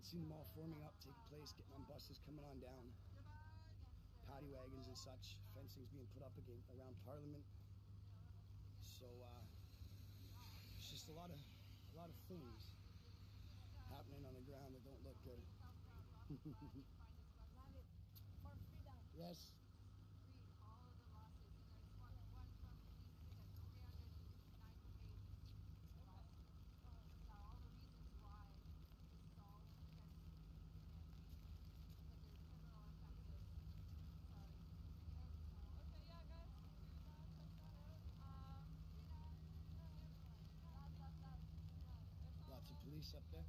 seen them all forming up, taking place, getting on buses, coming on down. Paddy wagons and such, fencing's being put up again around Parliament. So it's just a lot of things happening on the ground that don't look good. Yes. Lots of police up there.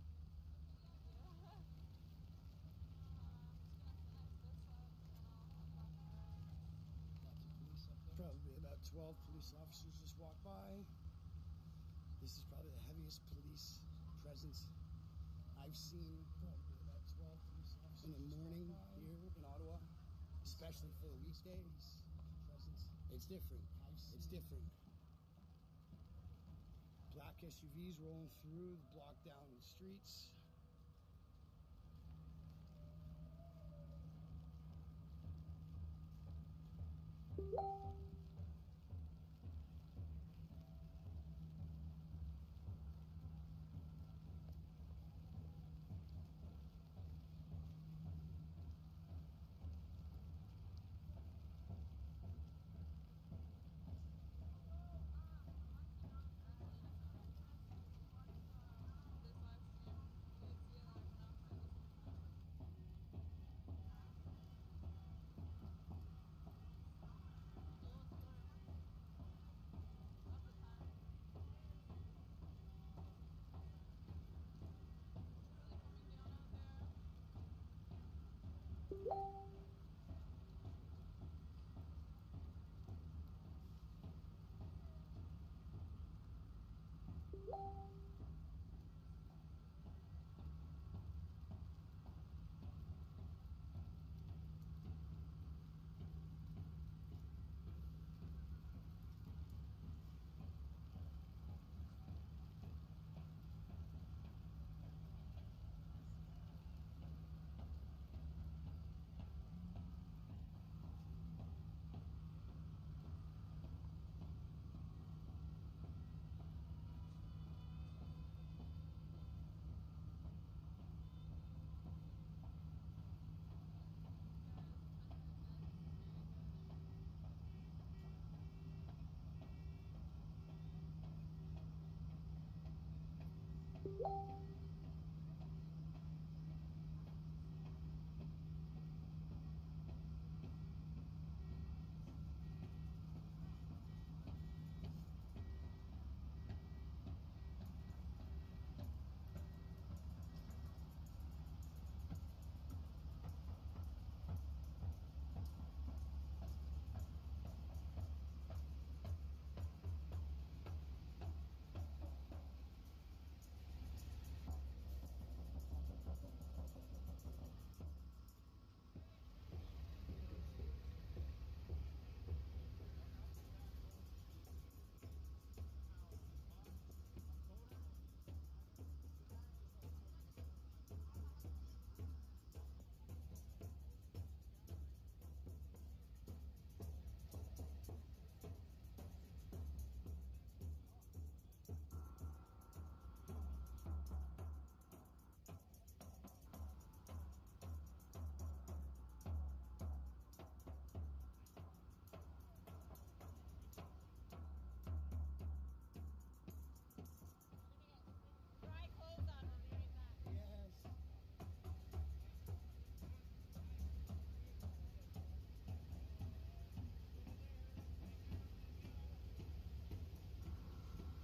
Probably about 12 police officers just walked by. This is probably the heaviest police presence I've seen. Probably about 12 police officers in the morning here in Ottawa, especially for a weekday. It's different. It's different. Black SUVs rolling through, blocked down the streets.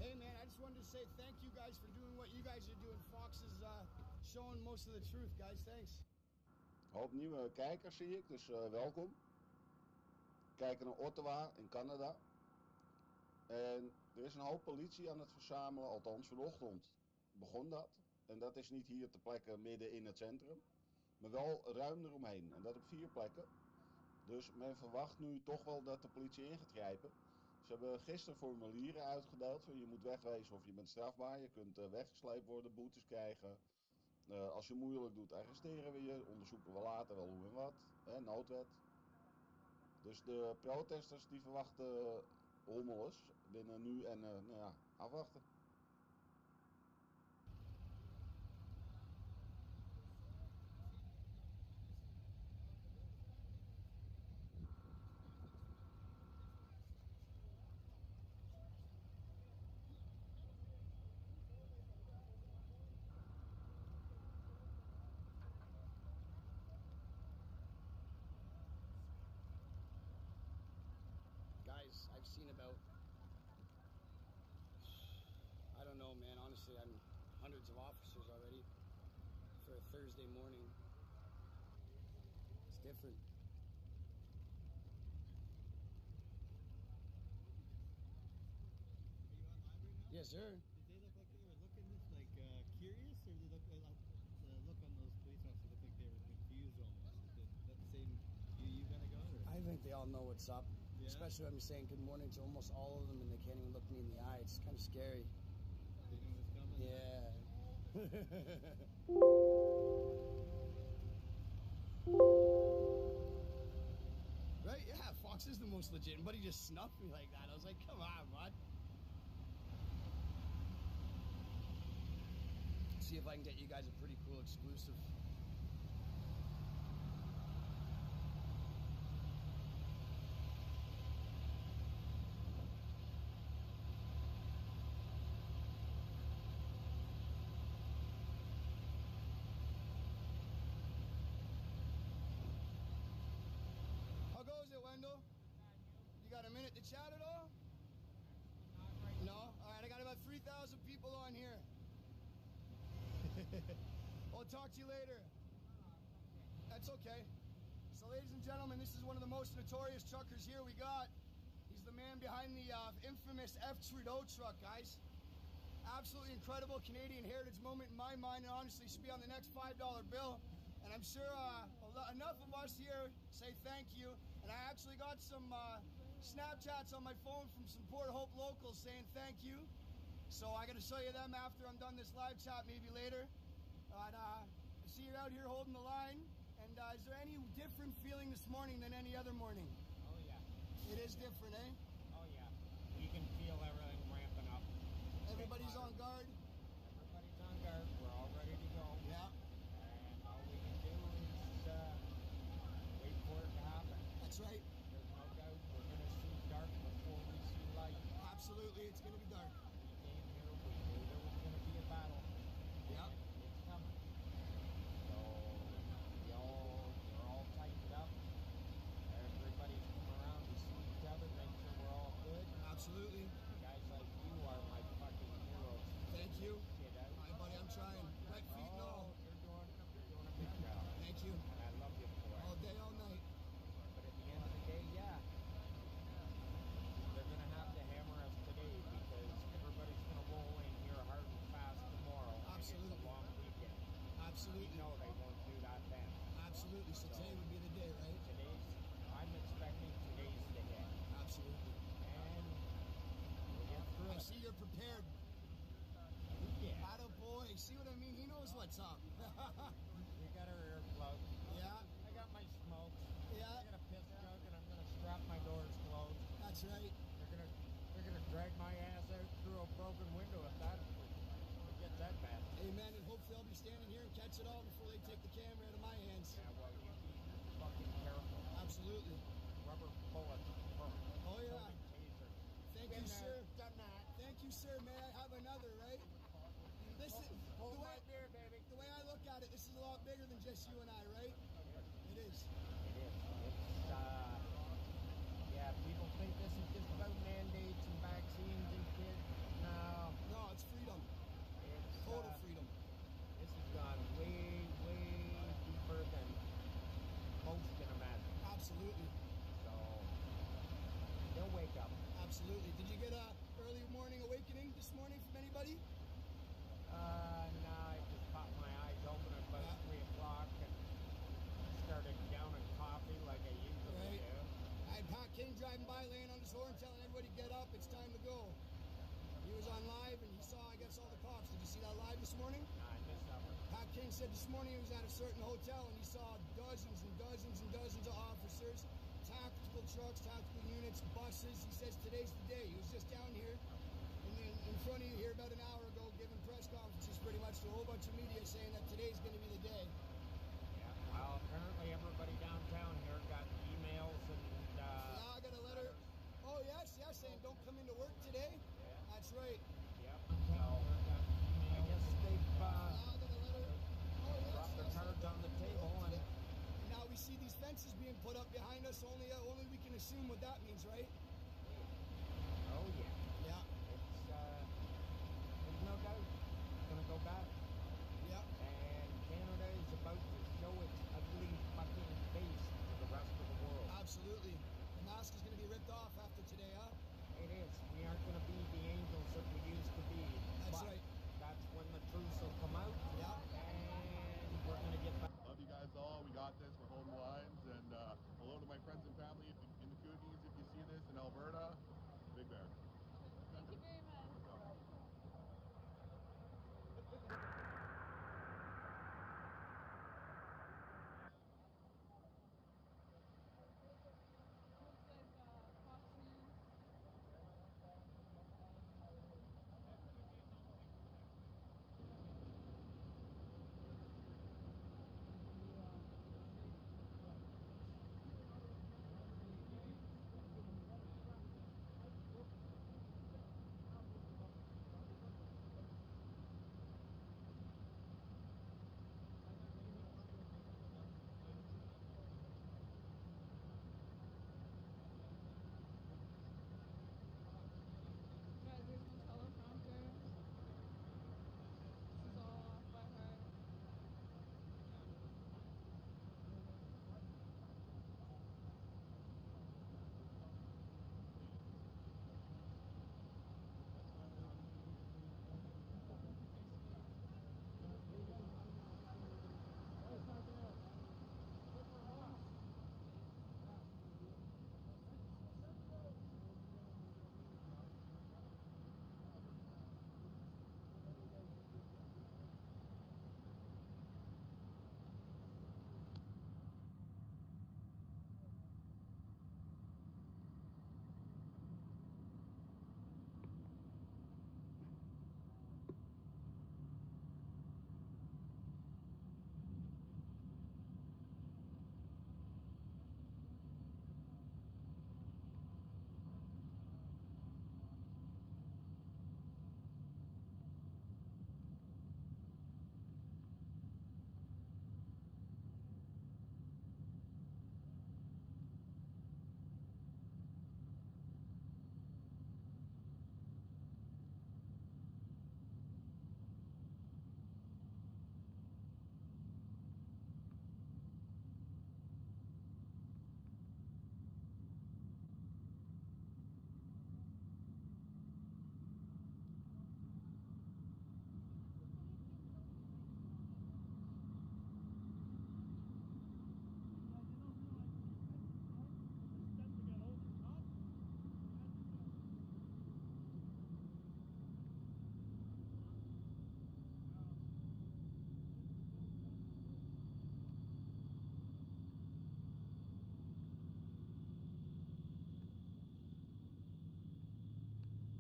Hey man, I just wanted to say thank you guys for doing what you guys are doing. Fox is showing most of the truth, guys. Thanks. Een hoop nieuwe kijkers zie ik, dus welkom. Kijken naar Ottawa in Canada. En er is een hoop politie aan het verzamelen, althans vanochtend begon dat. En dat is niet hier ter plekke midden in het centrum, maar wel ruim eromheen. En dat op 4 plekken. Dus men verwacht nu toch wel dat de politie in gaat grijpen. Ze hebben gisteren formulieren uitgedeeld van je moet wegwezen of je bent strafbaar. Je kunt weggesleept worden, boetes krijgen. Als je moeilijk doet, arresteren we je, onderzoeken we later wel hoe en wat, noodwet. Dus de protesters die verwachten hommeles binnen nu en nou ja, afwachten. Guys, I've seen about, I don't know, man, honestly, I'm hundreds of officers already for a Thursday morning. It's different. Yes, sir. Did they look like they were looking like curious, or did they look the look on those police officers look like they were confused almost? Is that the same view you kind of got? Or? I think they all know what's up. Yeah? Especially when I'm saying good morning to almost all of them and they can't even look me in the eye. It's kind of scary. They know what's coming? Yeah. Right? Yeah, Fox is the most legit. But he just snuffed me like that. I was like, come on, bud. See if I can get you guys a pretty cool exclusive. How goes it, Wendell? You got a minute to chat at all? No? All right, I got about 3,000 people on here. I'll talk to you later. That's okay. So, ladies and gentlemen, this is one of the most notorious truckers here we got. He's the man behind the infamous F. Trudeau truck, guys. Absolutely incredible Canadian heritage moment in my mind, and honestly should be on the next $5 bill. And I'm sure enough of us here say thank you. And I actually got some Snapchats on my phone from some Port Hope locals saying thank you. So I got to show you them after I'm done this live chat, maybe later. But I see you're out here holding the line. And is there any different feeling this morning than any other morning? Oh yeah. It is different, eh? Oh yeah. You can feel everything ramping up. Everybody's on guard. Everybody's on guard. We're all ready to go. Yeah. And all we can do is wait for it to happen. That's right. There's no doubt we're going to see dark before we see light. Absolutely, it's going to be dark. We came here, we knew there was going to be a battle. Yeah. And it's coming. So we're all tightened up. Everybody's come around to see each other, make sure we're all good. Absolutely. Guys like you are my fucking heroes. Thank you. Get out. Hi, buddy, I'm trying. Wet feet and all. You're doing a big job. Thank you. And I love you for it. All day, all night. But at the end of the day, yeah, they're going to have to hammer us today because everybody's going to roll in here hard and fast tomorrow. Absolutely. And it's a long weekend. Absolutely. No, they won't do that then. Absolutely. So today would be the day, right? I'm expecting today's the day. Absolutely. And we'll get through I it. see you're prepared. Yeah. Attaboy. See what I mean? He knows what's up. We got our earplugs. Yeah. I got my smokes. Yeah. I got a piss jug and I'm gonna strap my doors closed. That's right. They're gonna drag my ass out through a broken window if it gets that bad. Amen. And hopefully I'll be standing here and catch it all before they take the camera out of my hands. Yeah, well, you be fucking careful. Absolutely. Rubber bullets. Oh, yeah. Taser. Thank Been you, sir. there, done that. Thank you, sir. May I have another, right? Listen, Hold the my way, beer, baby. the way I look at it, this is a lot bigger than just you and I, right? It is. It is. It's, yeah, people think this is just about mandates and vaccines and shit. No. No, it's freedom. It's Total freedom. This has gone way, way deeper than most can imagine. Absolutely. So, they'll wake up. Absolutely. Did you get a early morning awakening this morning from anybody? Nah, I just popped my eyes open at about 3 o'clock and started downing coffee like I usually Right. do. I had Pat King driving by, laying on his horn, telling everybody, get up, it's time to go. He was on live and he saw, I guess, all the cops. Did you see that live this morning? Nah, I missed that one. Pat King said this morning he was at a certain hotel and he saw dozens and dozens and dozens of officers, tactical trucks, tactical units, buses. He says today's the day. He was just down here and then in front of you here about an hour ago giving press conferences pretty much to a whole bunch of media saying that today's going to be the day. Yeah, well, apparently everybody downtown here got emails and Yeah, I got a letter. Oh, yes, saying don't come into work today. Yeah. That's right. Yep. So, I guess they've I got a letter. Oh, yes, dropped their cards on the table and now we see these fences being put up behind us. Only we can assume what that means, right? oh yeah. Yeah. It's there's no doubt it's gonna go back. Yeah. And Canada is about to show its ugly fucking face to the rest of the world. Absolutely. The mask is going to be ripped off after today, huh? It is. We aren't gonna be the angels that we used to be. That's but right. That's when the truth will come out. Yeah. And we're gonna get back. Love you guys all. We got this. We're holding the lines. And hello to my friends and family in the Kootenays. If you see this in Alberta, Big Bear. Thank you very much. Guys, there's no teleprompter. This is all off by heart.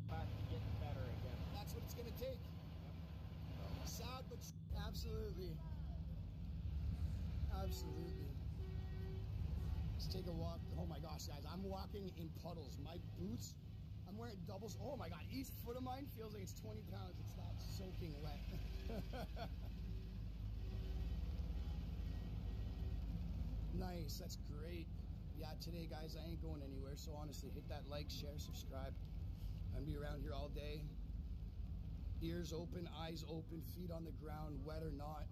Back to getting better again. That's what it's going to take. Sad, but absolutely. Absolutely. Let's take a walk. Oh my gosh, guys, I'm walking in puddles. My boots, I'm wearing doubles. Oh my God, each foot of mine feels like it's 20 pounds. It's not soaking wet. Nice, that's great. Yeah, today, guys, I ain't going anywhere. So honestly, hit that like, share, subscribe. I'm gonna be around here all day. Ears open, eyes open, feet on the ground, wet or not.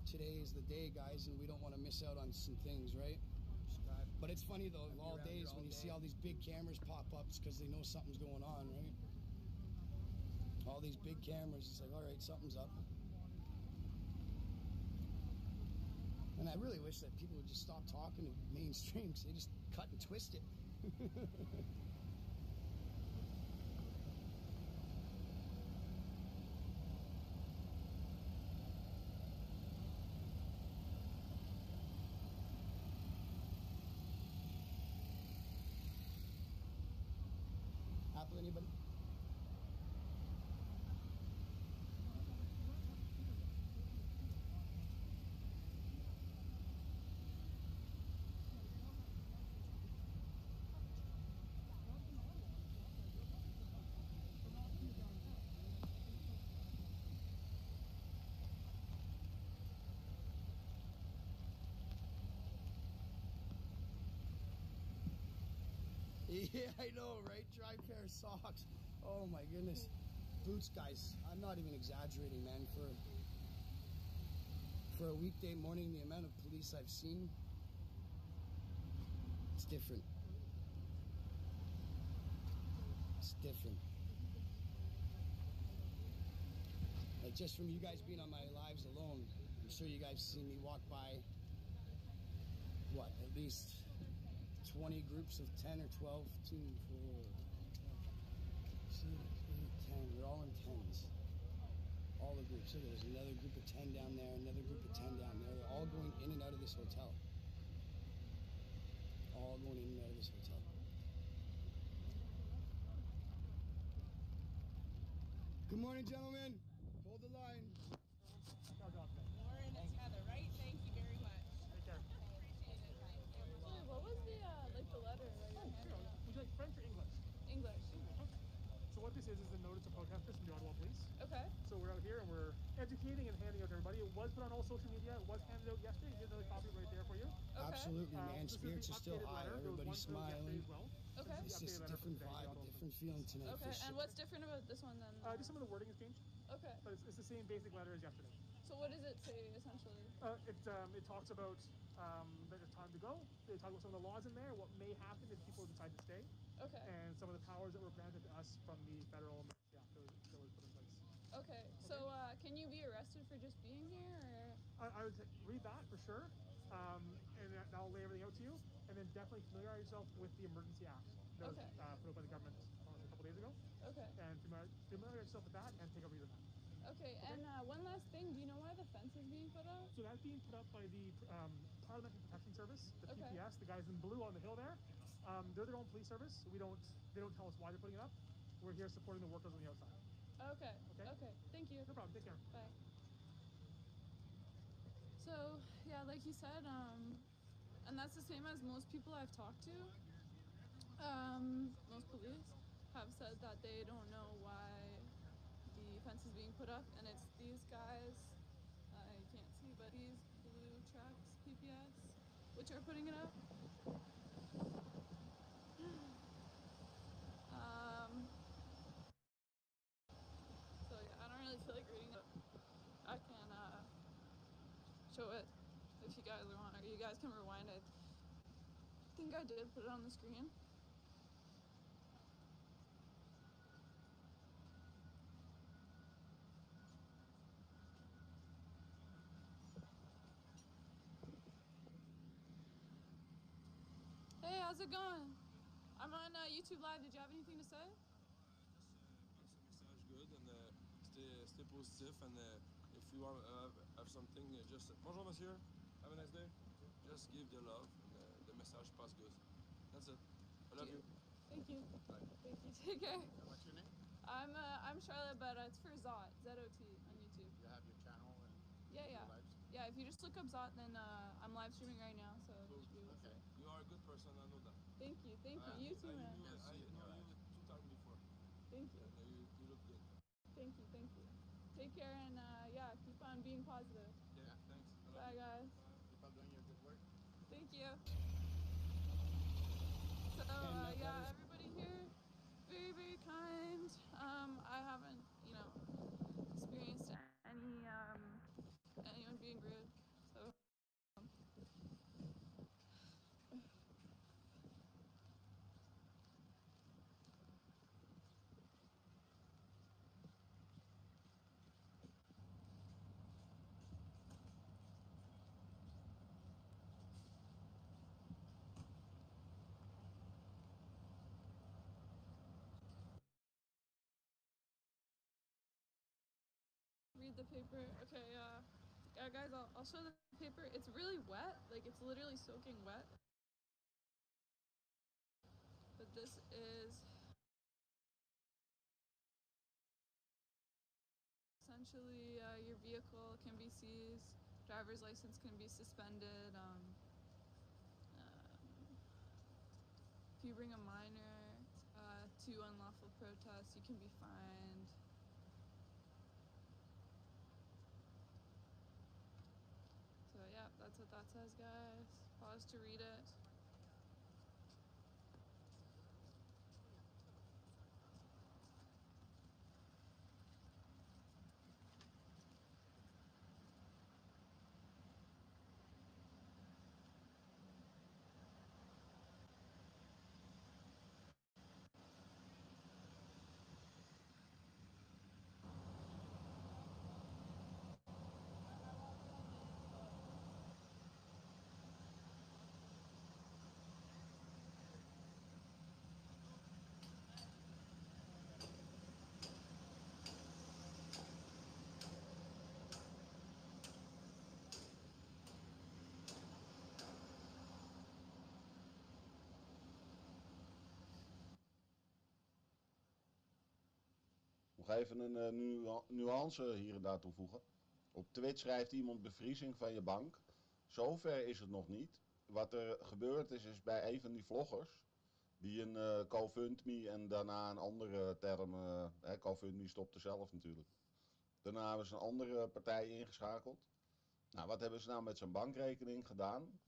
Today is the day, guys, and we don't want to miss out on some things, right? But it's funny though, all days when you see all these big cameras pop up, it's because they know something's going on, right? All these big cameras, it's like, all right, something's up. And I really wish that people would just stop talking to mainstream, because they just cut and twist it. topple anybody? Yeah, I know, right? Dry pair of socks. Oh my goodness. Boots, guys. I'm not even exaggerating, man. For a weekday morning, the amount of police I've seen, it's different. It's different. Like just from you guys being on my lives alone, I'm sure you guys seen me walk by, what, at least 20 groups of 10 or 12, 2, 4, 6, 8, 10. They're all in 10s. All the groups. So there's another group of 10 down there, another group of 10 down there. They're all going in and out of this hotel. All going in and out of this hotel. Good morning, gentlemen. Hold the line. Lauren, it's Heather, right? Thank you very much. Take care. Sorry, what was the the letter that you're handing out? Would you like French or English? English. Okay. So what this is a notice of protesters from the Ottawa Police. Okay. So we're out here and we're educating and handing out to everybody. It was put on all social media. It was handed out yesterday. Here's another copy right there for you. Okay. Absolutely, man. This is Spirits the are still updated high. letter. There was Everybody's one filled yesterday smiling. as well. Okay. It's This is just the a updated letter different from today, vibe, a Ottawa different Police. feeling tonight. Okay. For And sure. what's different about this one then? Just some of the wording has changed, Okay. but it's the same basic letter as yesterday. So what does it say essentially? It talks about that it's time to go. They talk about some of the laws in there, what may happen if people decide to stay, Okay. and some of the powers that were granted to us from the federal that was put in place. Okay. So can you be arrested for just being here, or? I would read that for sure, and I'll lay everything out to you, and then definitely familiarize yourself with the Emergency Act that was Okay. put up by the government a couple days ago, Okay. and familiarize yourself with that and take a read of that. Okay. And one last thing. Do you know why the fence is being put up? So that's being put up by the Parliamentary Protection Service, the Okay. PPS, the guys in blue on the hill there. They're their own police service. They don't tell us why they're putting it up. We're here supporting the workers on the outside. Okay. Okay. Okay. Thank you. No problem. Take care. Bye. So yeah, like you said, and that's the same as most people I've talked to. Most police have said that they don't know why the fence is being put up, and it's these guys. I can't see, but these blue tracks, PPS, which are putting it up. So yeah, I don't really feel like reading it. I can show it if you guys want, or you guys can rewind it. I think I did put it on the screen. Hey, how's it going? I'm on YouTube Live. Did you have anything to say? Message good and stay positive and if you want to have something just bonjour monsieur, have a nice day, just give the love and the message pass good. That's it. I love you. Thank you. Bye. Thank you. Take care. What's your name? I'm Charlotte, but it's for Zot, Z-O-T on YouTube. You have your channel and Yeah. your lives? Yeah, if you just look up Zot, then I'm live streaming right now, so Cool. you should be able to see Okay. it. You are a good person, I know that. Thank you. You too, man. I know you 2 times before. Thank you. You look good. Thank you. Take care, and yeah, keep on being positive. Yeah, thanks. I love Bye, you. guys. Keep on doing your good work. Thank you. So yeah, everybody here, very, very kind. I haven't, experienced any anyone being rude. So read the paper. Okay, yeah, guys, I'll show the paper. It's really wet, like it's literally soaking wet. But this is potentially your vehicle can be seized, driver's license can be suspended. If you bring a minor to unlawful protests, you can be fined. So yeah, that's what that says, guys. Pause to read it. Nog even een nuance hier en daar toevoegen. Op Twitch schrijft iemand bevriezing van je bank. Zover is het nog niet. Wat er gebeurd is bij een van die vloggers, die een GoFundMe en daarna een andere term, GoFundMe stopte zelf natuurlijk. Daarna hebben ze een andere partij ingeschakeld. Nou, wat hebben ze nou met zijn bankrekening gedaan?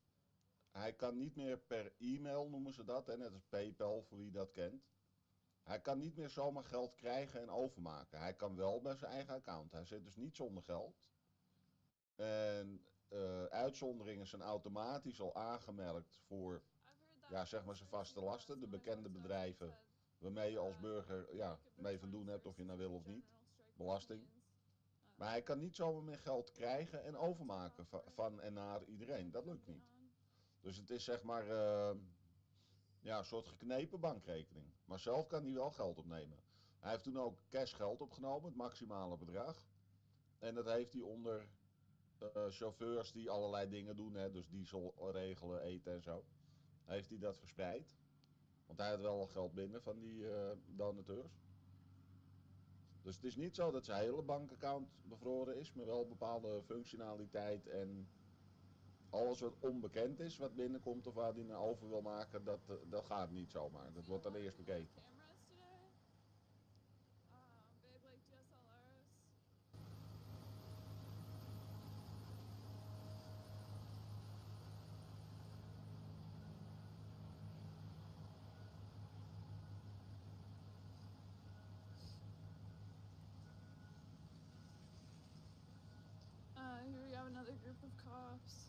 Hij kan niet meer per e-mail, noemen ze dat, net als PayPal voor wie dat kent. Hij kan niet meer zomaar geld krijgen en overmaken. Hij kan wel bij zijn eigen account. Hij zit dus niet zonder geld. En uitzonderingen zijn automatisch al aangemerkt voor, ja, zeg maar zijn vaste lasten. De bekende bedrijven waarmee je als burger mee van doen hebt, of je nou wil of niet. Belasting. Maar hij kan niet zomaar meer geld krijgen en overmaken van en naar iedereen. Dat lukt niet. Dus het is zeg maar een soort geknepen bankrekening. Maar zelf kan hij wel geld opnemen. Hij heeft toen ook cashgeld opgenomen, het maximale bedrag. En dat heeft hij onder chauffeurs die allerlei dingen doen, dus diesel regelen, eten en zo. Heeft hij dat verspreid. Want hij had wel geld binnen van die donateurs. Dus het is niet zo dat zijn hele bankaccount bevroren is, maar wel bepaalde functionaliteit en alles wat onbekend is, wat binnenkomt of waar hij naar over wil maken, dat gaat niet zomaar. Dat wordt dan eerst bekeken. Here we have another group of cops.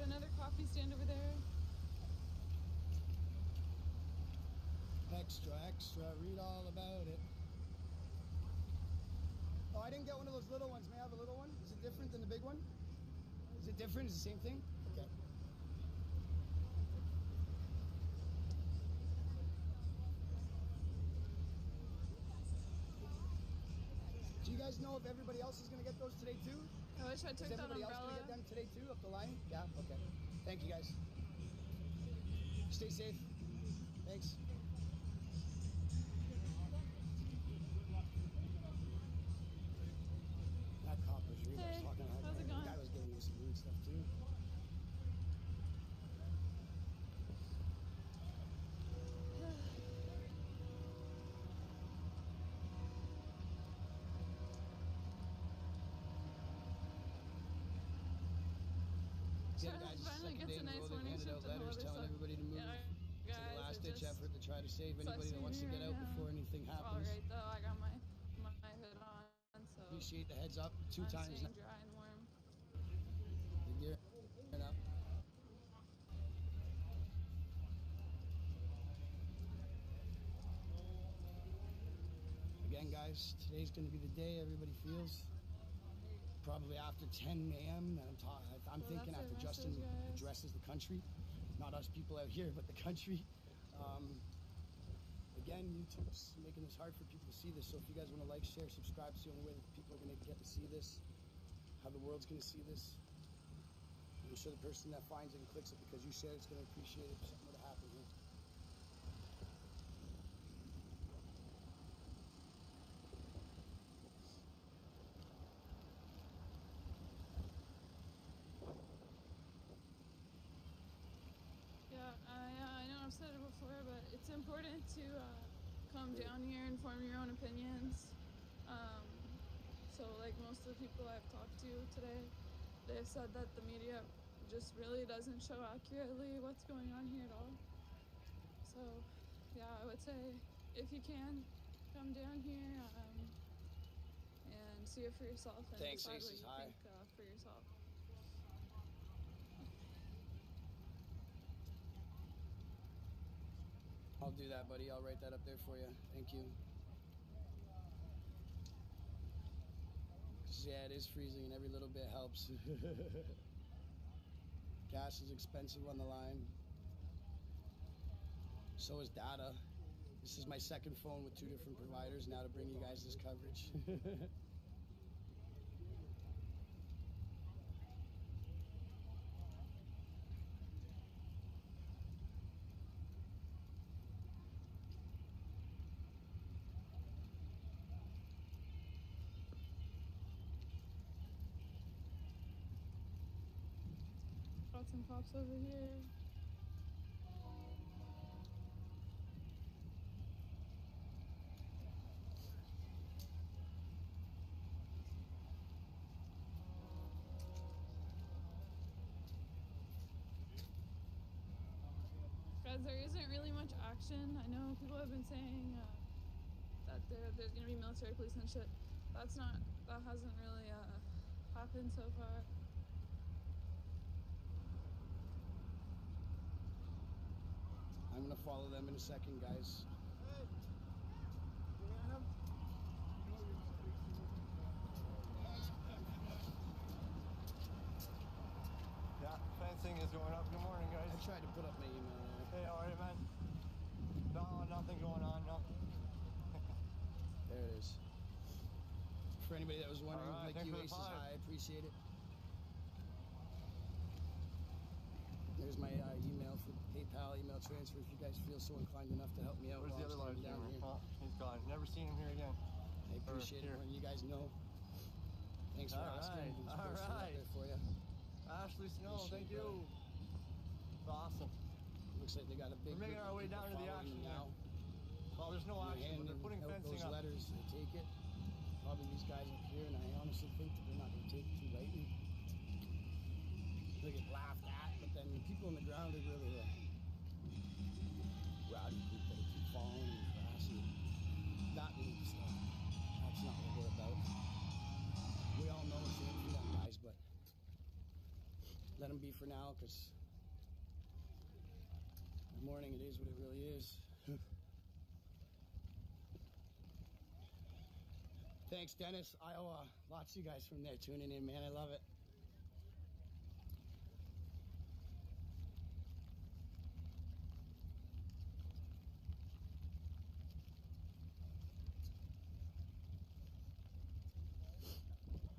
Another coffee stand over there. Extra, read all about it. Oh, I didn't get one of those little ones. May I have a little one? Is it different than the big one? Is it different? Is it the same thing? Okay. Do you guys know if everybody else is going to get those today too? I wish I took that umbrella. Is everybody else going to get them today too, up the line? Yeah? Okay. Thank you, guys. Stay safe. Thanks. That cop was rude. Hey, I was talking to how's it going? The guy was giving me some rude stuff too. give guys a finally second gets day a in a nice row. They've morning handed shift out and the letters weather telling sucks. everybody to move. Yeah, It's a guys, last-ditch it just effort to try to save sucks anybody to that wants to be get right out now. before anything It's all happens. right though. I got my hood on, so Appreciate the heads up 2 I'm times staying now. dry and warm. The gear up. Again, guys, today's going to be the day everybody feels. Probably after 10 a.m. I'm Well, thinking that's after your Justin message, guys. addresses the country, not us people out here, but the country. Again, YouTube's making this hard for people to see this, so if you guys want to like, share, subscribe, it's the only way that people are going to get to see this, how the world's going to see this. I'm sure the person that finds it and clicks it because you share it's going to appreciate it if something were to happen here. Yeah, I know I've said it before, but it's important to come down here and form your own opinions. So like most of the people I've talked to today, they've said that the media just really doesn't show accurately what's going on here at all. So yeah, I would say if you can, come down here and see it for yourself and Thanks, decide Aces. what Hi. you think for yourself. I'll do that, buddy. I'll write that up there for you. Thank you. 'Cause, yeah, it is freezing and every little bit helps. Gas is expensive on the line. So is data. This is my second phone with 2 different providers now to bring you guys this coverage. Got some pops over here. Guys, there isn't really much action. I know people have been saying that there's gonna be military police and shit. That hasn't really happened so far. I'm gonna follow them in a second, guys. Yeah, fencing is going up. Good morning, guys. I tried to put up my email there. Hey, how are you, man? No, nothing going on, no. There it is. For anybody that was wondering, All right, like thanks you, for the Aces, five. I appreciate it. There's my email for PayPal, email transfer if you guys feel so inclined enough to help me out. Where's the while other I'm live standing down streamer? here. Oh, he's gone. Never seen him here again. I appreciate it here. when you guys know. Thanks for All asking. right, It's all posted up right. there for you. Ashley Snow, Appreciate thank it, you. It's awesome. Looks like they got a big We're making group our of way people down to the following action you now. now. Well, there's no They're action, but they're handing putting out fencing those up. letters. They take it. Probably these guys up here, and I honestly think that they're not going to take it too lightly. They get laughed at, but then the people on the ground are really rowdy people that keep falling and crashing. That needs to stop. That's not what we're about. We all know it's in for them guys, but let them be for now, because the morning it is what it really is. Thanks, Dennis, Iowa. Lots of you guys from there tuning in, man. I love it.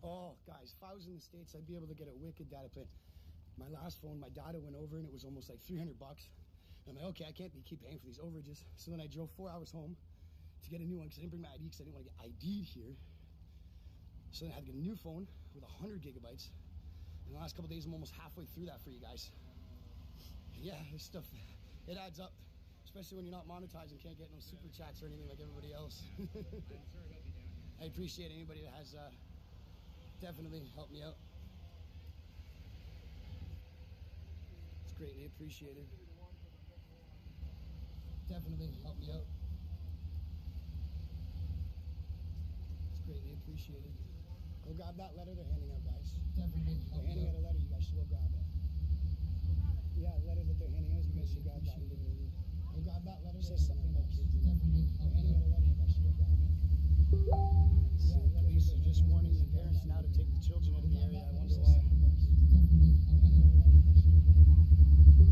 Oh, guys, if I was in the States, I'd be able to get a wicked data plan. My last phone, my data went over, and it was almost like $300. And I'm like, okay, I can't keep paying for these overages. So then I drove 4 hours home to get a new one because I didn't bring my ID because I didn't want to get ID'd here. So then I had to get a new phone with 100 gigabytes. And the last couple of days, I'm almost halfway through that for you guys. Yeah, this stuff, it adds up. Especially when you're not monetized and can't get no super chats or anything like everybody else. I appreciate anybody that has definitely helped me out. It's greatly appreciated. Definitely help me out. It's greatly appreciated. Go grab that letter they're handing out, guys. Definitely. They're handing out a letter. You guys should go grab it. Yeah, the letter that they're handing out, you guys should grab that. Go grab that letter. It says something about kids in it. They're handing out a letter. You guys should go grab it. Yeah, the police are just warning the parents now to take the children out of the area. I wonder why.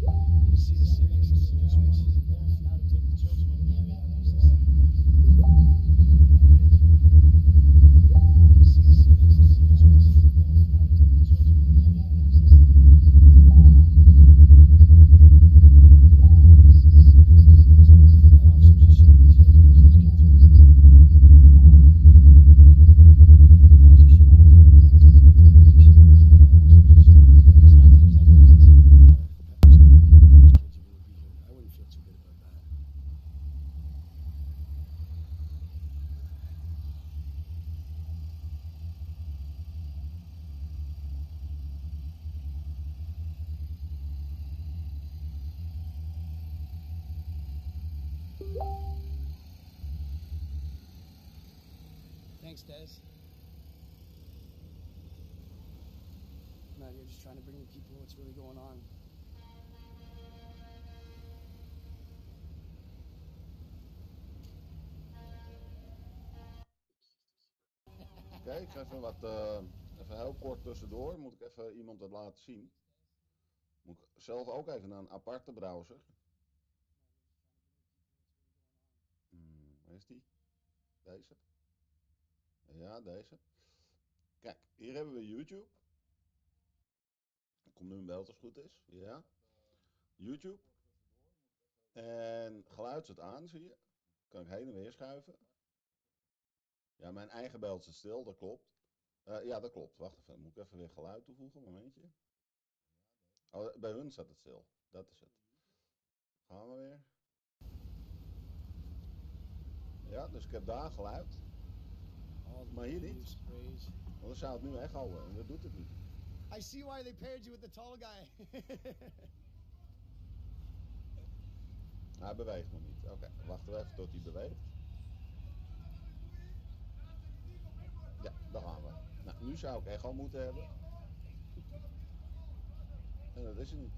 You can see the seriousness in their eyes. The parents now to take the children out of the area. I wonder why. You see the seriousness in their eyes. The parents now to take the children out of the area. I wonder why. That officer just shaking his head because those kids are here. Now is he shaking his head at parents because the kids are here? Is he shaking his head at officers just saying, no, exactly, because that thing on the scene with the pepper spray, those kids are going to be here. I wouldn't feel too good about that. Thanks, Des. I'm out here just trying to bring the people what's really going on. Oké, ik ga even heel kort tussendoor. Moet ik even iemand het laten zien. Moet ik zelf ook even naar een aparte browser. Waar is die? Deze? Ja, deze. Kijk, hier hebben we YouTube. Komt nu in beeld als het goed is. Ja. YouTube. En geluid zit aan, zie je. Kan ik heen en weer schuiven. Ja, mijn eigen beeld zit stil, dat klopt. Ja, dat klopt. Wacht even, moet ik even weer geluid toevoegen, momentje. Oh, bij hun staat het stil. Dat is het. Gaan we weer. Ja, dus ik heb daar geluid. Maar hier niet. Want dan zou het nu echt houden en dat doet het niet. I see why they paired you with the tall guy. Hij beweegt nog niet. Oké, wachten we even tot hij beweegt. Ja, daar gaan we. Nou, nu zou ik echo moeten hebben. En dat is er niet.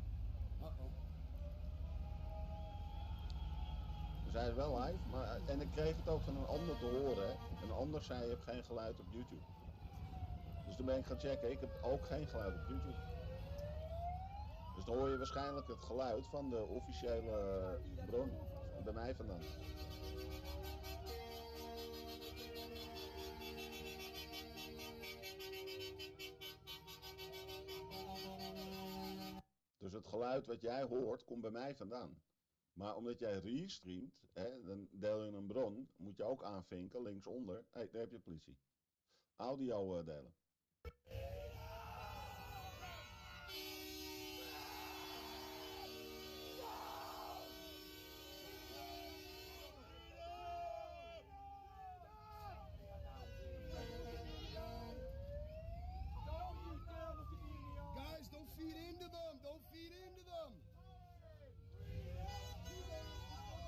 Dus hij is wel live, maar, en ik kreeg het ook van een ander te horen. Hè. Een ander zei, je hebt geen geluid op YouTube. Dus toen ben ik gaan checken, ik heb ook geen geluid op YouTube. Dus dan hoor je waarschijnlijk het geluid van de officiële bron bij mij vandaan. Dus het geluid wat jij hoort, komt bij mij vandaan. Maar omdat jij restreamt, hè, dan deel je een bron, moet je ook aanvinken, linksonder. Hé, daar heb je politie. Audio delen. Guys, don't feed into them. Don't feed into them.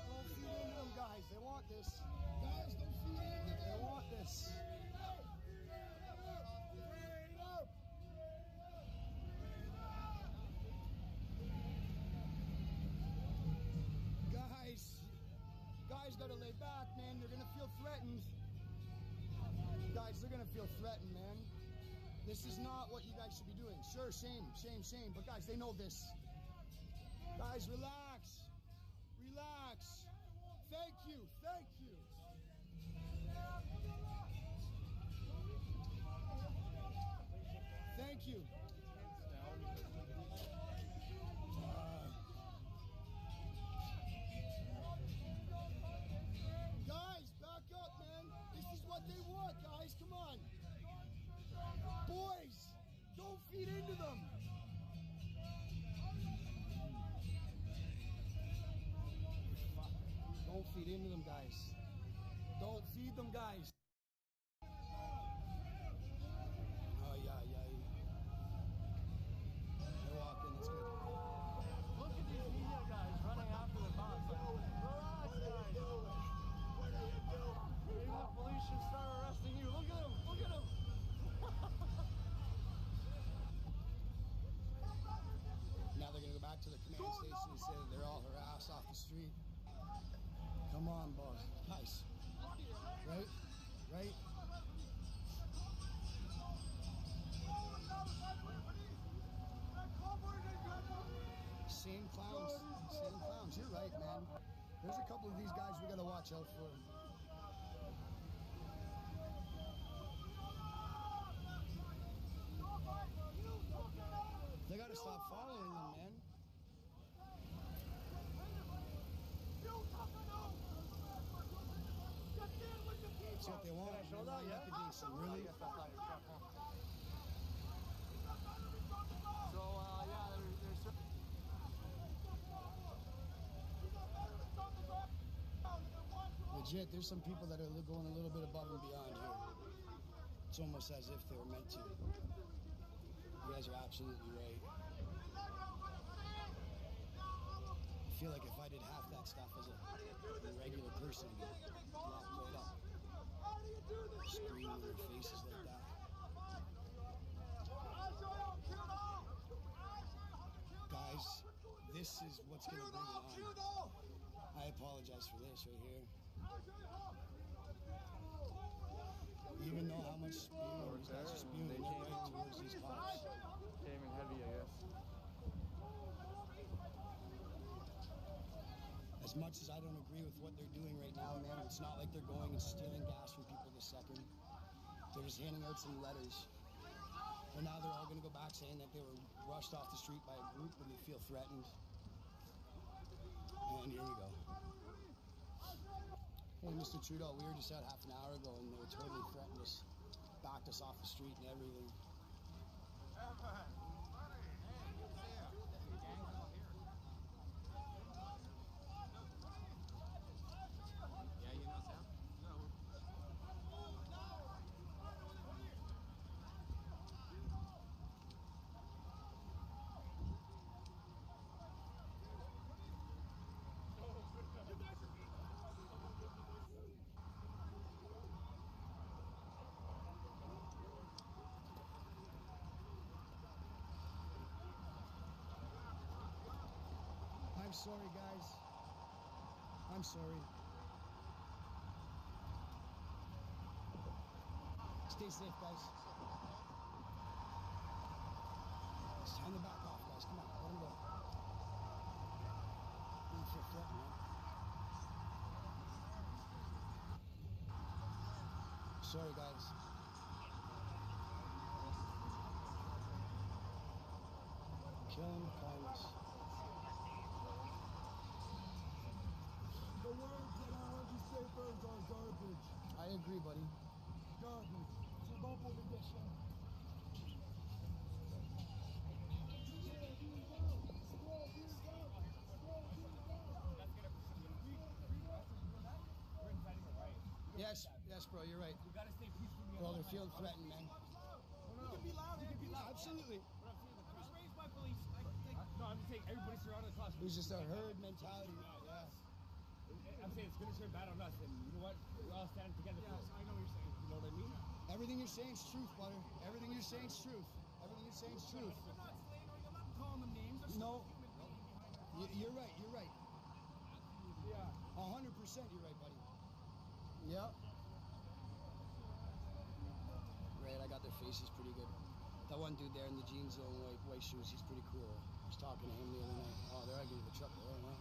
Don't feed into them, guys. They want this. Guys, don't feed into them. They want this. Guys gotta lay back, man. They're gonna feel threatened. Guys, they're gonna feel threatened, man. This is not what you guys should be doing. Sure, shame. But guys, they know this. Guys, relax. Relax. Thank you. Thank you. Guys, back up, man. This is what they want, guys. Come on. Boys, don't feed into them. Don't feed into them, guys. Come on, boss. Nice. Right? Right? Same clowns. Same clowns. You're right, man. There's a couple of these guys we gotta watch out for. They gotta stop following them, man. That's what they want. Show that, yeah? Some really. So, yeah, there's Legit, there's some people that are going a little bit above and beyond here. It's almost as if they were meant to. You guys are absolutely right. I feel like if I did half that stuff as a regular person, I'd get locked right up. Screaming in their faces like that. Guys, this is what's going to bring it on. I apologize for this right here. Even though how much spewing, these guys are spewing right towards these cops. came in heavy, I guess. As much as I don't agree with what they're doing right now, man, it's not like they're going and stealing gas from people this second. They're just handing out some letters. And now they're all going to go back saying that they were rushed off the street by a group when they feel threatened. And here we go. Hey, Mr. Trudeau, we were just out half an hour ago and they were totally threatened us, backed us off the street and everything. I'm sorry, guys. I'm sorry. Stay safe, guys. It's time to back off, guys. Come on, let them go. You feel threatened, man. Sorry, guys. Killing kindness. The words that I heard you say first are garbage. I agree, buddy. Garbage. C'est bon pour les déchets. Yes, bro, you're right. We gotta stay peaceful. Bro, they're feeling threatened, man. You can be loud. You can be loud. Absolutely. What I'm saying, the raised by police. No, I'm just saying everybody surrounded the classroom. It was just a herd mentality. Yeah. I'm saying it's gonna turn bad on us, and you know what? We're all standing together. Yes, I know what you're saying. You know what I mean? Everything you're saying is truth, brother. Everything you're saying is truth. Everything you're saying is truth. I'm not slandering them. I'm calling them names. They're No. still human beings. You're right. You're right. Yeah. 100% you're right, buddy. Yep. Right, I got their faces pretty good. That one dude there in the jeans and white shoes, he's pretty cool. I was talking to him the other night. Oh, they're arguing the truck there, man.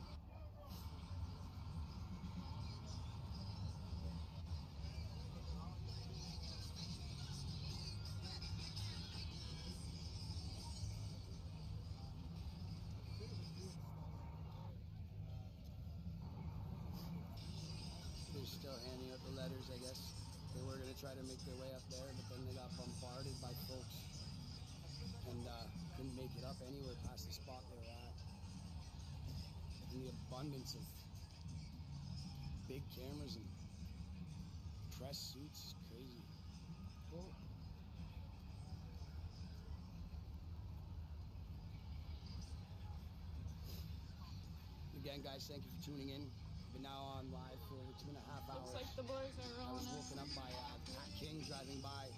They're still handing out the letters, I guess. They were going to try to make their way up there, but then they got bombarded by folks and couldn't make it up anywhere past the spot they were at. And the abundance of big cameras and press suits is crazy. Cool. Again, guys, thank you for tuning in. We've been now on live for over 2.5 hours. Looks like the boys are I rolling was us. woken up by Pat King driving by.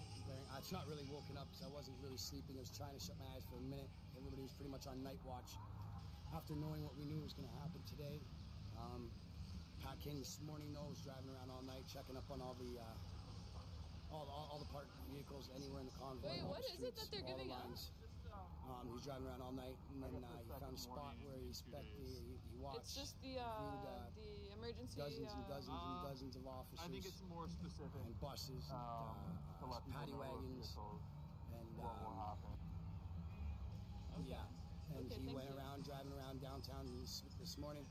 It's not really woken up because I wasn't really sleeping. I was trying to shut my eyes for a minute. Everybody was pretty much on night watch after knowing what we knew was going to happen today. Pat King this morning though was driving around all night, checking up on all the parked vehicles anywhere in the convoy. Wait, all what the is it streets, that they're all the giving up? lines. He's driving around all night, and then he found a spot where he watched. It's just the emergency. Dozens and dozens and dozens of officers. I think it's more specific. And buses, to let people paddy know wagons, and what will happen. yeah. And Okay, he thank went you. around driving around downtown this morning,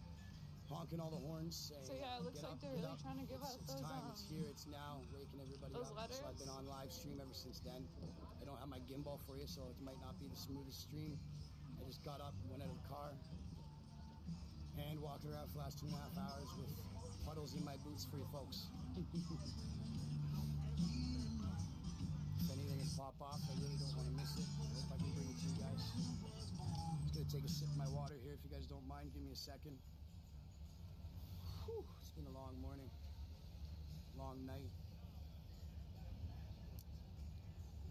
honking all the horns, saying, So yeah, it looks "Get like up, they're get really up. trying to give it's, out it's those time, it's here, it's now," waking everybody those up. So I've letters? been on live stream ever since then. I don't have my gimbal for you, so it might not be the smoothest stream. I just got up, went out of the car, and walked around for the last 2.5 hours with puddles in my boots for you folks. If anything can pop off, I really don't want to miss it. I hope I can bring it to you guys. Just gonna take a sip of my water here if you guys don't mind. Give me a second. Whew, it's been a long morning, long night.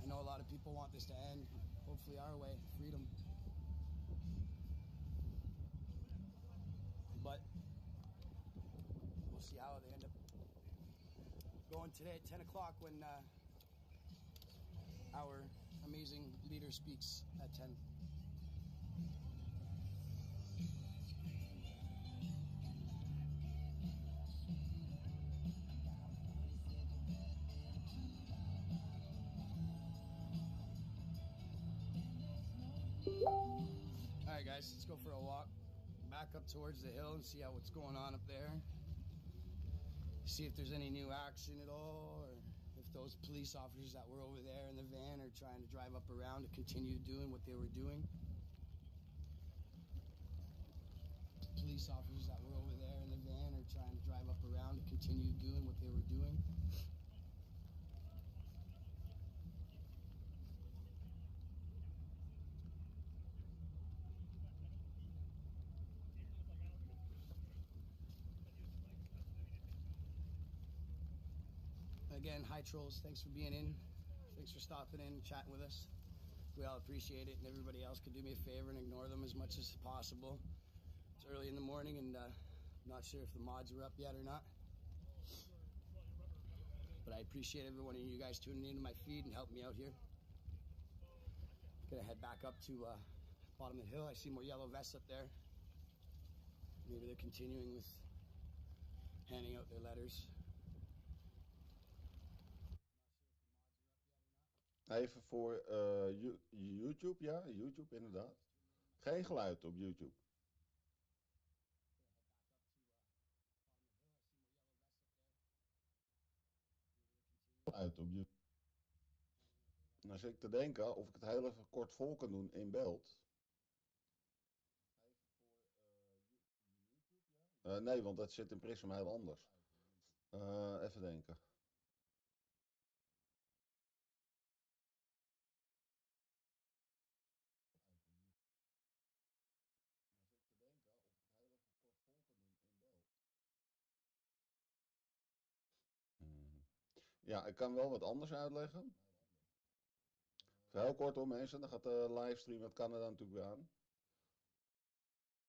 I know a lot of people want this to end, hopefully our way, freedom. But we'll see how they end up going today at 10 o'clock when our amazing leader speaks at 10. Alright guys, let's go for a walk back up towards the hill and see what's going on up there. See if there's any new action at all, or if those police officers that were over there in the van are trying to drive up around to continue doing what they were doing. Police officers that were over there in the van are trying to drive up around to continue doing what they were doing. Again, hi trolls, thanks for being in. Thanks for stopping in and chatting with us. We all appreciate it, and everybody else could do me a favor and ignore them as much as possible. It's early in the morning, and I'm not sure if the mods are up yet or not. But I appreciate every one of you guys tuning into my feed and helping me out here. Gonna head back up to bottom of the hill. I see more yellow vests up there. Maybe they're continuing with handing out their letters. Even voor YouTube, ja, YouTube inderdaad. Geen geluid op YouTube. Geluid op YouTube. Dan zit ik te denken of ik het heel even kort vol kan doen in beeld. Nee, want dat zit in Prism heel anders. Even denken. Ja, ik kan wel wat anders uitleggen. Heel kort hoor mensen, dan gaat de livestream uit Canada natuurlijk weer aan.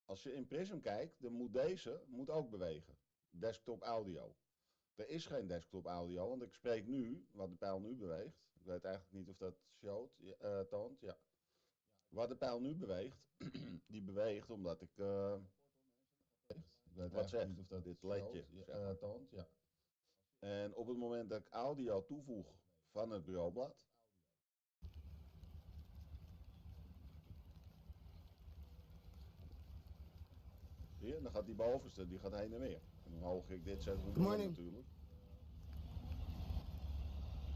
Als je in Prism kijkt, dan moet deze ook bewegen. Desktop audio. Er is geen desktop audio, want ik spreek nu, wat de pijl nu beweegt. Ik weet eigenlijk niet of dat toont, ja. Wat de pijl nu beweegt, die beweegt omdat ik wat zeg, niet of dat dit ledje toont, ja. En op het moment dat ik audio toevoeg van het bureaublad, zie je, dan gaat die bovenste, die gaat heen en weer. En dan hoog ik dit 600 natuurlijk.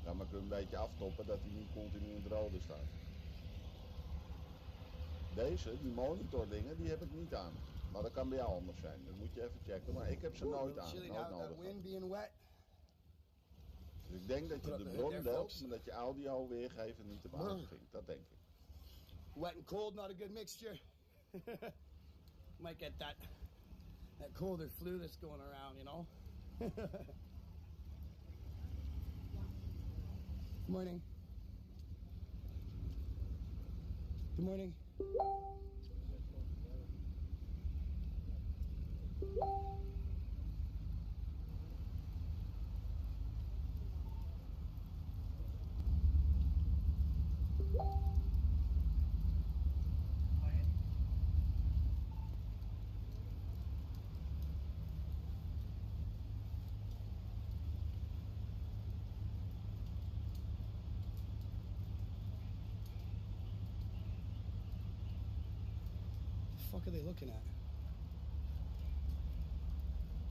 Ja, maar ik kan een beetje aftoppen dat hij niet continu in het rode staat. Deze, die monitor dingen, die heb ik niet aan. Maar dat kan bij jou anders zijn. Dat moet je even checken. Maar ik heb ze nooit aan. Nooit nodig. Dus ik denk dat je de bron deelt, maar dat je audio weergeven niet op aangevinkt. Dat denk ik. Wet and cold, not a good mixture. Might get that colder flu that's going around, you know. Good morning. Good morning. What the fuck are they looking at?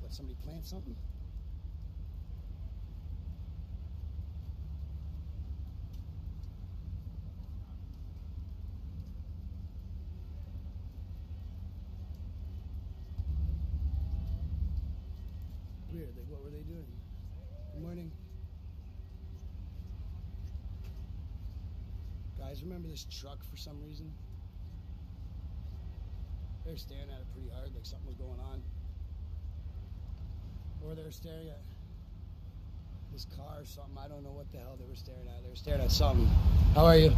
Let somebody plant something? Weird, like what were they doing? Good morning. Guys, remember this truck for some reason? They're staring at it pretty hard, like something was going on. Or they were staring at this car or something. I don't know what the hell they were staring at. They were staring at something. How are you?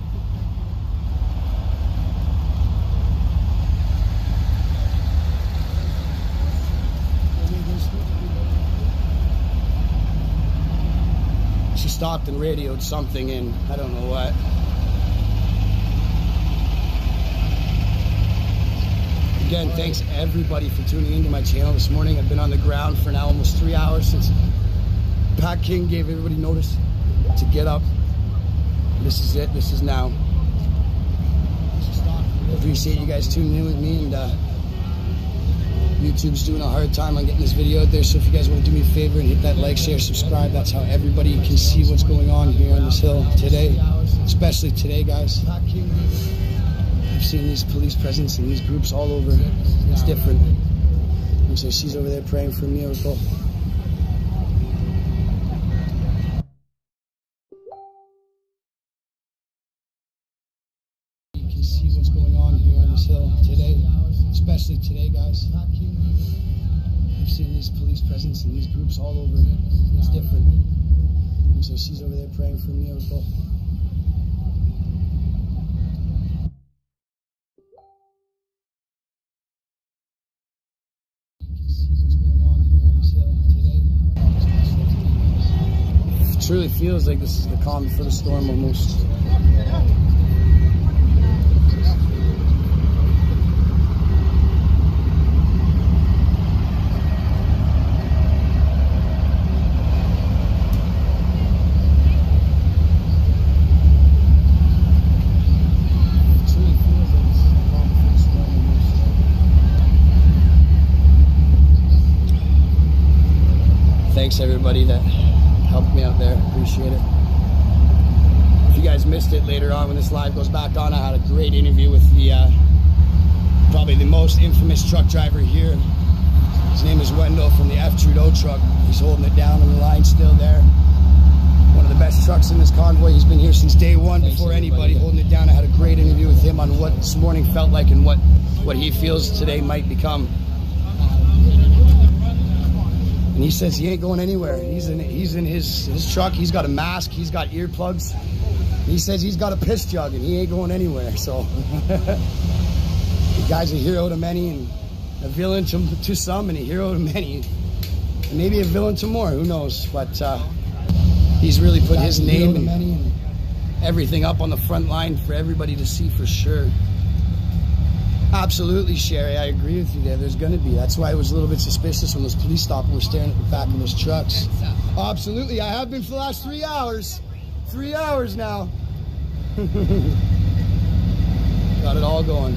She stopped and radioed something in. I don't know what. Again, thanks everybody for tuning into my channel this morning. I've been on the ground for now almost 3 hours since Pat King gave everybody notice to get up. This is it. This is now. I appreciate you guys tuning in with me, and YouTube's doing a hard time on getting this video out there, so if you guys want to do me a favor and hit that like, share, subscribe, that's how everybody can see what's going on here on this hill today, especially today, guys. I've seen these police presence in these groups all over. It's different. And so she's over there praying for a miracle. You can see what's going on here on this hill today, especially today, guys. I've seen these police presence in these groups all over. It's different. And so she's over there praying for a miracle. It truly feels like this is the calm before the storm almost. Thanks everybody that helped me out there. Appreciate it. If you guys missed it later on when this live goes back on, I had a great interview with the probably the most infamous truck driver here. His name is Wendell from the F. Trudeau truck. He's holding it down and the line's still there. One of the best trucks in this convoy. He's been here since day one. Thanks before anybody, holding it down. I had a great interview with him on what this morning felt like and what he feels today might become. And he says he ain't going anywhere. He's in his truck. He's got a mask. He's got earplugs. He says he's got a piss jug and he ain't going anywhere. So the guy's a hero to many and a villain to some and a hero to many. And maybe a villain to more. Who knows? But he's really put his name and everything up on the front line for everybody to see for sure. Absolutely, Sherry. I agree with you there. There's going to be. That's why I was a little bit suspicious when those police stopped and were staring at the back of those trucks. Absolutely. I have been for the last 3 hours. 3 hours now. Got it all going.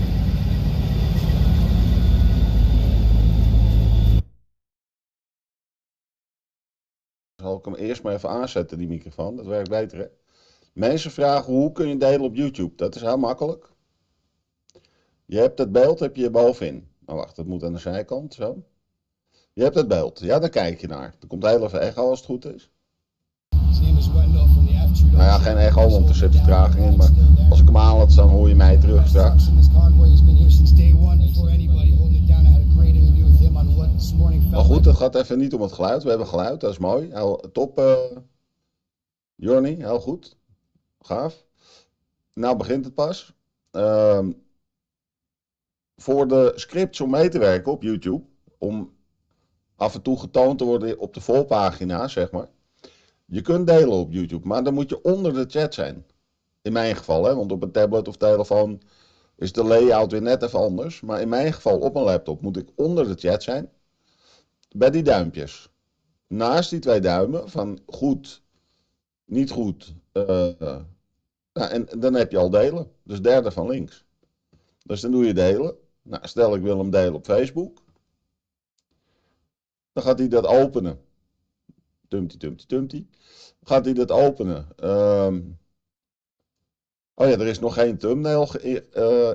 Zal ik hem eerst maar even aanzetten, die microfoon. Dat werkt beter, hè? Mensen vragen hoe kun je delen op YouTube. Dat is heel makkelijk. Je hebt het beeld, heb je bovenin. Nou wacht, dat moet aan de zijkant, zo. Je hebt het beeld. Ja, daar kijk je naar. Er komt heel even echo als het goed is. Nou ja, geen echo, want er zit vertraging in. Maar als ik hem aanlaat, dan hoor je mij terug straks. Maar goed, het gaat even niet om het geluid. We hebben geluid, dat is mooi. Heel, top, Jorny, heel goed. Gaaf. Nou begint het pas. Voor de scripts om mee te werken op YouTube, om af en toe getoond te worden op de voorpagina, zeg maar. Je kunt delen op YouTube, maar dan moet je onder de chat zijn. In mijn geval, hè, want op een tablet of telefoon is de layout weer net even anders. Maar in mijn geval op een laptop moet ik onder de chat zijn. Bij die duimpjes. Naast die 2 duimen van goed, niet goed. Nou, en dan heb je al delen. Dus derde van links. Dus dan doe je delen. Nou, stel ik wil hem delen op Facebook. Dan gaat hij dat openen. Tumty. Gaat hij dat openen. Oh ja, er is nog geen thumbnail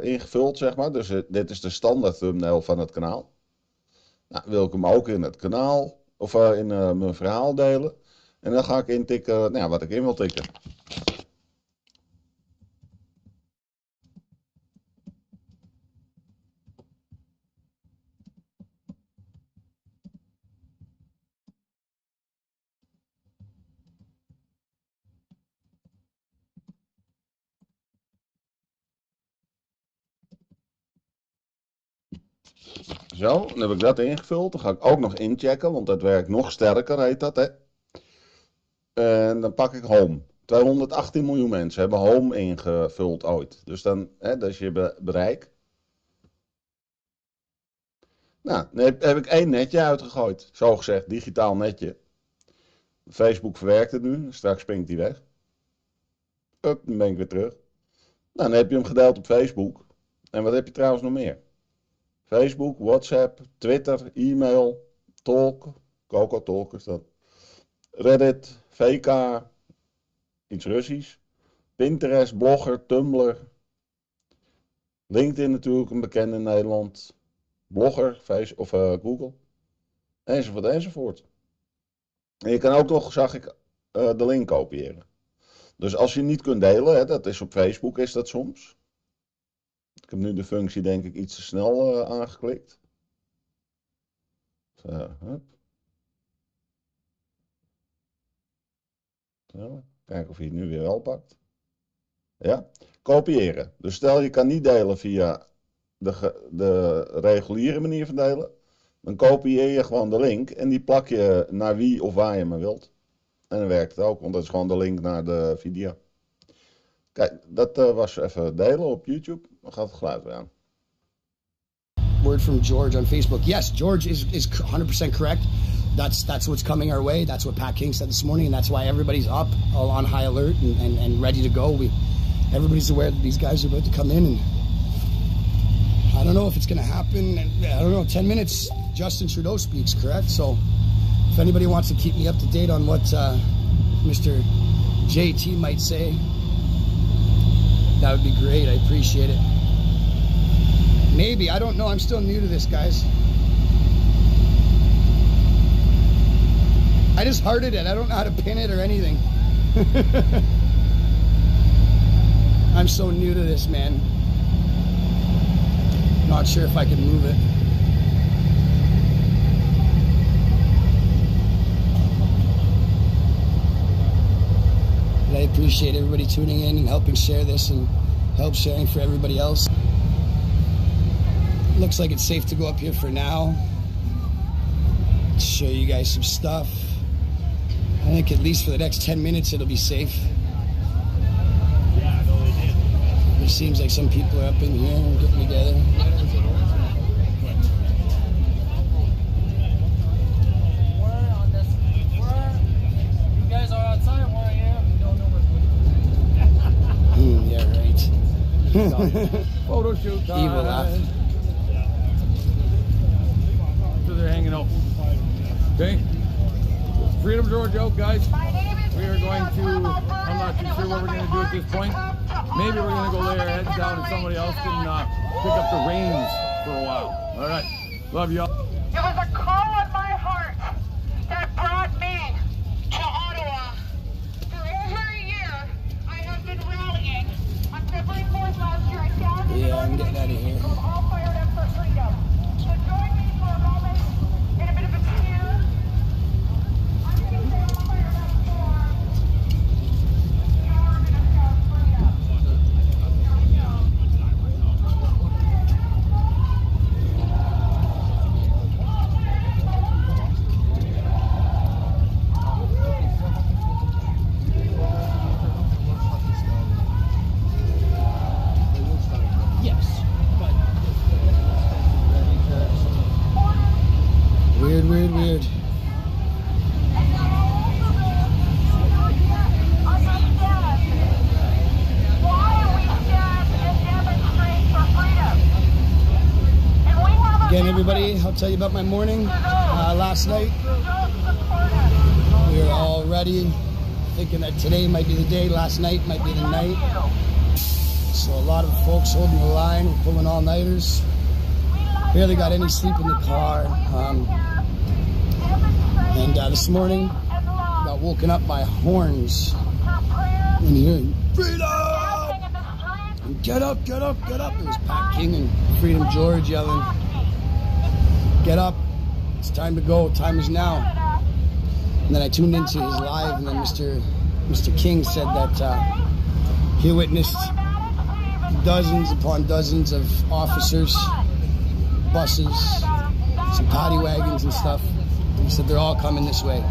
ingevuld, zeg maar. Dus dit is de standaard thumbnail van het kanaal. Nou, wil ik hem ook in het kanaal of in mijn verhaal delen. En dan ga ik intikken, nou ja, wat ik in wil tikken. Zo, dan heb ik dat ingevuld. Dan ga ik ook nog inchecken, want dat werkt nog sterker, heet dat, hè. En dan pak ik home. 218 miljoen mensen hebben home ingevuld ooit. Dus dan, hè, dat is je bereik. Nou, dan heb ik 1 netje uitgegooid. Zo gezegd, digitaal netje. Facebook verwerkt het nu. Straks springt hij weg. Up, dan ben ik weer terug. Nou, dan heb je hem gedeeld op Facebook. En wat heb je trouwens nog meer? Facebook, WhatsApp, Twitter, e-mail, Talk. Coco Talk is dat. Reddit, VK, iets Russisch. Pinterest, Blogger, Tumblr. LinkedIn natuurlijk, een bekende in Nederland. Blogger, Google. Enzovoort, enzovoort. En je kan ook nog, zag ik, de link kopiëren. Dus als je niet kunt delen, hè, dat is op Facebook is dat soms. Ik heb nu de functie denk ik iets te snel aangeklikt. Hup. Zo, kijken of hij het nu weer wel pakt. Ja, kopiëren. Dus stel je kan niet delen via de reguliere manier van delen. Dan kopieer je gewoon de link en die plak je naar wie of waar je maar wilt. En dan werkt het ook, want dat is gewoon de link naar de video. Kijk, dat was even delen op YouTube. Dan gaat het geluid weer aan. Word from George on Facebook. Yes, George is 100% correct. That's what's coming our way. That's what Pat King said this morning, and that's why everybody's up, all on high alert and ready to go. Everybody's aware that these guys are about to come in, and I don't know if it's going to happen. I don't know. 10 minutes. Justin Trudeau speaks, correct? So, if anybody wants to keep me up to date on what Mr. JT might say, that would be great. I appreciate it. Maybe. I don't know. I'm still new to this, guys. I just hearted it. I don't know how to pin it or anything. I'm so new to this, man. Not sure if I can move it. But I appreciate everybody tuning in and helping share this and help sharing for everybody else. Looks like it's safe to go up here for now. Show you guys some stuff. I think at least for the next 10 minutes it'll be safe. It seems like some people are up in here and getting together. You guys are outside, where are you? We don't know where Yeah, right. Photo shoot time. Evil laugh. So they're hanging out. Okay. Freedom Georgia out, guys. We are going to, I'm not too sure what we're going to do at this point. Maybe we're going to go there, head down, and somebody else can pick up the reins for a while. All right. Love y'all. It was a call on my heart that brought me to Ottawa. For over a year, I have been rallying. On February 4th last year, I found Yeah, I'm getting out of here. all fired up for freedom. So join me for a moment in a bit of a cheer. I'm going to say all fired up for. Now we're going to shout freedom. Here we go. Again, everybody, I'll tell you about my morning. Last night, we were all ready, thinking that today might be the day, last night might be the night. So a lot of folks holding the line, we're pulling all-nighters. Barely got any sleep in the car. And this morning, got woken up by horns and hearing, "Freedom! And get up, get up, get up!" It was Pat King and Freedom George yelling, "Get up, it's time to go, time is now." And then I tuned into his live, and then Mr. King said that he witnessed dozens upon dozens of officers, buses, some paddy wagons and stuff. He said they're all coming this way.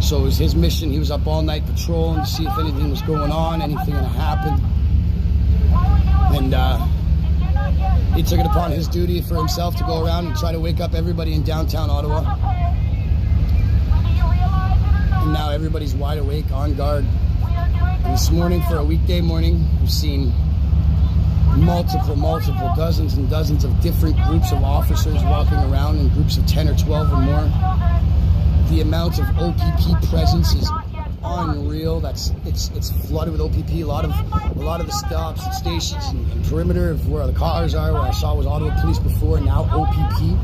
So it was his mission. He was up all night patrolling to see if anything was going on, anything gonna happen. And he took it upon his duty for himself to go around and try to wake up everybody in downtown Ottawa. And now everybody's wide awake, on guard. And this morning, for a weekday morning, we've seen multiple, dozens and dozens of different groups of officers walking around in groups of 10 or 12 or more. The amount of OPP presence is unreal. It's flooded with OPP. A lot of the stops and stations and perimeter of where the cars are, where I saw was Ottawa Police before, now OPP.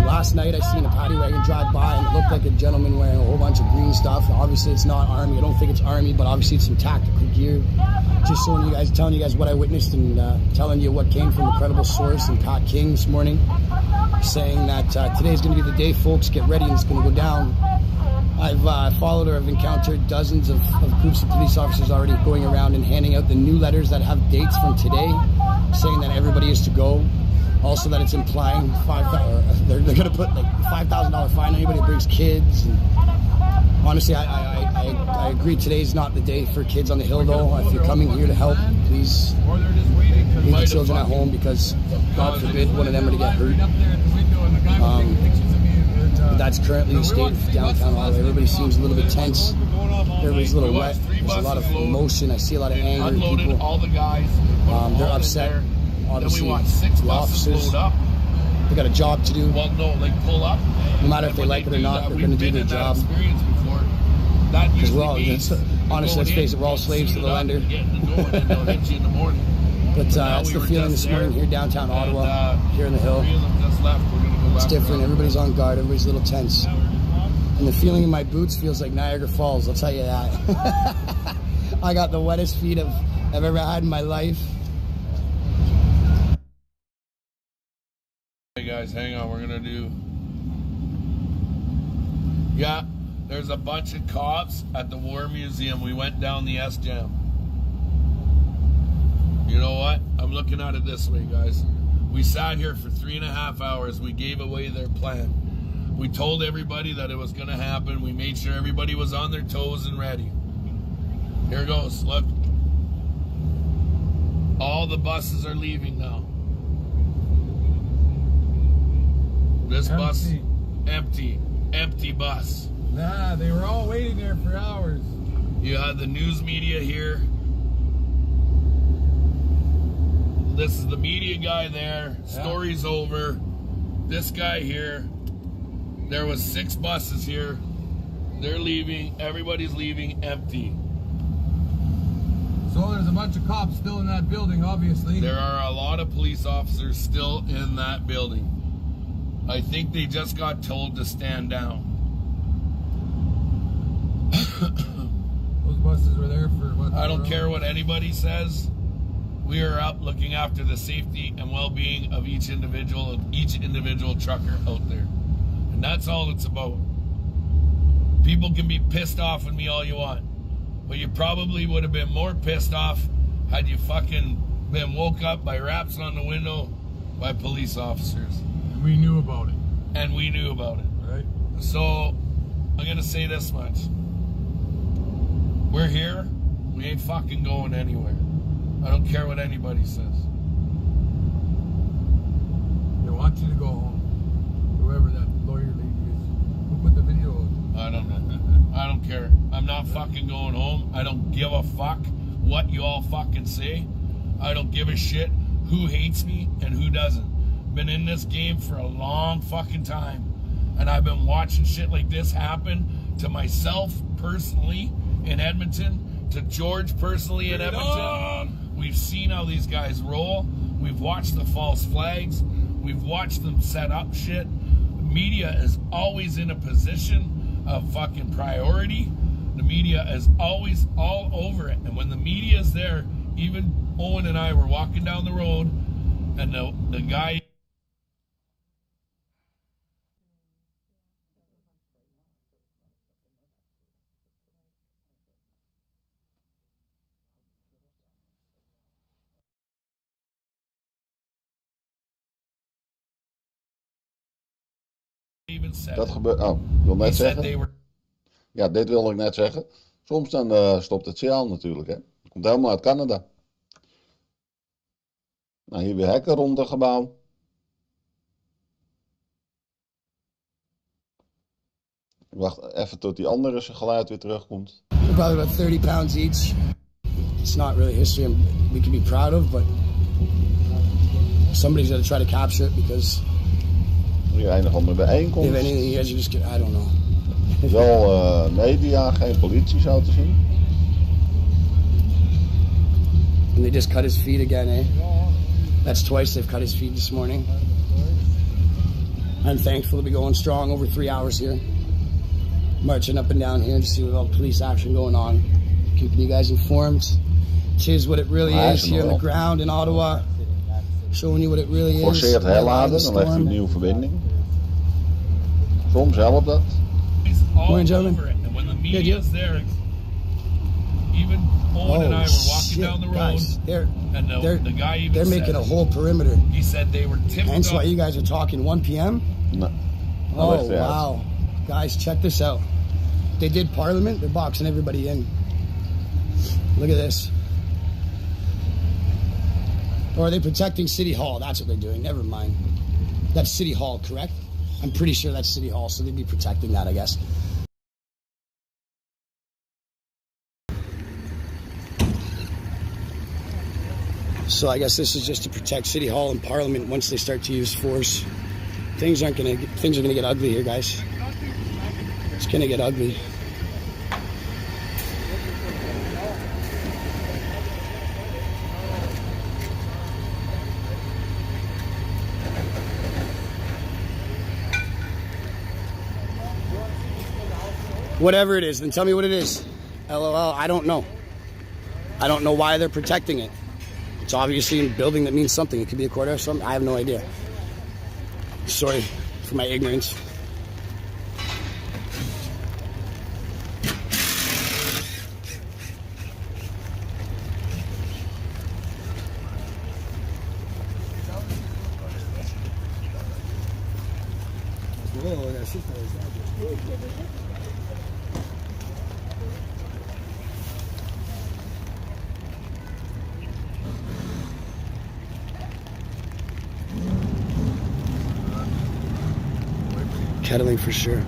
Last night I seen a paddy wagon drive by and it looked like a gentleman wearing a whole bunch of green stuff. Obviously it's not Army. I don't think it's Army, but obviously it's some tactical gear. Just showing you guys, telling you guys what I witnessed, and telling you what came from a credible source. And Pat King this morning saying that today's going to be the day, folks. Get ready, and it's going to go down. I've followed or I've encountered dozens of groups of police officers already going around and handing out the new letters that have dates from today, saying that everybody is to go. Also that it's implying they're going to put like $5,000 fine on anybody that brings kids. And honestly, I agree today's not the day for kids on the hill, though. If you're coming here to help, please leave the children at home, because God forbid one of them were to get hurt. But that's currently the state of downtown Ottawa. Everybody seems a little bit tense. Everybody's a little wet. There's a lot of emotion. I see a lot of anger in people. They're upset. Obviously, the officers, they got a job to do. No matter if they like it or not, they're going to do their job. Because we're all, honestly, let's face it, we're all slaves to the lender. But that's the feeling this morning here downtown Ottawa, here in the hill. It's different. Everybody's on guard. Everybody's a little tense. And the feeling in my boots feels like Niagara Falls, I'll tell you that. I got the wettest feet I've ever had in my life. Hey guys, hang on, we're gonna do... Yeah, there's a bunch of cops at the War Museum. We went down the S-Jam. You know what? I'm looking at it this way, guys. We sat here for 3.5 hours. We gave away their plan. We told everybody that it was gonna happen. We made sure everybody was on their toes and ready. Here goes, look. All the buses are leaving now. This bus, empty bus. Nah, they were all waiting there for hours. You had the news media here. This is the media guy there. Yeah. Story's over. This guy here. There was 6 buses here. They're leaving. Everybody's leaving empty. So there's a bunch of cops still in that building, obviously. There are a lot of police officers still in that building. I think they just got told to stand down. Those buses were there for what? I don't care what anybody says. We are up looking after the safety and well-being of each individual trucker out there. And that's all it's about. People can be pissed off with me all you want, but you probably would have been more pissed off had you fucking been woke up by raps on the window by police officers. And we knew about it. And we knew about it. Right. So, I'm going to say this much. We're here. We ain't fucking going anywhere. I don't care what anybody says. They want you to go home. Whoever that lawyer lady is. Who put the video on? I don't know. I don't care. I'm not fucking going home. I don't give a fuck what you all fucking say. I don't give a shit who hates me and who doesn't. been in this game for a long fucking time. And I've been watching shit like this happen to myself personally in Edmonton, to George personally in Edmonton. We've seen how these guys roll. We've watched the false flags. We've watched them set up shit. Media is always in a position of fucking priority. The media is always all over it. And when the media is there, even Owen and I were walking down the road, and the guy even said Dat gebeurt. Oh, ik wil net zeggen. Ja, dit wil ik net zeggen. Soms dan stopt het signaal natuurlijk, hè. Het komt helemaal uit Canada. Nou, hier weer hekken rond het gebouw. Ik wacht even tot die andere zijn geluid weer terugkomt. Probably about 30 pounds each. It's not really history we can be proud of, but somebody's got to try to capture it because. Hier een of andere bijeenkomst. If anything, you guys are just I don't know. Wel media, geen politie zo te zien. And they just cut his feet again, eh? That's twice they've cut his feet this morning. I'm thankful to be going strong over 3 hours here. Marching up and down here to see with all police action going on. Keeping you guys informed. Tis what it really is here on the ground in Ottawa. Showing you what it really is. Forceert herladen, dan heeft u een nieuwe verbinding. Soms helpt dat. Morning, gentlemen. And when the media is there, even Owen and I were walking down the road, guys, the guy even they're making a whole perimeter. He said they were tipped Hence up. why you guys are talking 1 p.m. No. Oh wow, guys, check this out. They did Parliament. They're boxing everybody in. Look at this. Or are they protecting City Hall? That's what they're doing. Never mind. That's City Hall, correct? I'm pretty sure that's City Hall, so they'd be protecting that, I guess. So I guess this is just to protect City Hall and Parliament once they start to use force. Things are gonna get ugly here, guys. It's gonna get ugly. Whatever it is, then tell me what it is. LOL, I don't know. I don't know why they're protecting it. It's obviously a building that means something. It could be a courthouse or something. I have no idea. Sorry for my ignorance. Kettling for sure.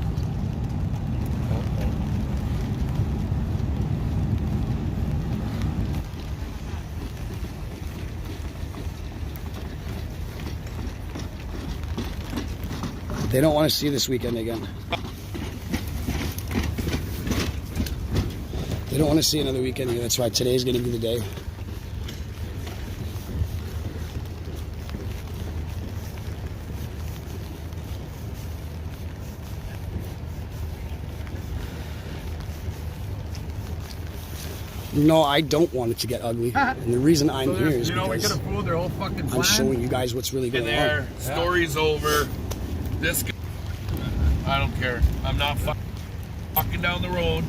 They don't want to see this weekend again. They don't want to see another weekend here. That's why today's going to be the day. No, I don't want it to get ugly. And the reason I'm here is because we could have fooled their whole fucking plan. I'm showing you guys what's really going on. Story's over. This guy, I don't care. I'm not walking down the road.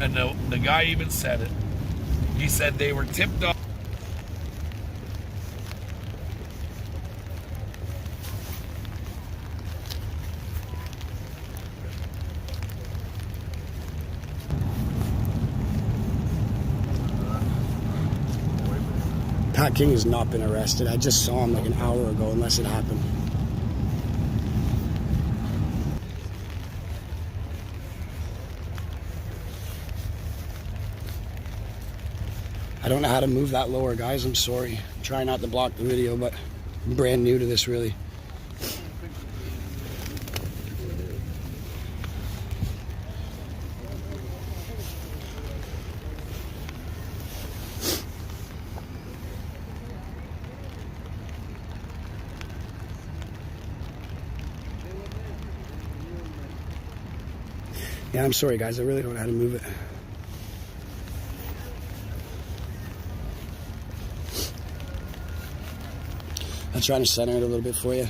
And the guy even said it. He said they were tipped off. Pat King has not been arrested. I just saw him like an hour ago, unless it happened. I don't know how to move that lower, guys. I'm sorry. I'm trying not to block the video, but I'm brand new to this, really. Yeah, I'm sorry, guys. I really don't know how to move it. I'm trying to center it a little bit for you.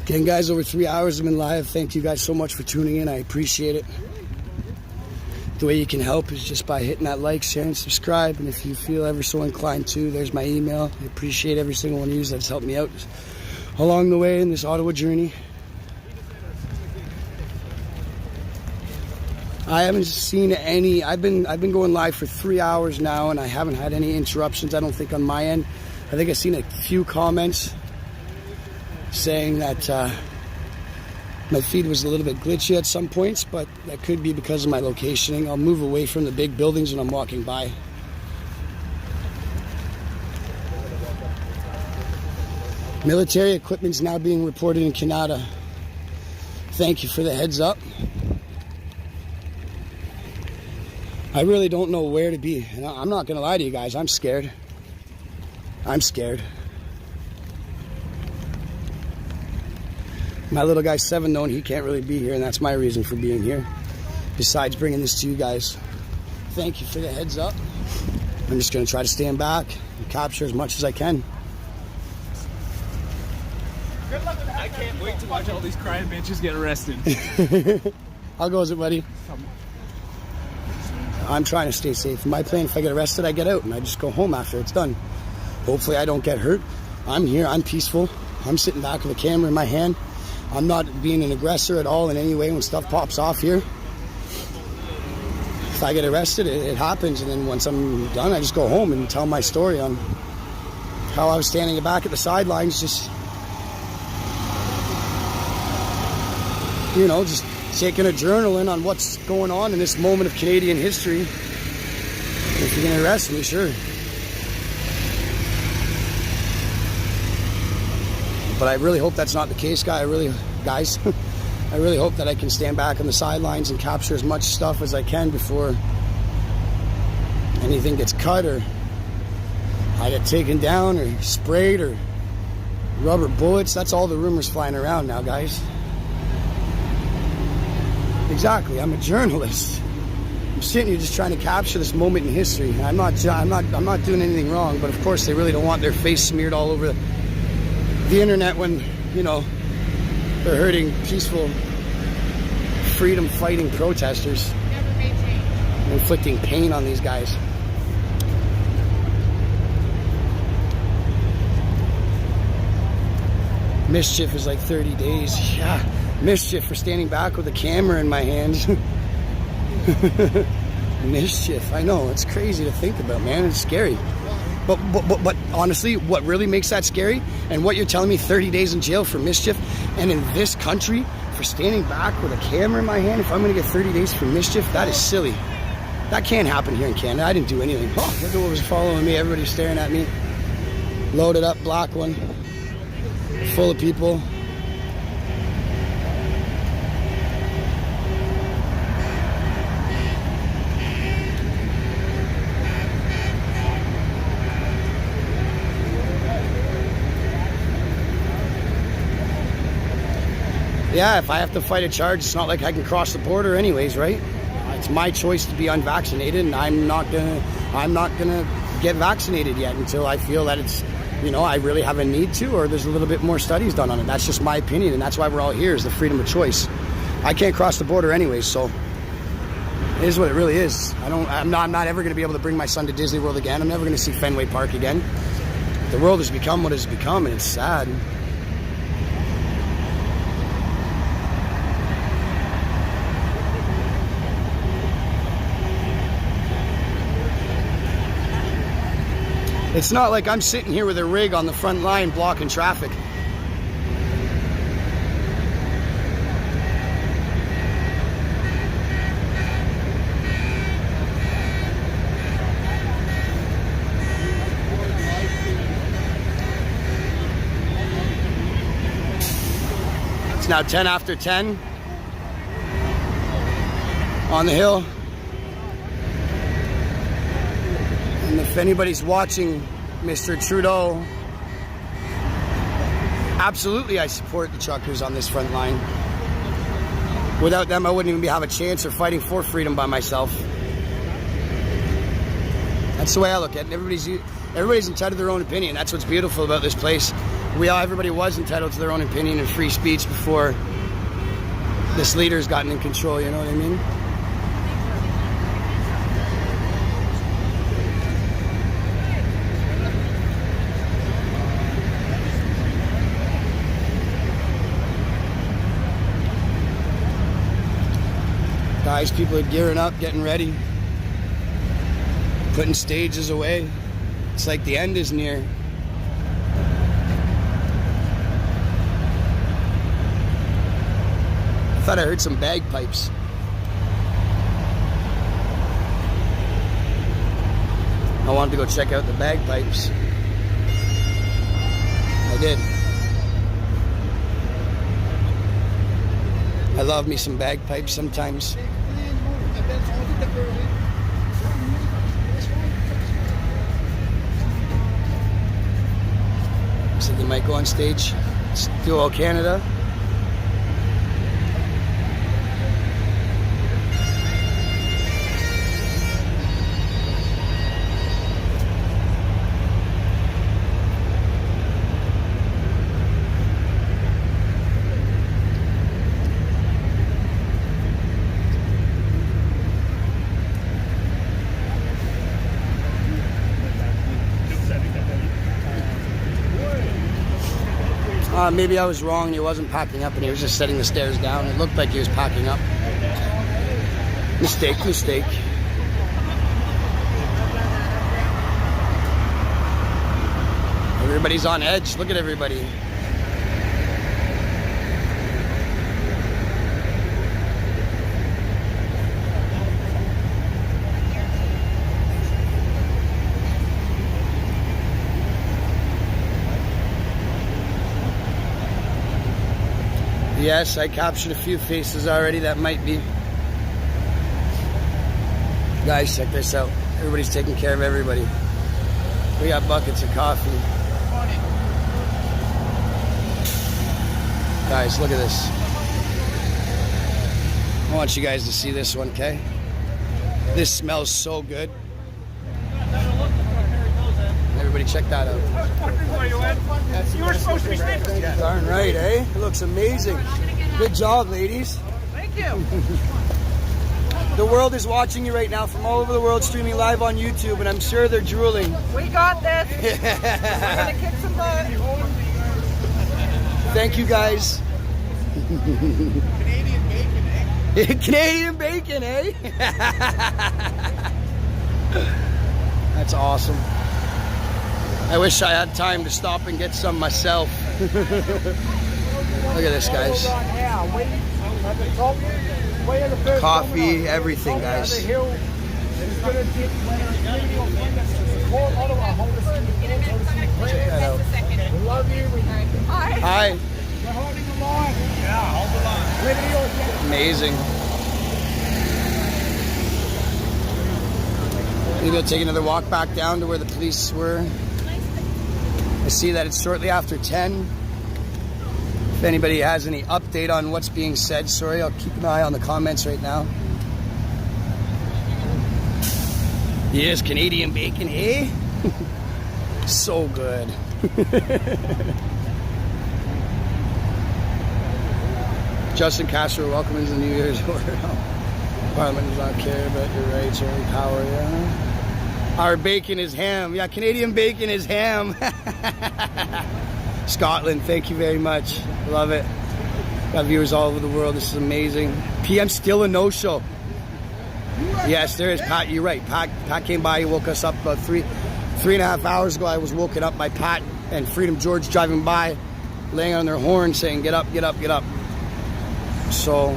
Again, guys, over 3 hours I've been live. Thank you guys so much for tuning in. I appreciate it. The way you can help is just by hitting that like, share, and subscribe. And if you feel ever so inclined to, there's my email. I appreciate every single one of you that's helped me out along the way in this Ottawa journey. I haven't seen any. I've been going live for 3 hours now, and I haven't had any interruptions, I don't think, on my end. I think I've seen a few comments saying that my feed was a little bit glitchy at some points, but that could be because of my locationing. I'll move away from the big buildings when I'm walking by. Military equipment's now being reported in Canada. Thank you for the heads up. I really don't know where to be. And I'm not going to lie to you guys. I'm scared. I'm scared. My little guy 7 known he can't really be here, and that's my reason for being here. Besides bringing this to you guys. Thank you for the heads up. I'm just going to try to stand back and capture as much as I can. I can't wait to watch all these crying bitches get arrested. How goes it, buddy? I'm trying to stay safe. My plan, if I get arrested, I get out and I just go home after it's done. Hopefully I don't get hurt. I'm here, I'm peaceful. I'm sitting back with a camera in my hand. I'm not being an aggressor at all in any way when stuff pops off here. If I get arrested, it happens, and then once I'm done, I just go home and tell my story on how I was standing back at the sidelines, just, you know, just taking a journal in on what's going on in this moment of Canadian history. If you're gonna arrest me, sure. But I really hope that's not the case, guys. I really hope that I can stand back on the sidelines and capture as much stuff as I can before anything gets cut or I get taken down or sprayed or rubber bullets. That's all the rumors flying around now, guys. Exactly. I'm a journalist. I'm sitting here just trying to capture this moment in history. I'm not doing anything wrong, but of course they really don't want their face smeared all over the internet when, you know, they're hurting peaceful, freedom-fighting protesters, inflicting pain on these guys. Mischief is like 30 days. Yeah, mischief for standing back with a camera in my hands. Mischief, I know, it's crazy to think about, man. It's scary. But honestly, what really makes that scary, and what you're telling me, 30 days in jail for mischief, and in this country, for standing back with a camera in my hand, if I'm going to get 30 days for mischief, that is silly. That can't happen here in Canada. I didn't do anything. Oh, look at what was following me. Everybody's staring at me. Loaded up, black one. Full of people. Yeah, if I have to fight a charge, it's not like I can cross the border anyways, right? It's my choice to be unvaccinated, and I'm not gonna get vaccinated yet until I feel that it's, you know, I really have a need to, or there's a little bit more studies done on it. That's just my opinion, and that's why we're all here, is the freedom of choice. I can't cross the border anyways, so it is what it really is. I'm not ever gonna be able to bring my son to Disney World again. I'm never gonna see Fenway Park again. The world has become what it has become, and it's sad. It's not like I'm sitting here with a rig on the front line blocking traffic. now 10 after 10 on the hill. And if anybody's watching, Mr. Trudeau, absolutely I support the truckers on this front line. Without them, I wouldn't even have a chance of fighting for freedom by myself. That's the way I look at it. Everybody's entitled to their own opinion. That's what's beautiful about this place. Everybody was entitled to their own opinion and free speech before this leader's gotten in control, you know what I mean? Guys, people are gearing up, getting ready, putting stages away. It's like the end is near. I thought I heard some bagpipes. I wanted to go check out the bagpipes. I did. I love me some bagpipes sometimes. So they might go on stage. It's Duo Canada. Maybe I was wrong. He wasn't packing up and he was just setting the stairs down. It looked like he was packing up. Mistake. Everybody's on edge. Look at everybody. Yes, I captured a few faces already. That might be. Guys, check this out. Everybody's taking care of everybody. We got buckets of coffee. Guys, look at this. I want you guys to see this one, okay? This smells so good. Everybody check that out. You were supposed to be sleeping. Darn right, eh? It looks amazing. Good job, ladies. Thank you. The world is watching you right now from all over the world, streaming live on YouTube, and I'm sure they're drooling. We got this. We're going to kick some butt. Thank you, guys. Canadian bacon, eh? Canadian bacon, eh? That's awesome. I wish I had time to stop and get some myself. Look at this, guys. Coffee, everything, guys. Check that out. We love you. Hi. We're holding the line. Yeah, hold the line. Amazing. Maybe I'll take another walk back down to where the police were. I see that it's shortly after 10. If anybody has any update on what's being said, sorry, I'll keep an eye on the comments right now. Yes, Canadian bacon, eh? So good. Justin Castro, welcome into the New Year's order. Parliament does not care about your rights or any power, yeah? Our bacon is ham. Yeah, Canadian bacon is ham. Scotland, thank you very much. Love it. Got viewers all over the world. This is amazing. PM still a no-show. Yes, there is. Pat, you're right. Pat came by. He woke us up about three and a half hours ago. I was woken up by Pat and Freedom George driving by, laying on their horn saying, get up, get up, get up. So...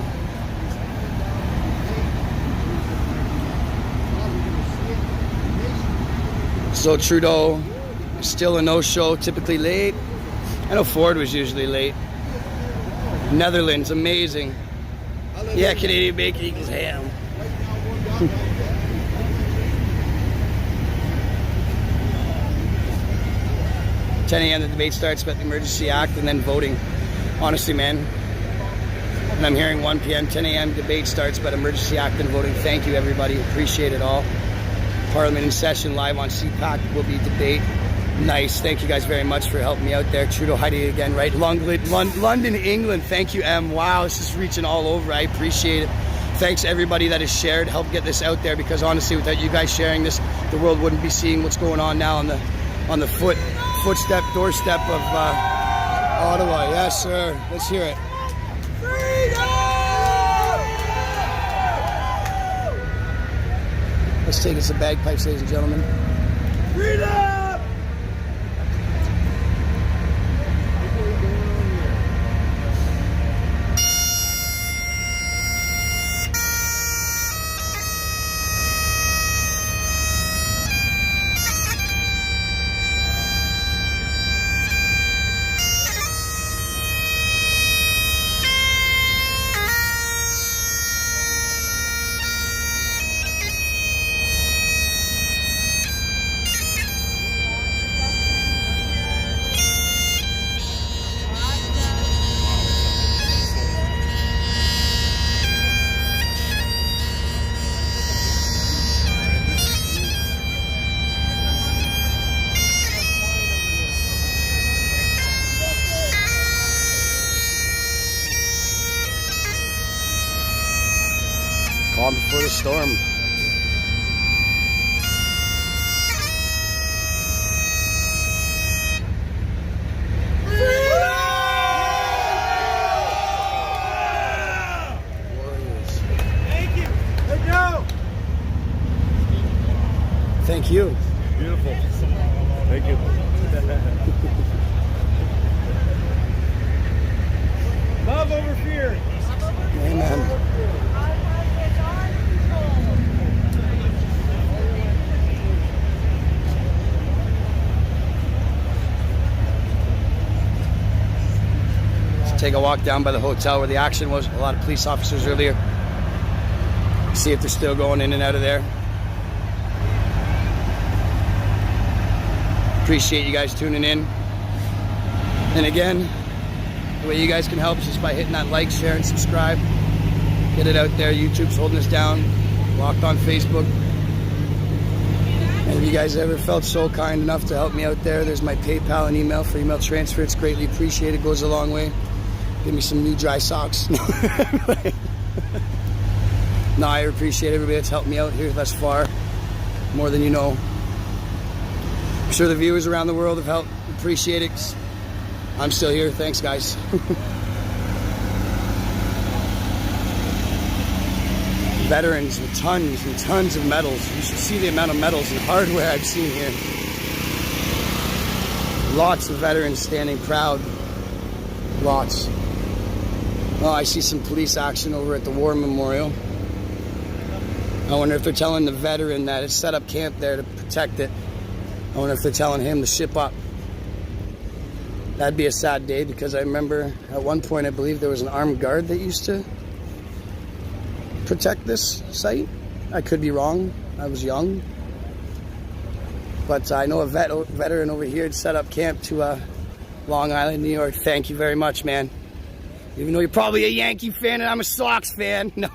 So Trudeau, still a no-show, typically late. I know Ford was usually late. Netherlands, amazing. Yeah, Canadian bacon equals ham. 10 a.m. the debate starts about the Emergency Act and then voting. Honestly, man. And I'm hearing 1 p.m., 10 a.m. debate starts about Emergency Act and voting. Thank you, everybody. Appreciate it all. Parliament in session, live on CPAC will be debate. Nice. Thank you guys very much for helping me out there. Trudeau hiding again, right? London, England. Thank you, Em. Wow, this is reaching all over. I appreciate it. Thanks everybody that has shared. Help get this out there, because honestly, without you guys sharing this, the world wouldn't be seeing what's going on now on the doorstep of Ottawa. Yes, sir. Let's hear it. Let's take us some bagpipes, ladies and gentlemen. Freedom! Calm before the storm. Thank you. Let's go. Thank you. Beautiful. Thank you. Love over fear. Amen. Take a walk down by the hotel where the action was. A lot of police officers earlier. See if they're still going in and out of there. Appreciate you guys tuning in. And again, the way you guys can help is just by hitting that like, share, and subscribe. Get it out there. YouTube's holding us down. Locked on Facebook. And if you guys ever felt so kind enough to help me out there, there's my PayPal and email for email transfer. It's greatly appreciated. Goes a long way. Give me some new dry socks. No, I appreciate everybody that's helped me out here thus far. More than you know. I'm sure the viewers around the world have helped. Appreciate it. I'm still here. Thanks, guys. Veterans with tons and tons of medals. You should see the amount of medals and hardware I've seen here. Lots of veterans standing proud. Lots. Oh, I see some police action over at the War Memorial. I wonder if they're telling the veteran that it's set up camp there to protect it. I wonder if they're telling him to ship up. That'd be a sad day, because I remember at one point I believe there was an armed guard that used to protect this site. I could be wrong. I was young. But I know a veteran over here had set up camp to Long Island, New York. Thank you very much, man. Even though you're probably a Yankee fan and I'm a Sox fan. No,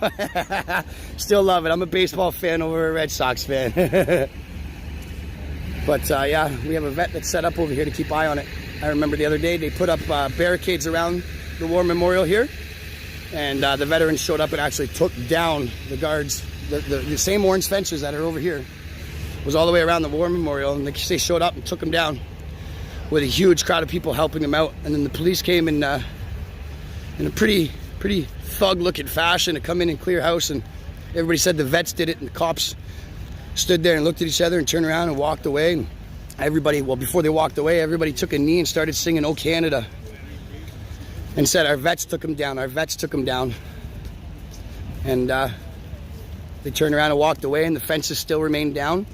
still love it. I'm a baseball fan over a Red Sox fan. But yeah, we have a vet that's set up over here to keep eye on it. I remember the other day they put up barricades around the War Memorial here. And the veterans showed up and actually took down the guards. The same orange fences that are over here was all the way around the War Memorial. And they showed up and took them down with a huge crowd of people helping them out. And then the police came in a pretty thug-looking fashion to come in and clear house. And everybody said the vets did it. And the cops stood there and looked at each other and turned around and walked away. And everybody, well, before they walked away, everybody took a knee and started singing "Oh Canada," and said, "Our vets took them down. Our vets took them down." And they turned around and walked away, and the fences still remain down.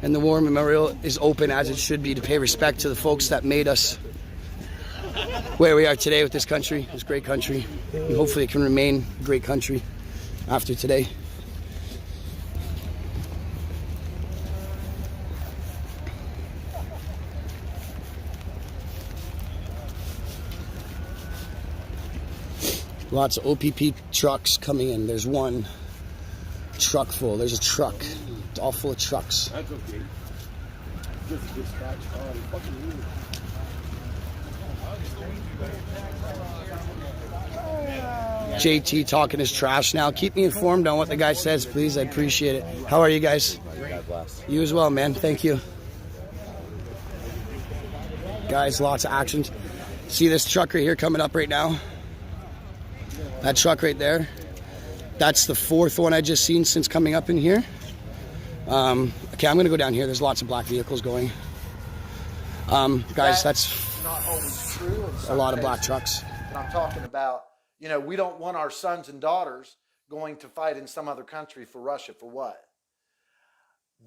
And the War Memorial is open as it should be to pay respect to the folks that made us where we are today with this country, this great country. And hopefully it can remain a great country after today. Lots of OPP trucks coming in. There's one truck full. There's a truck. It's all full of trucks. That's okay. Just dispatch on fucking weird. JT talking his trash now. Keep me informed on what the guy says, please. I appreciate it. How are you guys? God bless. You as well, man. Thank you. Guys, lots of actions. See this truck right here coming up right now? That truck right there. That's the fourth one I just seen since coming up in here. Okay, I'm going to go down here. There's lots of black vehicles going. Guys, that's not always true. A lot of black trucks. And I'm talking about, you know, we don't want our sons and daughters going to fight in some other country for Russia for what?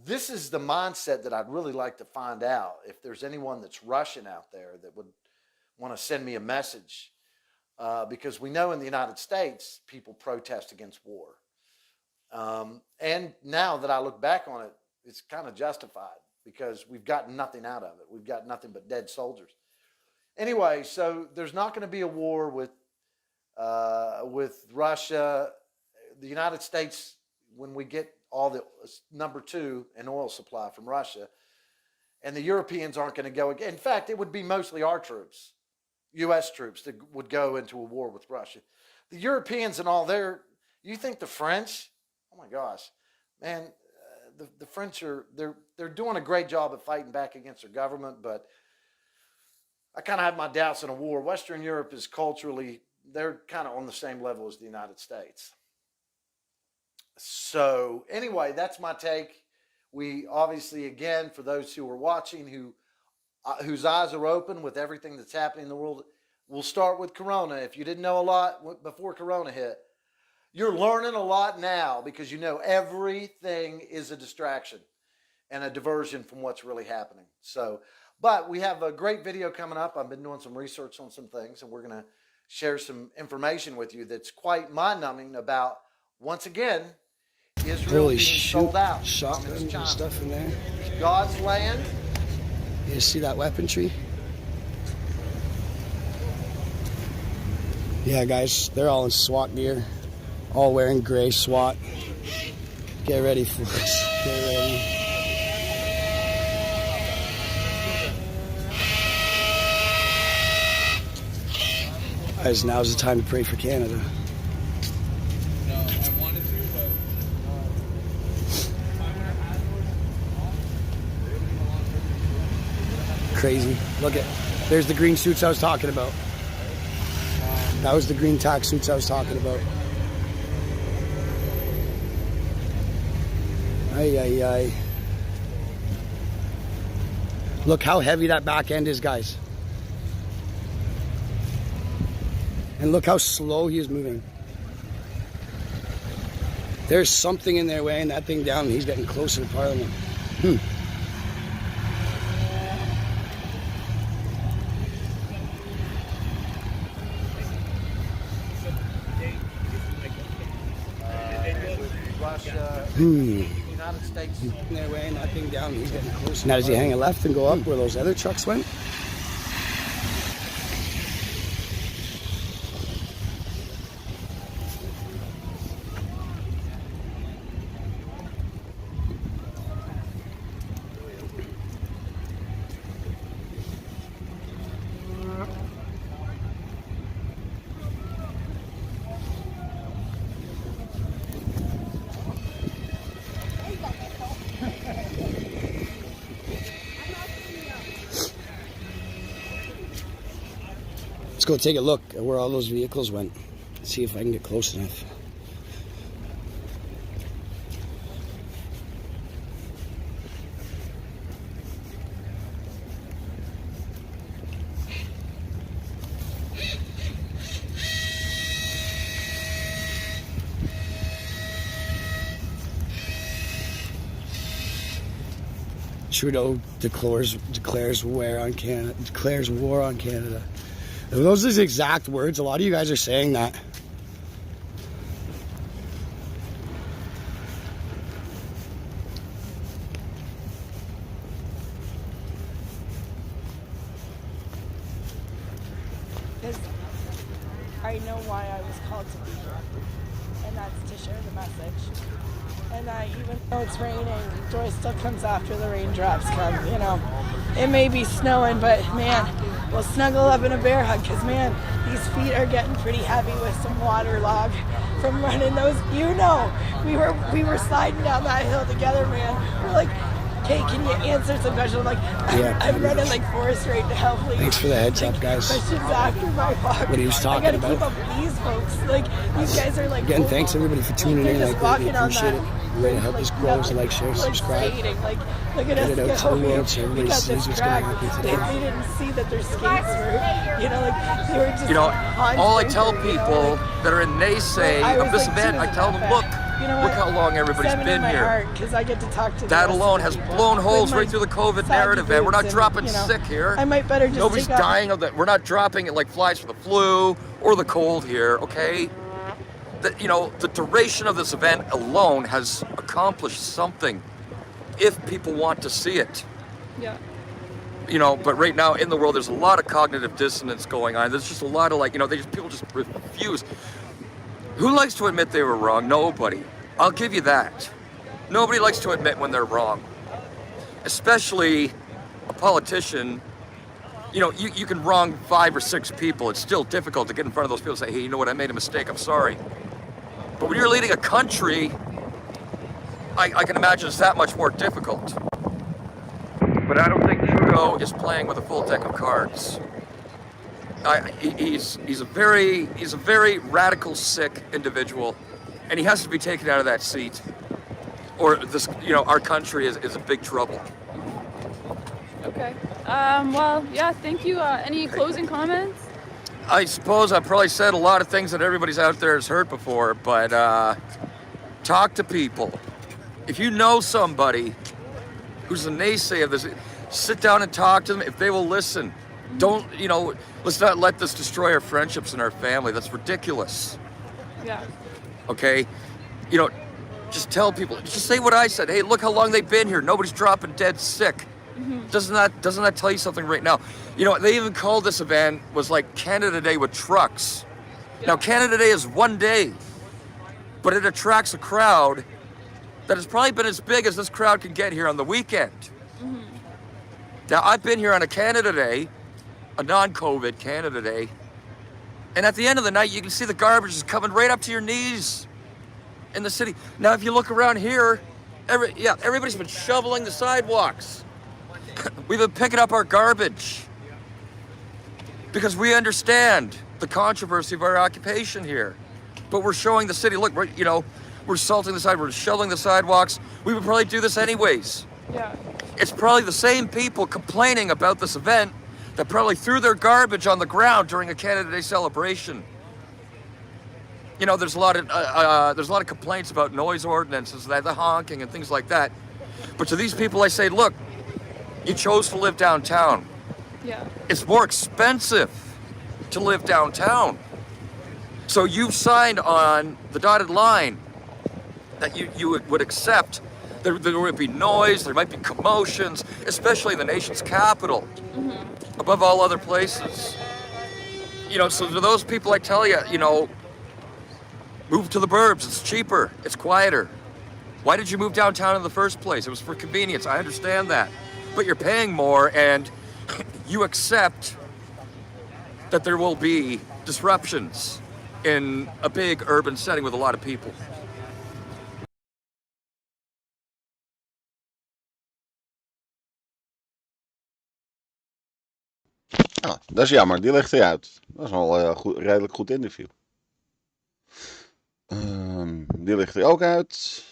This is the mindset that I'd really like to find out. If there's anyone that's Russian out there that would want to send me a message. Because we know in the United States, people protest against war. And now that I look back on it, it's kind of justified because we've gotten nothing out of it. We've got nothing but dead soldiers. Anyway, so there's not going to be a war with Russia. The United States, when we get all the number 2 in oil supply from Russia, and the Europeans aren't going to go again. In fact, it would be mostly our troops. U.S. troops that would go into a war with Russia. The Europeans and all you think the French, oh my gosh, man, the French they're doing a great job at fighting back against their government, but I kind of have my doubts in a war. Western Europe is culturally, they're kind of on the same level as the United States. So anyway, that's my take. We obviously, again, for those who are watching, whose eyes are open with everything that's happening in the world. We'll start with Corona. If you didn't know a lot before Corona hit, you're learning a lot now because you know everything is a distraction and a diversion from what's really happening. So, but we have a great video coming up. I've been doing some research on some things, and we're going to share some information with you that's quite mind-numbing about, once again, Israel being sold out. Shotgun and stuff in there. God's land. You see that weaponry? Yeah, guys, they're all in SWAT gear, all wearing gray SWAT. Get ready for this. Get ready. Guys, now's the time to pray for Canada. No, I wanted to, but Crazy. Look at, there's the green suits I was talking about. That was the green tack suits I was talking about. Ay, ay, ay. Look how heavy that back end is, guys. And look how slow he is moving. There's something in there weighing that thing down, and he's getting closer to Parliament. United States. They're weighing that thing down. He's getting close. Now does he hang a left and go up where those other trucks went? Let's go take a look at where all those vehicles went. See if I can get close enough. Trudeau declares war on Canada. Those are his exact words. A lot of you guys are saying that. Because I know why I was called to be here, and that's to share the message. And even though it's raining, joy still comes after the raindrops come, you know. It may be snowing, but man, we'll snuggle up in a bear hug, because man, these feet are getting pretty heavy with some waterlog from running those. You know, we were sliding down that hill together, man. We're like, hey, can you answer some questions? I'm like, Yeah, I'm running like Forrest right now, please. Thanks for the heads up, guys. Questions after my walk. What he was talking I gotta about. keep up with these folks. Like, these guys are like, Again, thanks everybody for tuning in. they're I just greatly walking on appreciate it. that. We're going to help us grow, so like, share, subscribe. Like, look at Get us it out to go. the world so We everybody got sees this what's going to track. happen today. They didn't see that their skates were, you know, like, they were just You know, on all I tell sprinter, you know, people like, that are in naysay I of was this like, event, two I tell isn't them, that look, bad. You know look what? how long everybody's 7 been in my here. heart, 'cause I get to talk to That the alone rest has of the people. blown With holes my right through the COVID saggy narrative, and we're not boots dropping and, you know, sick here. I might better just Nobody's take off. dying of that. We're not dropping it like flies for the flu or the cold here, okay? That, you know, the duration of this event alone has accomplished something if people want to see it. Yeah. You know, but right now in the world, there's a lot of cognitive dissonance going on. There's just a lot of, like, you know, people just refuse. Who likes to admit they were wrong? Nobody. I'll give you that. Nobody likes to admit when they're wrong. Especially a politician. You know, you can wrong 5 or 6 people. It's still difficult to get in front of those people and say, hey, you know what, I made a mistake, I'm sorry. But when you're leading a country, I can imagine it's that much more difficult. But I don't think Trudeau is playing with a full deck of cards. He's a very radical, sick individual, and he has to be taken out of that seat, or this, you know, our country is in big trouble. Okay. Well, yeah, thank you. Any closing comments? I suppose I probably said a lot of things that everybody's out there has heard before, but talk to people. If you know somebody who's a naysayer of this, sit down and talk to them. If they will listen, don't, you know, let's not let this destroy our friendships and our family. That's ridiculous. Yeah. Okay? You know, just tell people, just say what I said. Hey, look how long they've been here. Nobody's dropping dead sick. Mm-hmm. Doesn't that tell you something right now? You know, they even called this event was like Canada Day with trucks. Yeah. Now, Canada Day is one day, but it attracts a crowd that has probably been as big as this crowd can get here on the weekend. Mm-hmm. Now, I've been here on a Canada Day, a non-COVID Canada Day, and at the end of the night, you can see the garbage is coming right up to your knees in the city. Now, if you look around here, everybody's been shoveling the sidewalks. We've been picking up our garbage because we understand the controversy of our occupation here. But we're showing the city, look, you know, we're salting the side, we're shoveling the sidewalks. We would probably do this anyways. Yeah. It's probably the same people complaining about this event that probably threw their garbage on the ground during a Canada Day celebration. You know, there's a lot of complaints about noise ordinances, the honking and things like that. But to these people, I say, look, you chose to live downtown. Yeah. It's more expensive to live downtown. So you've signed on the dotted line that you would accept. There would be noise, there might be commotions, especially in the nation's capital, above all other places. You know, so to those people, I tell you, you know, move to the burbs. It's cheaper, it's quieter. Why did you move downtown in the first place? It was for convenience, I understand that. But you're paying more, and you accept that there will be disruptions in a big urban setting with a lot of people. Ah, dat is jammer, die ligt eruit. Dat is wel een redelijk goed interview. Die ligt er ook uit.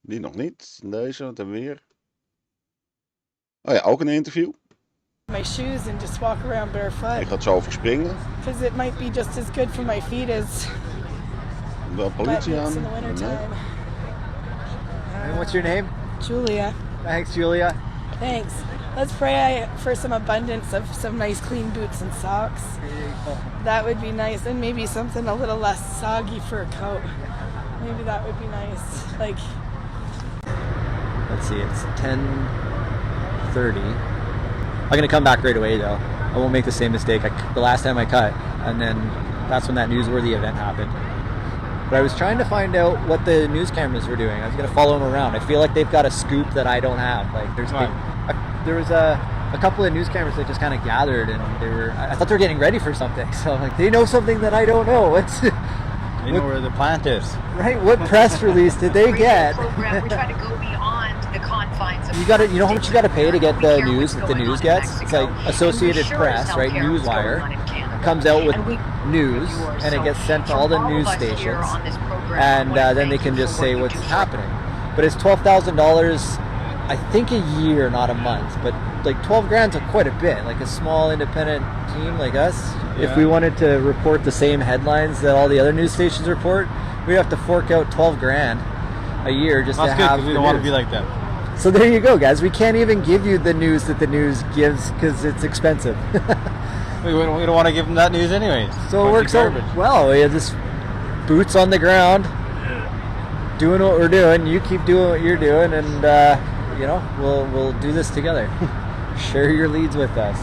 Die nog niet. Deze, wat hebben we hier? Oh ja, ook een interview. My shoes and just walk around barefoot. Die gaat zo overspringen. Because it might be just as good for my feet as Wel politie aan. in the wintertime. And what's your name? Julia. Thanks, Julia. Thanks. Let's pray for some abundance of some nice clean boots and socks. That would be nice, and maybe something a little less soggy for a coat. Maybe that would be nice. Like, let's see, it's 10:30. I'm gonna come back right away though. I won't make the same mistake. The last time I cut, and then that's when that newsworthy event happened. But I was trying to find out what the news cameras were doing. I was gonna follow them around. I feel like they've got a scoop that I don't have. Like there was a couple of news cameras that just kind of gathered, and I thought they were getting ready for something. So I'm like, they know something that I don't know. They know where the plant is. Right? What press release did they get? Program, we try to go beyond the confines of You know how much you got to pay to get the news that the news gets? It's like Associated Press, right? Newswire comes out with news, and it gets sent to all the news stations, and then they can just say what's happening. But it's $12,000, I think, a year, not a month. But like 12 grand's quite a bit. Like a small independent team like us, if we wanted to report the same headlines that all the other news stations report, we'd have to fork out 12 grand a year just to have. That's good, because we don't want to be like that. So there you go, guys. We can't even give you the news that the news gives because it's expensive. we don't want to give them that news anyways. So it works out well. We have just boots on the ground, doing what we're doing. You keep doing what you're doing, and we'll do this together. Share your leads with us.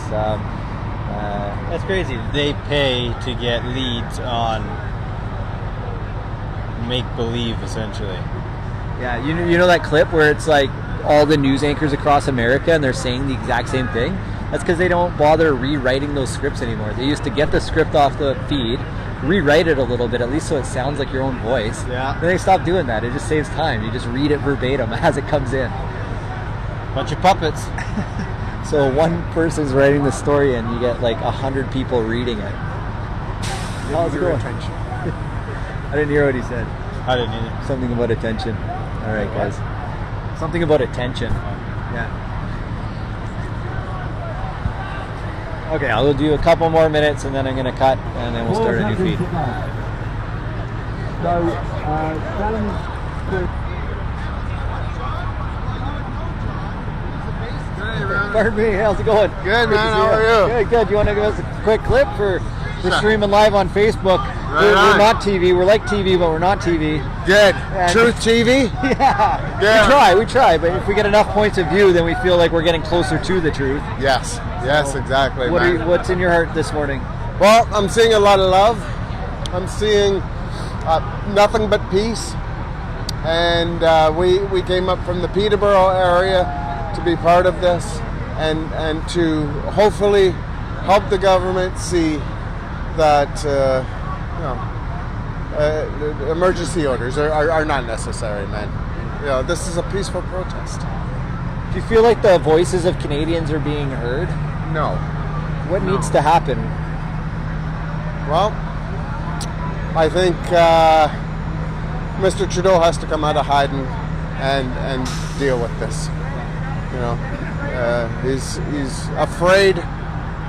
That's crazy. They pay to get leads on make-believe, essentially. Yeah, you know that clip where it's like all the news anchors across America and they're saying the exact same thing? That's because they don't bother rewriting those scripts anymore. They used to get the script off the feed, rewrite it a little bit, at least so it sounds like your own voice. Yeah. Then they stopped doing that. It just saves time. You just read it verbatim as it comes in. Bunch of puppets. So one person's writing the story and you get like 100 people reading it. How's it going? I didn't hear what he said. I didn't either. Something about attention. All right, guys. Something about attention. Yeah. Okay, I'll do a couple more minutes and then I'm going to cut and then we'll start a new feed. Pardon me, how's it going? Good, man. How are you? Good, good. You want to give us a quick clip for we're streaming live on Facebook. We're not TV. We're like TV, but we're not TV. Good. And Truth TV? Yeah. We try. But if we get enough points of view, then we feel like we're getting closer to the truth. Yes. Yes, exactly. What's in your heart this morning? Well, I'm seeing a lot of love. I'm seeing nothing but peace. And we came up from the Peterborough area to be part of this and to hopefully help the government see that emergency orders are not necessary, man. This is a peaceful protest. Do you feel like the voices of Canadians are being heard? No. What needs to happen? Well, I think Mr. Trudeau has to come out of hiding and deal with this. He's afraid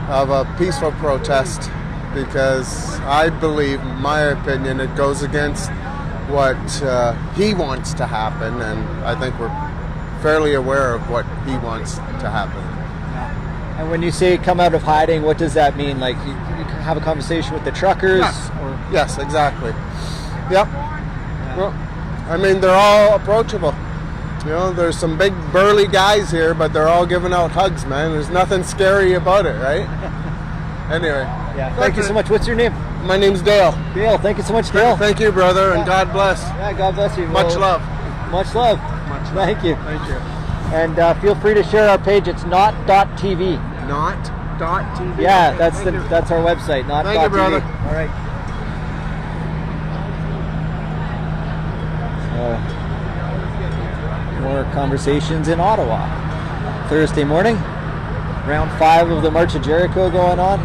of a peaceful protest because I believe, in my opinion, it goes against what he wants to happen, and I think we're fairly aware of what he wants to happen. And when you say come out of hiding, what does that mean? Like you can have a conversation with the truckers? Yes, exactly. Yep. Well, I mean, they're all approachable. There's some big burly guys here, but they're all giving out hugs, man. There's nothing scary about it, right? Anyway. Yeah. Thank you so much. What's your name? My name's Dale. Dale, thank you so much, Dale. Thank you, brother, and God bless. Yeah, God bless you. Much love. Much love. Thank you. Thank you. And feel free to share our page. It's not.tv. Not.tv? Yeah, that's our website, not.tv. Thank you, brother. All right. More conversations in Ottawa. Thursday morning, round 5 of the March of Jericho going on.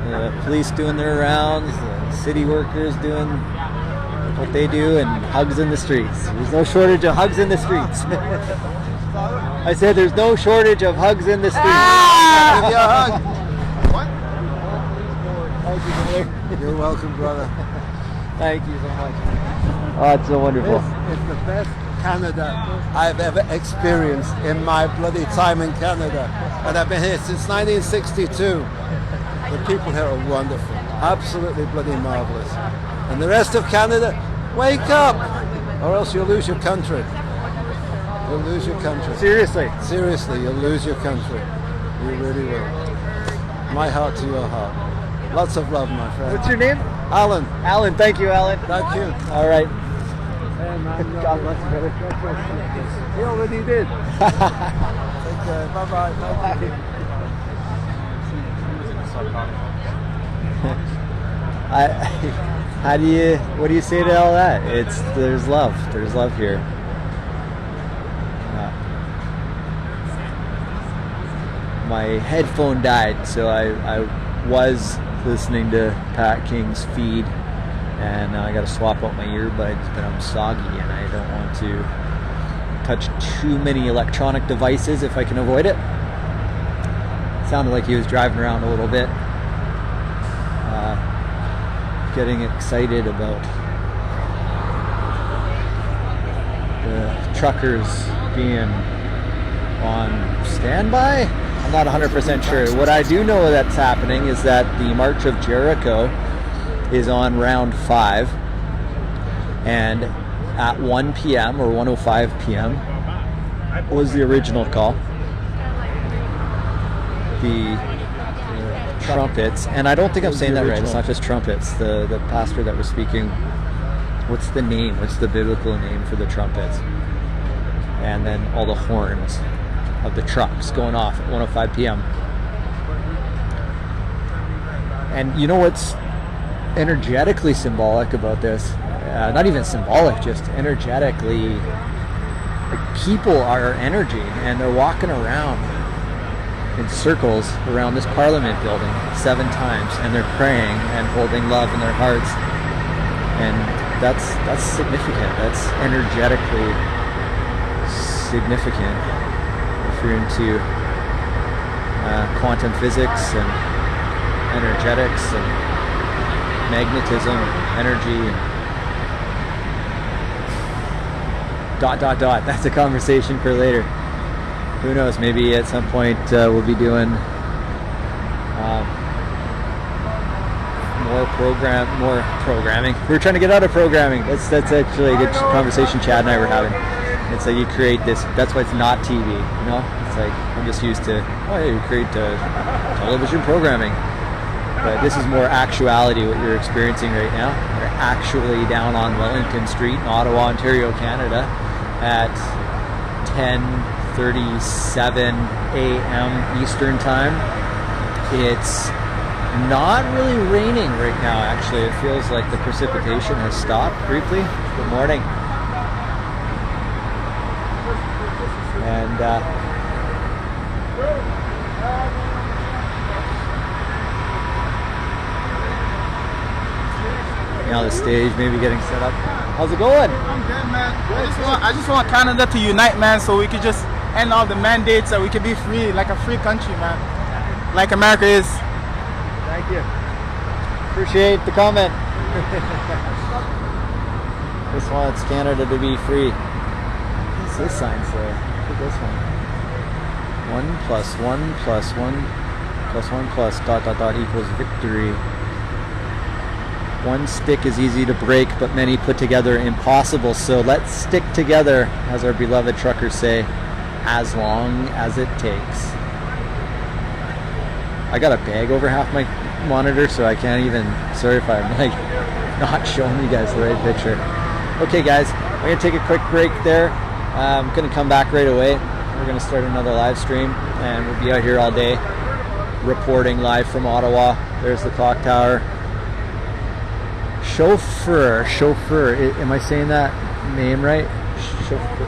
And the police doing their rounds, the city workers doing what they do, and hugs in the streets. There's no shortage of hugs in the streets. I said there's no shortage of hugs in the streets. You're welcome, brother. Thank you so much. Oh, it's so wonderful. It's the best Canada I've ever experienced in my bloody time in Canada. And I've been here since 1962. The people here are wonderful. Absolutely bloody marvelous. And the rest of Canada, wake up! Or else you'll lose your country. You'll lose your country. Seriously? Seriously, you'll lose your country. You really will. My heart to your heart. Lots of love, my friend. What's your name? Alan. Alan, thank you, Alan. Thank you. All right. Hey, man. God bless you. He already did. Take care. Bye-bye. Bye-bye. What do you say to all that? There's love here. My headphone died, so I was listening to Pat King's feed, and now I got to swap out my earbuds, but I'm soggy and I don't want to touch too many electronic devices if I can avoid it. Sounded like he was driving around a little bit, getting excited about the truckers being on standby. I'm not 100% sure. What I do know that's happening is that the March of Jericho is on round 5, and at 1 p.m. or 1:05 p.m. was the original call. The trumpets, and I don't think I'm saying that right, it's not just trumpets. The pastor that was speaking, what's the name? What's the biblical name for the trumpets? And then all the horns of the trucks going off at 1:05 p.m. And you know what's energetically symbolic about this? Not even symbolic, just energetically. Like, people are energy, and they're walking around in circles around this Parliament building 7 times, and they're praying and holding love in their hearts. And that's significant. That's energetically significant. If you're into quantum physics and energetics and magnetism, energy, and ... That's a conversation for later. Who knows? Maybe at some point we'll be doing more programming. We're trying to get out of programming. That's actually a good conversation Chad and I were having. It's like you create this. That's why it's not TV. You know, it's like I'm just used to. Oh yeah, you create television programming. But this is more actuality. What you're experiencing right now. We're actually down on Wellington Street in Ottawa, Ontario, Canada, at 10:37 a.m. Eastern Time. It's not really raining right now, actually. It feels like the precipitation has stopped briefly. Good morning. And now the stage maybe getting set up. How's it going? I'm good, man. I just want Canada to unite, man, so we could just end all the mandates, so we could be free, like a free country, man, like America is. Thank you. Appreciate the comment. This wants Canada to be free. What's this sign say? Look at this one. 1 + 1 + 1 + 1 ... equals victory. One stick is easy to break, but many put together impossible. So let's stick together, as our beloved truckers say, as long as it takes. I got a bag over half my monitor, so I can't even, sorry if I'm like not showing you guys the right picture. Okay guys, I'm gonna take a quick break there. I'm gonna come back right away. We're gonna start another live stream, and we'll be out here all day reporting live from Ottawa. There's the clock tower. Chauffeur, am I saying that name right? Chauffeur.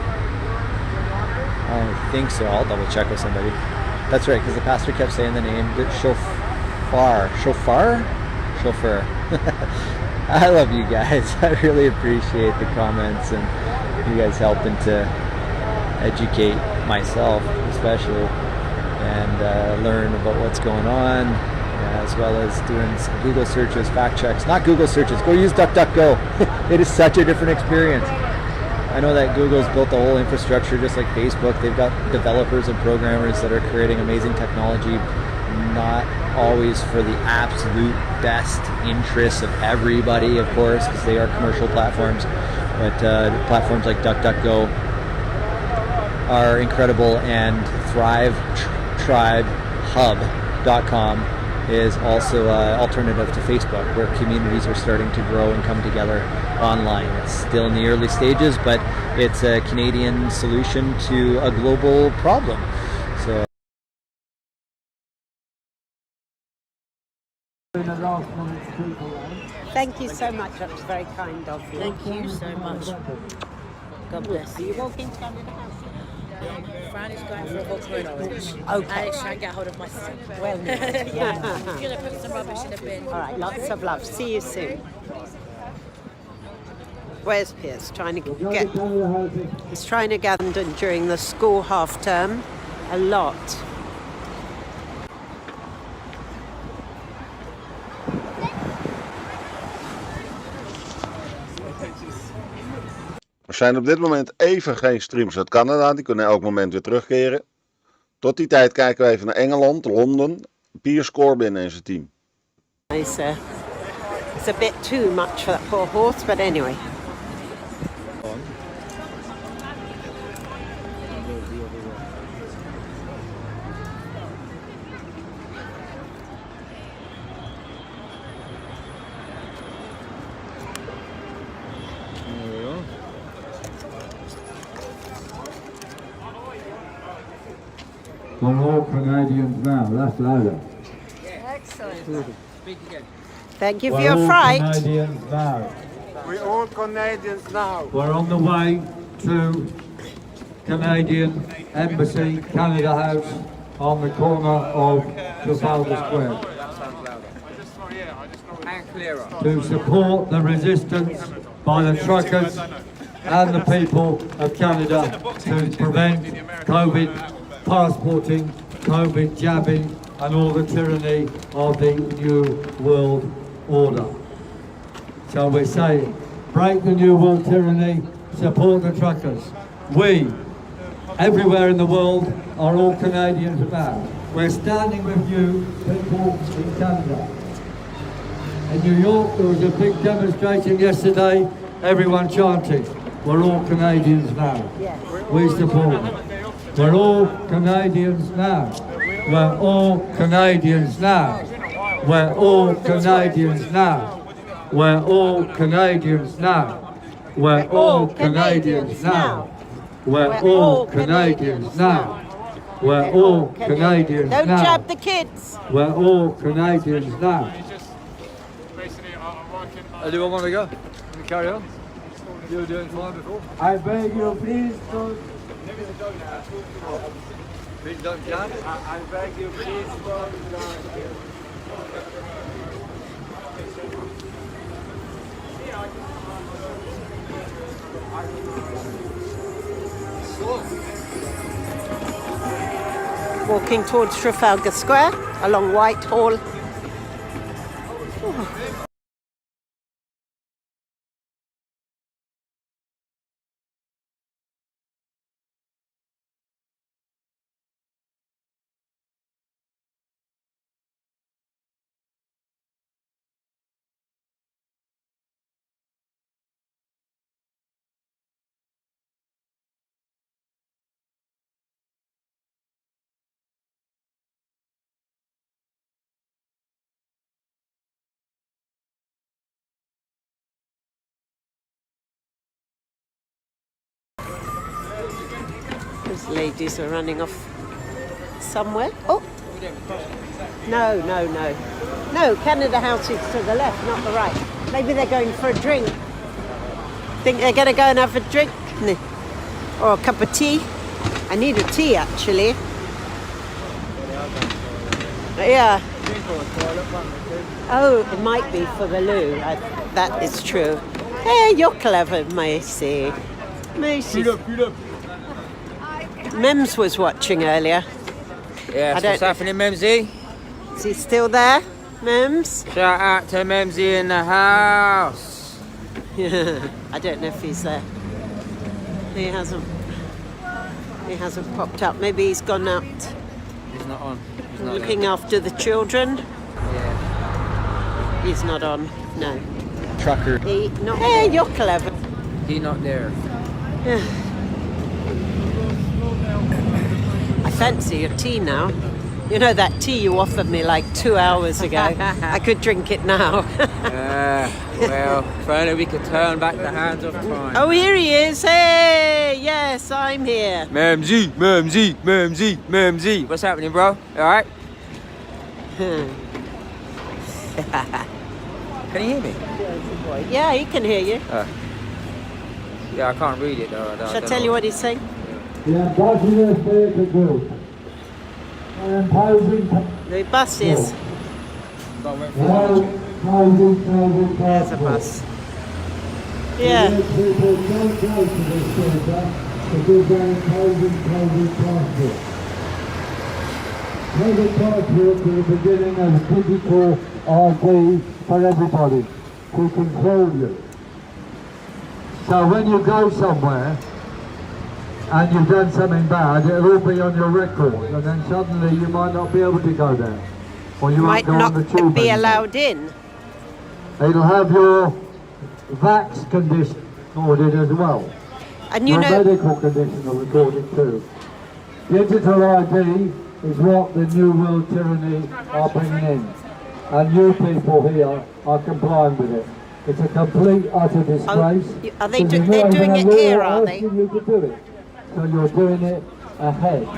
I think so. I'll double check with somebody. That's right, because the pastor kept saying the name. Chauffeur. I love you guys. I really appreciate the comments and you guys helping to educate myself, especially, and learn about what's going on as well as doing some Google searches, fact checks. Not Google searches, go use DuckDuckGo. It is such a different experience. I know that Google's built the whole infrastructure just like Facebook. They've got developers and programmers that are creating amazing technology, not always for the absolute best interests of everybody, of course, because they are commercial platforms. But platforms like DuckDuckGo are incredible, and ThriveTribeHub.com is also an alternative to Facebook, where communities are starting to grow and come together online. It's still in the early stages, but it's a Canadian solution to a global problem. So. Thank you so much. That was very kind of you. Thank you so much. God bless. Are you walking to Canada House? Franny's going for a walk around Orange. Okay. Alex trying to get hold of my son. Well, yeah. He's going to put some rubbish in the bin. All right, lots of love. See you soon. Where's Piers? He's trying to get London during the school half term. A lot. Er zijn op dit moment even geen streams uit Canada. Die kunnen elk moment weer terugkeren. Tot die tijd kijken we even naar Engeland, Londen. Piers Corbin en zijn team. It's a bit too much for that poor horse, but anyway. For all Canadians now, that's louder. Excellent. Thank you for We're your all fright. Canadians now. We're all Canadians now. We're on the way to Canadian Embassy, Canada House, on the corner of Trafalgar Square. And clearer. To support the resistance by the truckers and the people of Canada to prevent COVID passporting, COVID jabbing, and all the tyranny of the New World Order. So we're saying, break the New World tyranny, support the truckers. We, everywhere in the world, are all Canadians now. We're standing with you, people in Canada. In New York, there was a big demonstration yesterday, everyone chanting, we're all Canadians now. We support them. We're all Canadians now. We're all Canadians now. We're all Canadians now. We're all Canadians now. We're all Canadians now. We're all Canadians now. We're all Canadians now. Don't jab the kids. We're all Canadians now. Anyone want to go? Want to carry on? You were doing fine before. I beg you, please don't. Please don't jump. I beg you, please don't. Walking towards Trafalgar Square along Whitehall. Those ladies are running off somewhere. Oh! No, no, no. No, Canada House is to the left, not the right. Maybe they're going for a drink. Think they're going to go and have a drink? Or a cup of tea? I need a tea, actually. Yeah. Oh, it might be for the loo. That is true. Hey, you're clever, Macy. Macy. Mems was watching earlier. Yes, what's happening, Memsy? Is he still there? Mems? Shout out to Memsy in the house. I don't know if he's there. He hasn't popped up. Maybe he's gone out. He's not on. He's not looking there. after the children. Yeah. He's not on. No. Trucker. He not. Hey, you're clever. He not there. I fancy your tea now. You know that tea you offered me like 2 hours ago? I could drink it now. Well, if only we could turn back the hands of time. Oh, here he is. Hey, yes, I'm here. Memsy, Memsy, Memsy, Memsy. What's happening, bro? All right? Can you hear me? Yeah, he can hear you. Yeah, I can't read it though. Shall I tell you what he's saying? The Ambassador Theatre Group. The bus is. There's a bus. Yeah. COVID passport to the beginning of digital ID for everybody to control you. So when you go somewhere and you've done something bad, it'll all be on your record, and then suddenly you might not be able to go there, or you Might won't go on the not tube be anymore. allowed in. It'll have your vax condition recorded as well. And you your know, medical condition are recorded too. Digital ID is what the new world tyranny are bringing in, and you people here are complying with it. It's a complete, utter disgrace. Are they Because they're you doing know it we're here, are they? asking you to do it. So you're doing it ahead.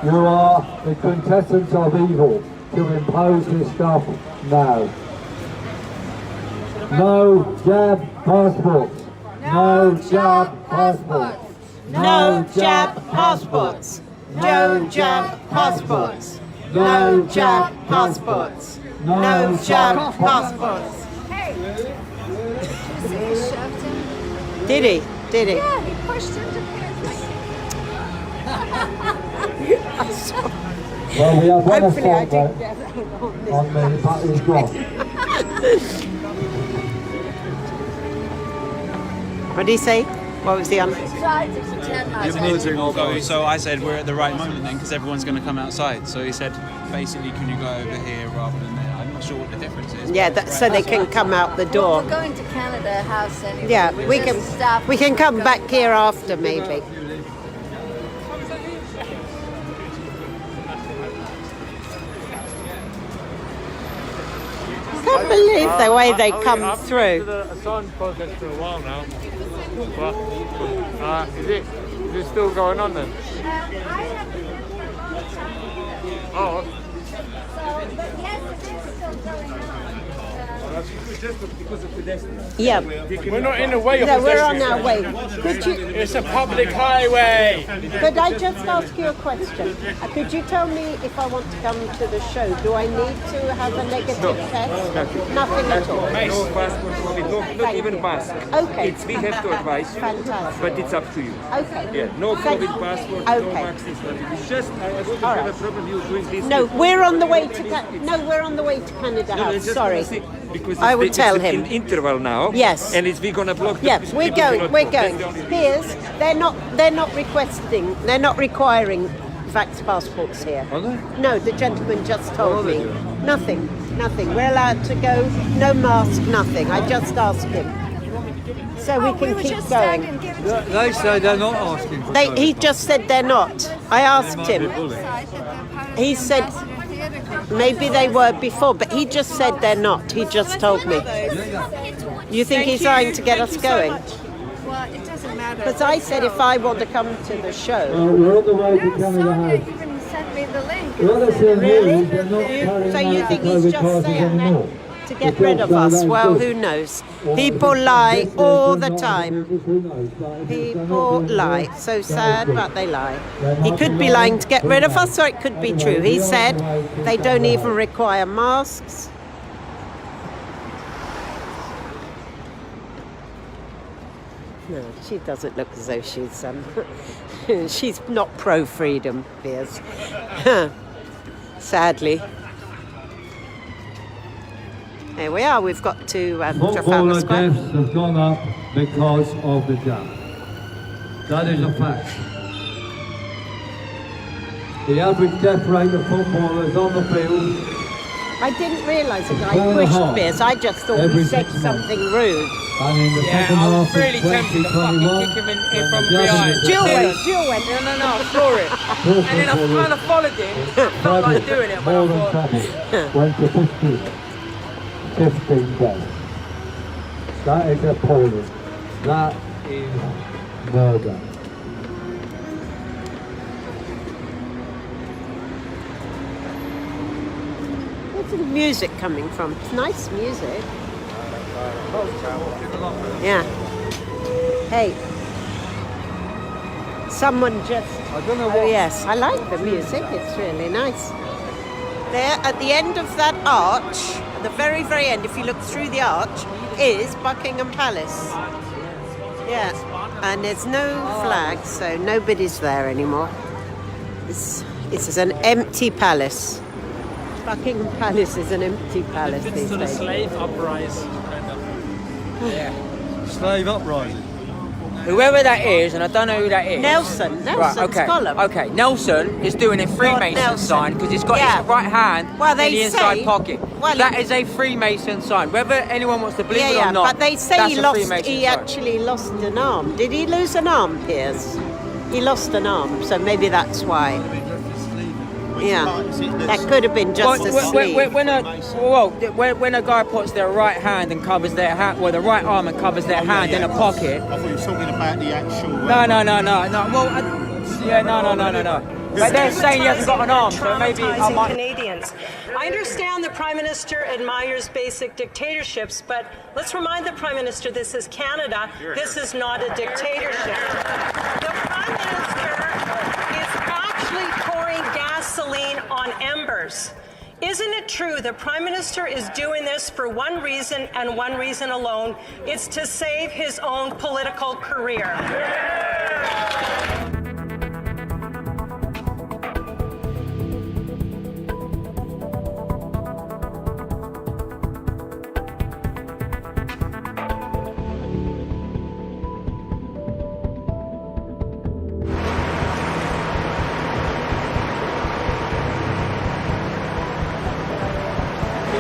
You are the quintessence of evil to impose this stuff now. No jab passports. No jab passports. no jab passports. No jab passports. No jab passports. No jab passports. Hey, did you see he shoved him? Did he? Did he? Yeah, he pushed him to pants. Well, we have one Hopefully I assault didn't boat get that on this on the battery drop. What did he say? What was the answer? So I said we're at the right moment then because everyone's going to come outside. So he said basically can you go over here rather than there. I'm not sure what the difference is. Yeah, so they can come out the door. We're going to Canada House anyway. Yeah, We're we just stopping can to come go back here after maybe. I can't believe the way they come through. The Assange protest for a while now. But, is it still going on then? Oh. Just because of pedestrians. Yeah. We're not in the way of No, we're on pedestrians. our way. Could you? It's a public highway. Could I just ask you a question? Could you tell me if I want to come to the show, do I need to have a negative test? Nothing at all. No passport, not even mask. Okay. We have to advise you, Fantastic. but it's up to you. Okay. Yeah, no Thank COVID you. passport, no Okay. mask. It's just, I don't All have right. a problem you doing this. No, we're on the way to we're on the way to Canada No, House. it's just Sorry. because I will it's tell an him. interval now. Yes. And we're gonna block. Yeah, the we're people who going. not We're go. going. That's the only- Here's they're not requesting. They're not requiring vax passports here. Are they? No, the gentleman just told What are they me. doing? Nothing. We're allowed to go. No mask. Nothing. I just asked him. So we can keep going. They say they're not asking for He just said they're not. I asked him. He said maybe they were before, but he just said they're not. He just told me. You think he's trying to get us going? Well, it doesn't matter. Because I said if I want to come to the show. We're on the way to Canada House. Even sent me the link. What they're saying here is they're not carrying So you out think the he's COVID just passes saying anymore. that to get rid of us? Well, who knows? People lie all the time. People lie. So sad, but they lie. He could be lying to get rid of us, or it could be true. He said they don't even require masks. No, she doesn't look as though she's not pro-freedom, Piers. Sadly. Here we are. We've got to Trafalgar Footballer Square. deaths have gone up because of the jam. That is a fact. The average death rate of footballers on the field. I didn't realise a guy pushed Beers. I just thought he said something rude. And in the second I was half really of tempted to fucking 2021, kick him in when from the jam behind. was Jill applied, went. No, I saw it. And then I kind of followed him. I felt like doing it, but more I than thought... double, went to 15 deaths. That is appalling. That is murder. Where's the music coming from? It's nice music. Yeah. Hey. Someone just... I don't know Oh yes, I like the music. It's really nice. There, at the end of that arch, at the very, very end, if you look through the arch, is Buckingham Palace. Yeah. And there's no flag, so nobody's there anymore. This is an empty palace. Buckingham Palace is an empty palace these To the days. slave uprising, kind of. Yeah. Slave uprising. Whoever that is, and I don't know who that is. Nelson. Nelson's okay. column. Okay, Nelson is doing a Freemason Nelson. sign because he's got his right hand in the inside pocket. That is a Freemason sign. Whether anyone wants to believe it or not, but they say that's he a lost. Freemason He sign. actually lost an arm. Did he lose an arm, Piers? He lost an arm, so maybe that's why. Yeah, that could have been just a sleeve. When a guy puts their right hand and covers their hand, the right arm and covers their hand in a pocket. I thought you were talking about the actual. No. Well, no. But they're saying he hasn't got an arm, so maybe I might. Canadians. I understand the Prime Minister admires basic dictatorships, but let's remind the Prime Minister this is Canada. This is not a dictatorship. The Prime Minister is actually pouring gasoline on embers. Isn't it true the Prime Minister is doing this for one reason and one reason alone? It's to save his own political career.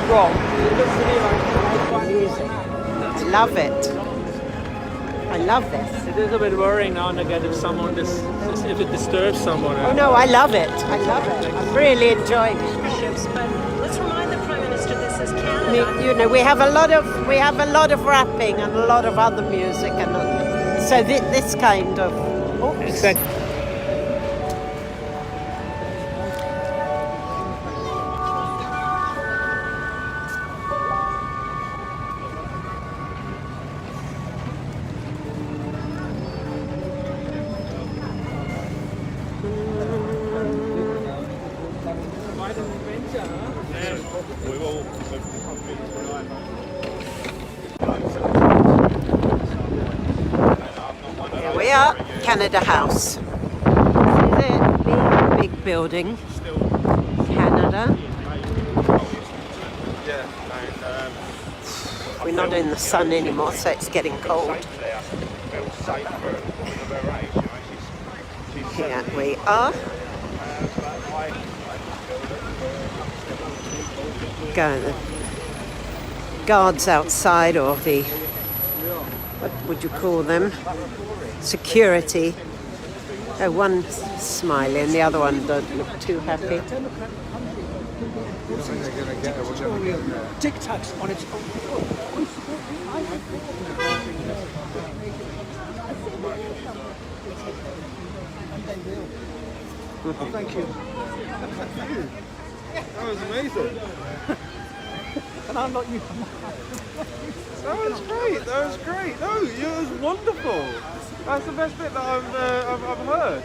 Wrong. It looks to me like quite music. Love it. I love this. It is a bit worrying now and again if if it disturbs someone. Oh no, I love it. I love it. I'm really enjoying it. But let's remind the Prime Minister this is Canada. You know, we have a lot of rapping and a lot of other music, and so this kind of. Oops. Here we are, Canada House. This is it, big building. Canada. We're not in the sun anymore, so it's getting cold. Here we are. The guards outside, or the, what would you call them? Security. Oh, one's smiling, the other one doesn't look too happy. Tic-tacs on its own. Thank you. That was amazing. And I'm not you. That was great. That was great. No, it was wonderful. That's the best bit that I've heard.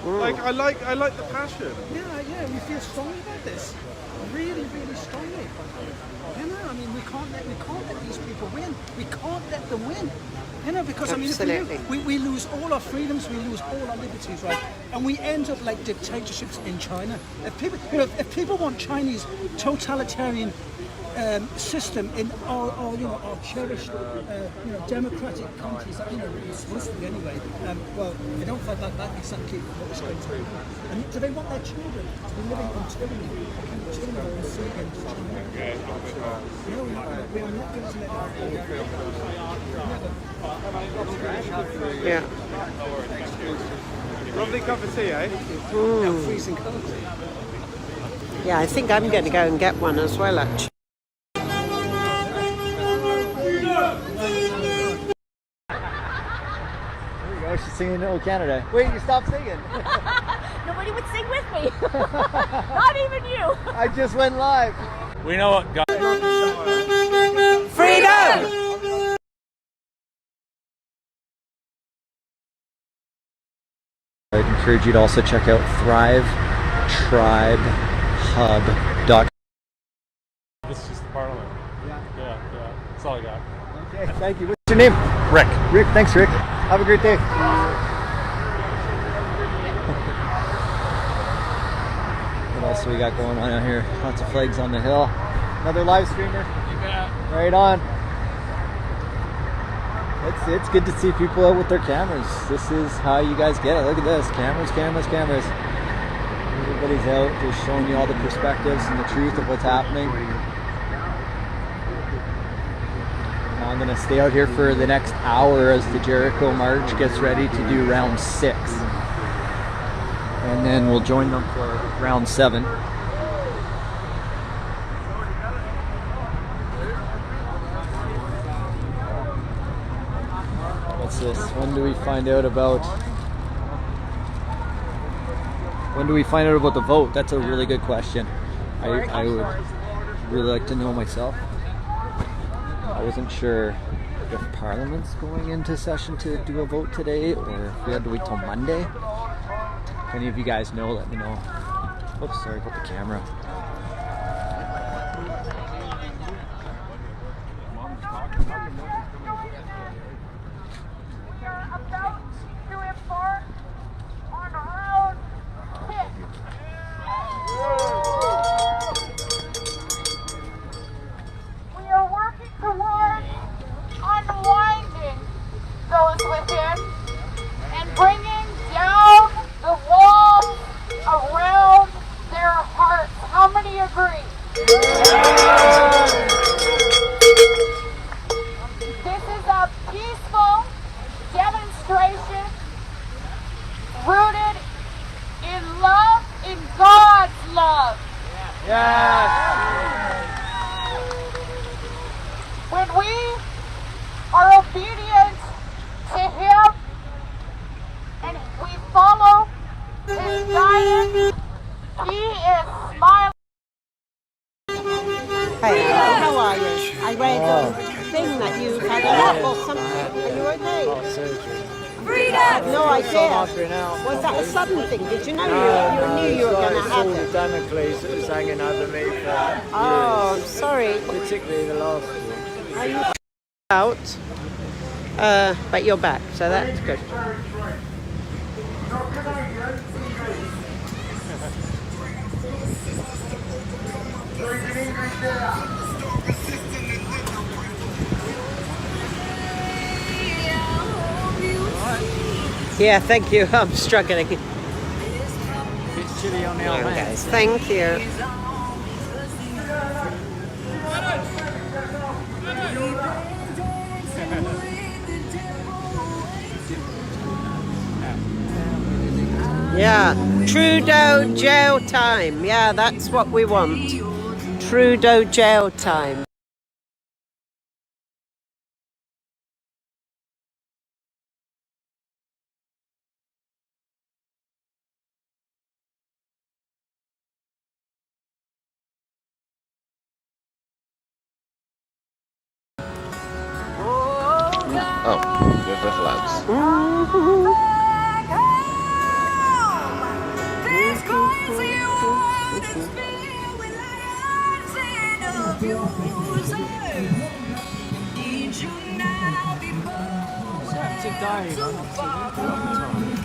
Like I like the passion. Yeah, we feel strongly about this. Really, really strongly. You know, I mean, we can't let these people win. We can't let them win. You know, because Absolutely. I mean, if we lose all our freedoms, we lose all our liberties, right? And we end up like dictatorships in China. If people want Chinese totalitarian system in all our cherished, democratic countries. It's supposed to be anyway. Well, they don't find that exactly what's going to happen. And do they want their children to be living on tyranny? Children are enslaved to China. No, we are not going to let that. Yeah. Lovely cup of tea, eh? Freezing cold. Yeah, I think I'm going to go and get one as well, actually. There you go, she's singing "Oh Canada." Wait, you stopped singing. Nobody would sing with me. Not even you. I just went live. We know what God. Freedom! I'd encourage you to also check out thrivetribehub.com. This is just the Parliament. Yeah. That's all I got. Okay, thank you. What's your name? Rick. Rick, thanks, Rick. Have a great day. What else do we got going on out here? Lots of flags on the hill. Another live streamer. Right on. It's good to see people out with their cameras. This is how you guys get it. Look at this. Cameras. Everybody's out just showing you all the perspectives and the truth of what's happening. Now I'm going to stay out here for the next hour as the Jericho March gets ready to do round 6. And then we'll join them for round 7. What's this? When do we find out about the vote? That's a really good question. I would really like to know myself. I wasn't sure if Parliament's going into session to do a vote today or if we had to wait till Monday. If any of you guys know, let me know. Oops, sorry about the camera. But you're back, so that's good. Yeah, thank you. I'm struggling. It's chilly on the guys. Thank you. Yeah, Trudeau jail time. Yeah, that's what we want. Trudeau jail time. Oh, dit is geluid.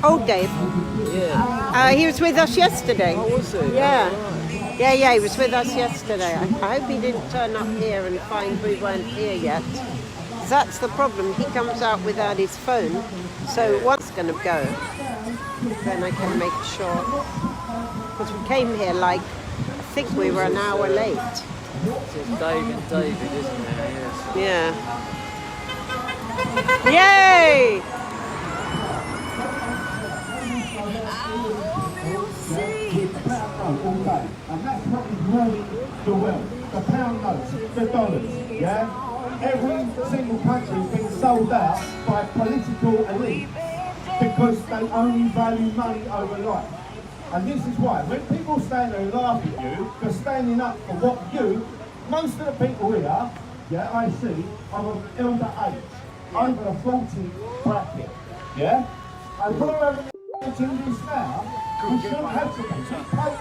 Oh, Dave. Yeah. He was with us yesterday. Oh, was he? Yeah. Yeah, he was with us yesterday. I hope he didn't turn up here and find we weren't here yet. That's the problem. He comes out without his phone, so once going to go, then I can make sure. Because we came here like, I think we were an hour late. It's David, isn't it? Yes. Yeah. Yay! And that's what is ruling the world. The pound notes, the dollars, yeah? Every single country is being sold out by political elite because they only value money over life. And this is why, when people stand there and laugh at you for standing up for what you, most of the people here, yeah, I see, are of elder age, over the 40 bracket, yeah? And we're having to this now, we shouldn't have to pay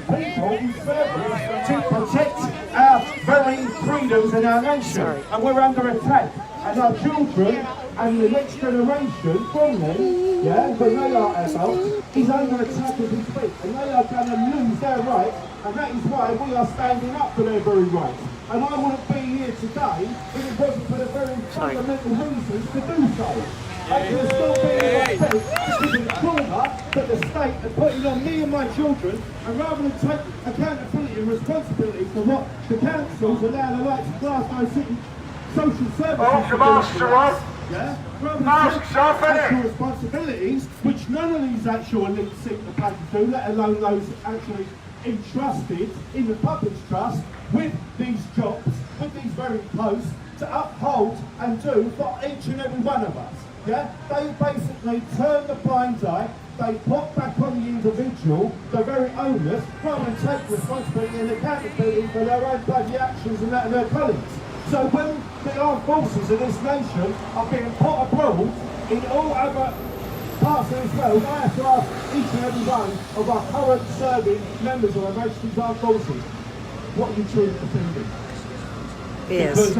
people in service to protect our very freedoms in our nation. And we're under attack. And our children and the next generation from them, yeah, when they are adults, is under attack as we speak. And they are going to lose their rights. And that is why we are standing up for their very rights. And I wouldn't be here today if it wasn't for the very fundamental reasons to do so. I can still be in my bed, because the trauma that the state are putting on me and my children, and rather than take accountability and responsibility for what the councils allow the likes of Glasgow City social services to do, yeah? Rather than take actual responsibilities, which none of these actual elites seem to pay to do, let alone those actually entrusted in the public's trust with these jobs, with these very posts, to uphold and do for each and every one of us. Yeah, they basically turn the blind eye, they put back on the individual, the very onus, rather than take responsibility and accountability for their own bloody actions and that of their colleagues. So when the armed forces of this nation are being put abroad in all other parts of this world, I have to ask each and every one of our current serving members of our Majesty's Armed Forces, what are you truly defending? Beers.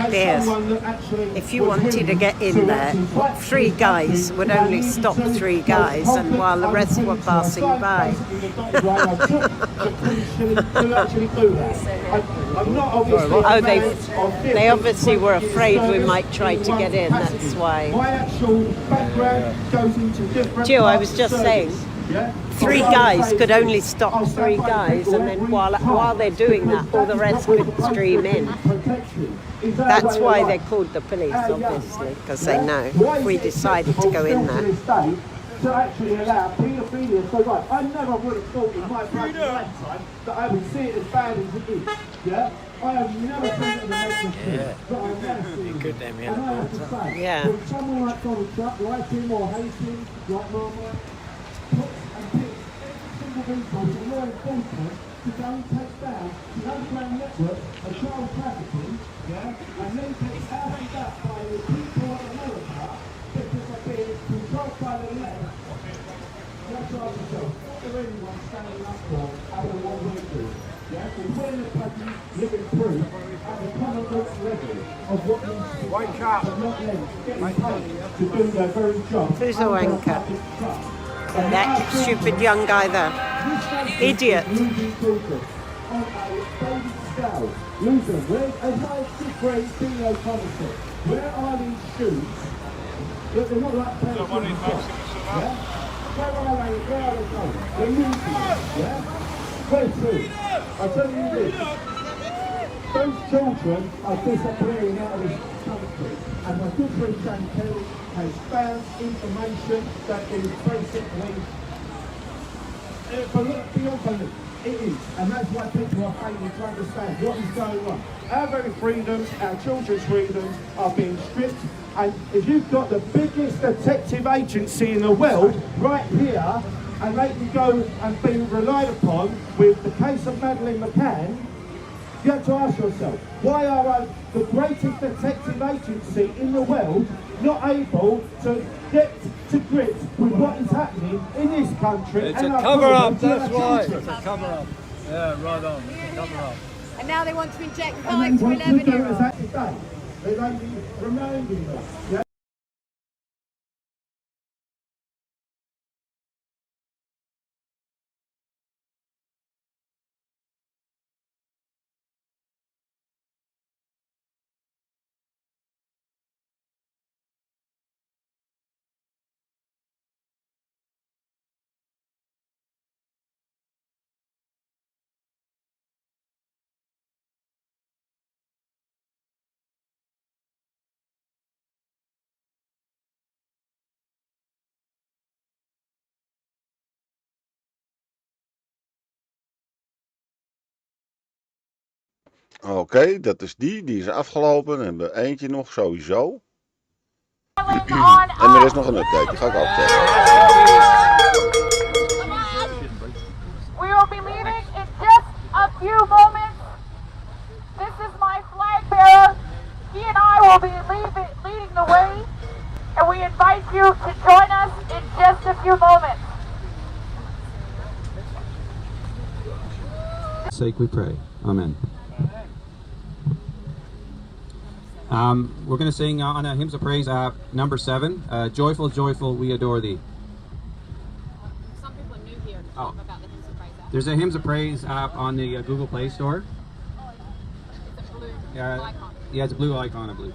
If you wanted to get in there, 3 guys would only stop 3 guys, and while the rest were passing by. They obviously were afraid we might try to get in, that's why. Gio, I was just saying, 3 guys could only stop 3 guys, and then while they're doing that, all the rest could stream in. That's why they're called the police, obviously, because they know if we decided to go in there. To actually allow paedophilia so right. I never would have thought in my lifetime that I would see it as bad as it is. Yeah? I have never seen it as a negative thing, but I've never seen it. And I have to say, when someone like Donald Trump, like him or hate him, like Marmite, puts and picks single resource and law enforcement to go and take down the underground network of child trafficking, yeah, and then gets held up by the people of America because they're being controlled by the left. You have to ask yourself, what are anyone standing up for other than what we do? Yeah, because we're in the country living proof at the Commonwealth level of what these people have not getting paid to do their very job. Who's the wanker? That stupid young guy there. Idiot. Losing, where's as high as 6th grade female concept? Where are these shoes? Look, they're not like tennis shoes. Yeah? Where are they? Where are they going? They're losing, yeah? Very true. I tell you this. Those children are disappearing out of this country. And my good friend Shane Kelly has found information that is basically beyond belief. It is, and that's why people are failing to understand what is going on. Our very freedoms, our children's freedoms are being stripped, and if you've got the biggest detective agency in the world right here, and they can go and be relied upon with the case of Madeleine McCann, you have to ask yourself, why are the greatest detective agency in the world not able to get to grips with what is happening in this country? It's a cover-up, that's why. It's a cover-up. Yeah, right on. It's a cover-up. And now they want to inject 5 to 11-year-olds. They're reminding us. Yeah? Oké, dat is die is afgelopen. En we eentje nog sowieso. En er is nog een update, die ga ik ook checken. We will be leaving in just a few moments. This is my flag bearer. He and I will be leading the way. And we invite you to join us in just a few moments. Sake we pray. Amen. We're going to sing on a Hymns of Praise, number 7. Joyful, joyful, we adore thee. Some people are new here to talk about the Hymns of Praise app. There's a Hymns of Praise app on the Google Play Store. It's a blue icon. Yeah, it's a blue icon, I believe.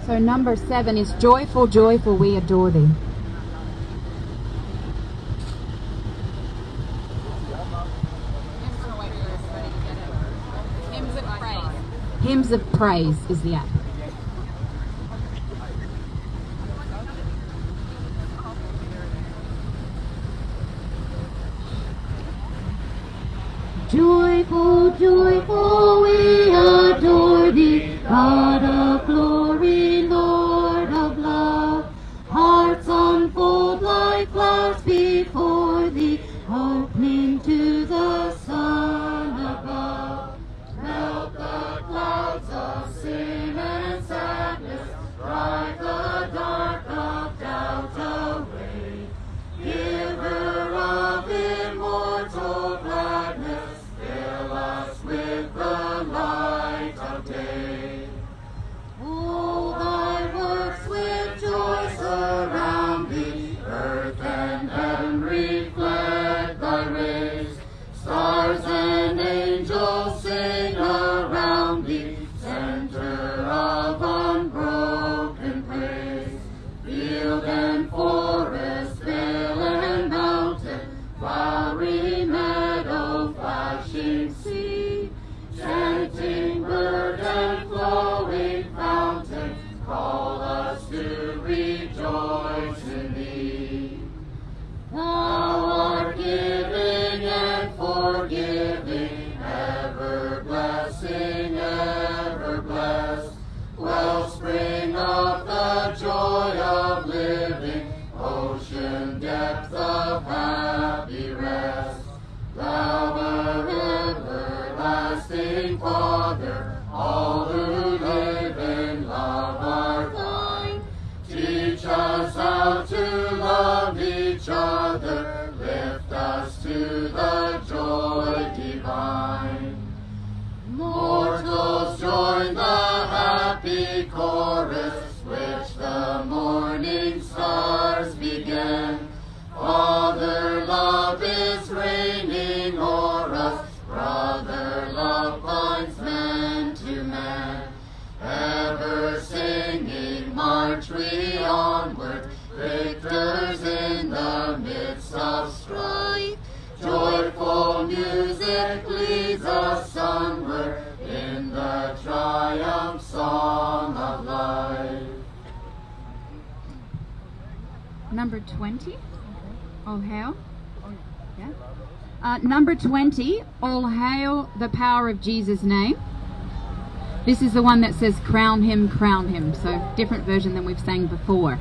So number 7 is Joyful, joyful, we adore thee. Hymns of Praise. Hymns of Praise is the app. Joyful, joyful, we adore thee, God of glory, Lord of love. Hearts unfold like flowers before thee, opening to the sun above. Melt the clouds of sin and sadness, drive the dark of doubt away. Giver of immortal gladness, fill us with the light of day. All thy works with joy surround thee, earth and heaven reflect thy rays. Stars and angels sing around thee, center of unbroken praise. Field and forest, vale and mountain, flowery meadow, flashing sea, chanting bird and flowing fountain, call us to rejoice in thee. Thou art giving and forgiving, ever blessing, ever blessed, wellspring of the joy of living, ocean depth of happy rest. Thou art everlasting Father, all who live in love are thine. Teach us how to love each other, lift us to the joy divine. Mortals join the happy chorus, which the morning stars begin. Father love is reigning o'er us, brother love binds man to man. Ever singing march we onward, victors in the midst of strife. Joyful music leads us onward in the triumph song of life. Number 20, All Hail. Yeah. Number 20, All Hail the Power of Jesus' Name. This is the one that says crown him, so different version than we've sang before.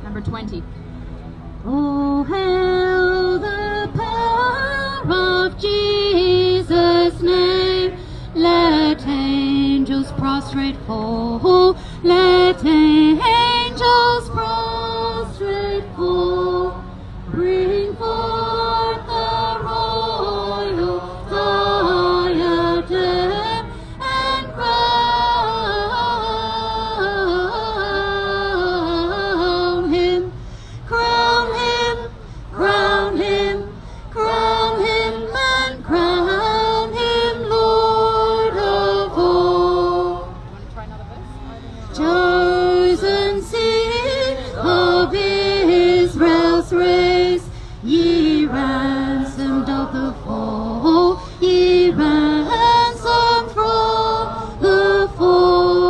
Number 20. Oh, hail the power of Jesus' name. Let angels prostrate fall. Let angels prostrate fall. Bring forth the royal diadem and crown him. Crown him, crown him, crown him, and crown him Lord of all. Chosen seed of Israel's race, ye ransomed of the fall, ye ransomed from the fall.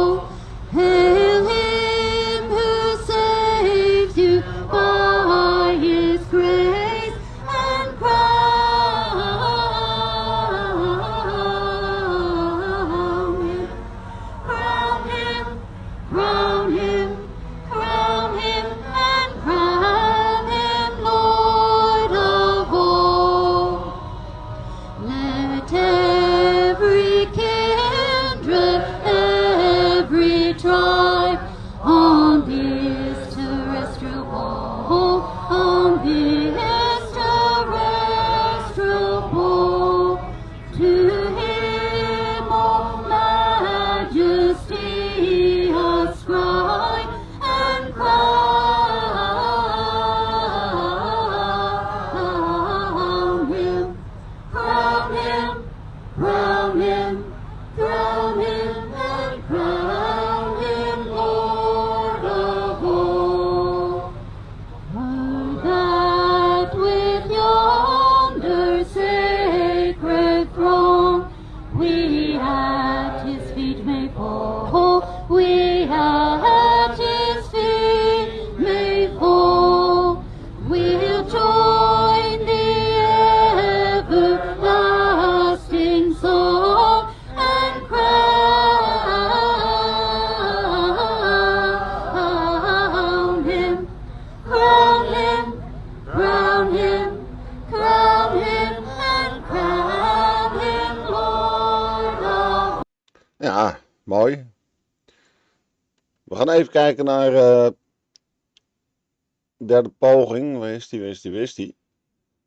Mooi. We gaan even kijken naar derde poging. Waar is die?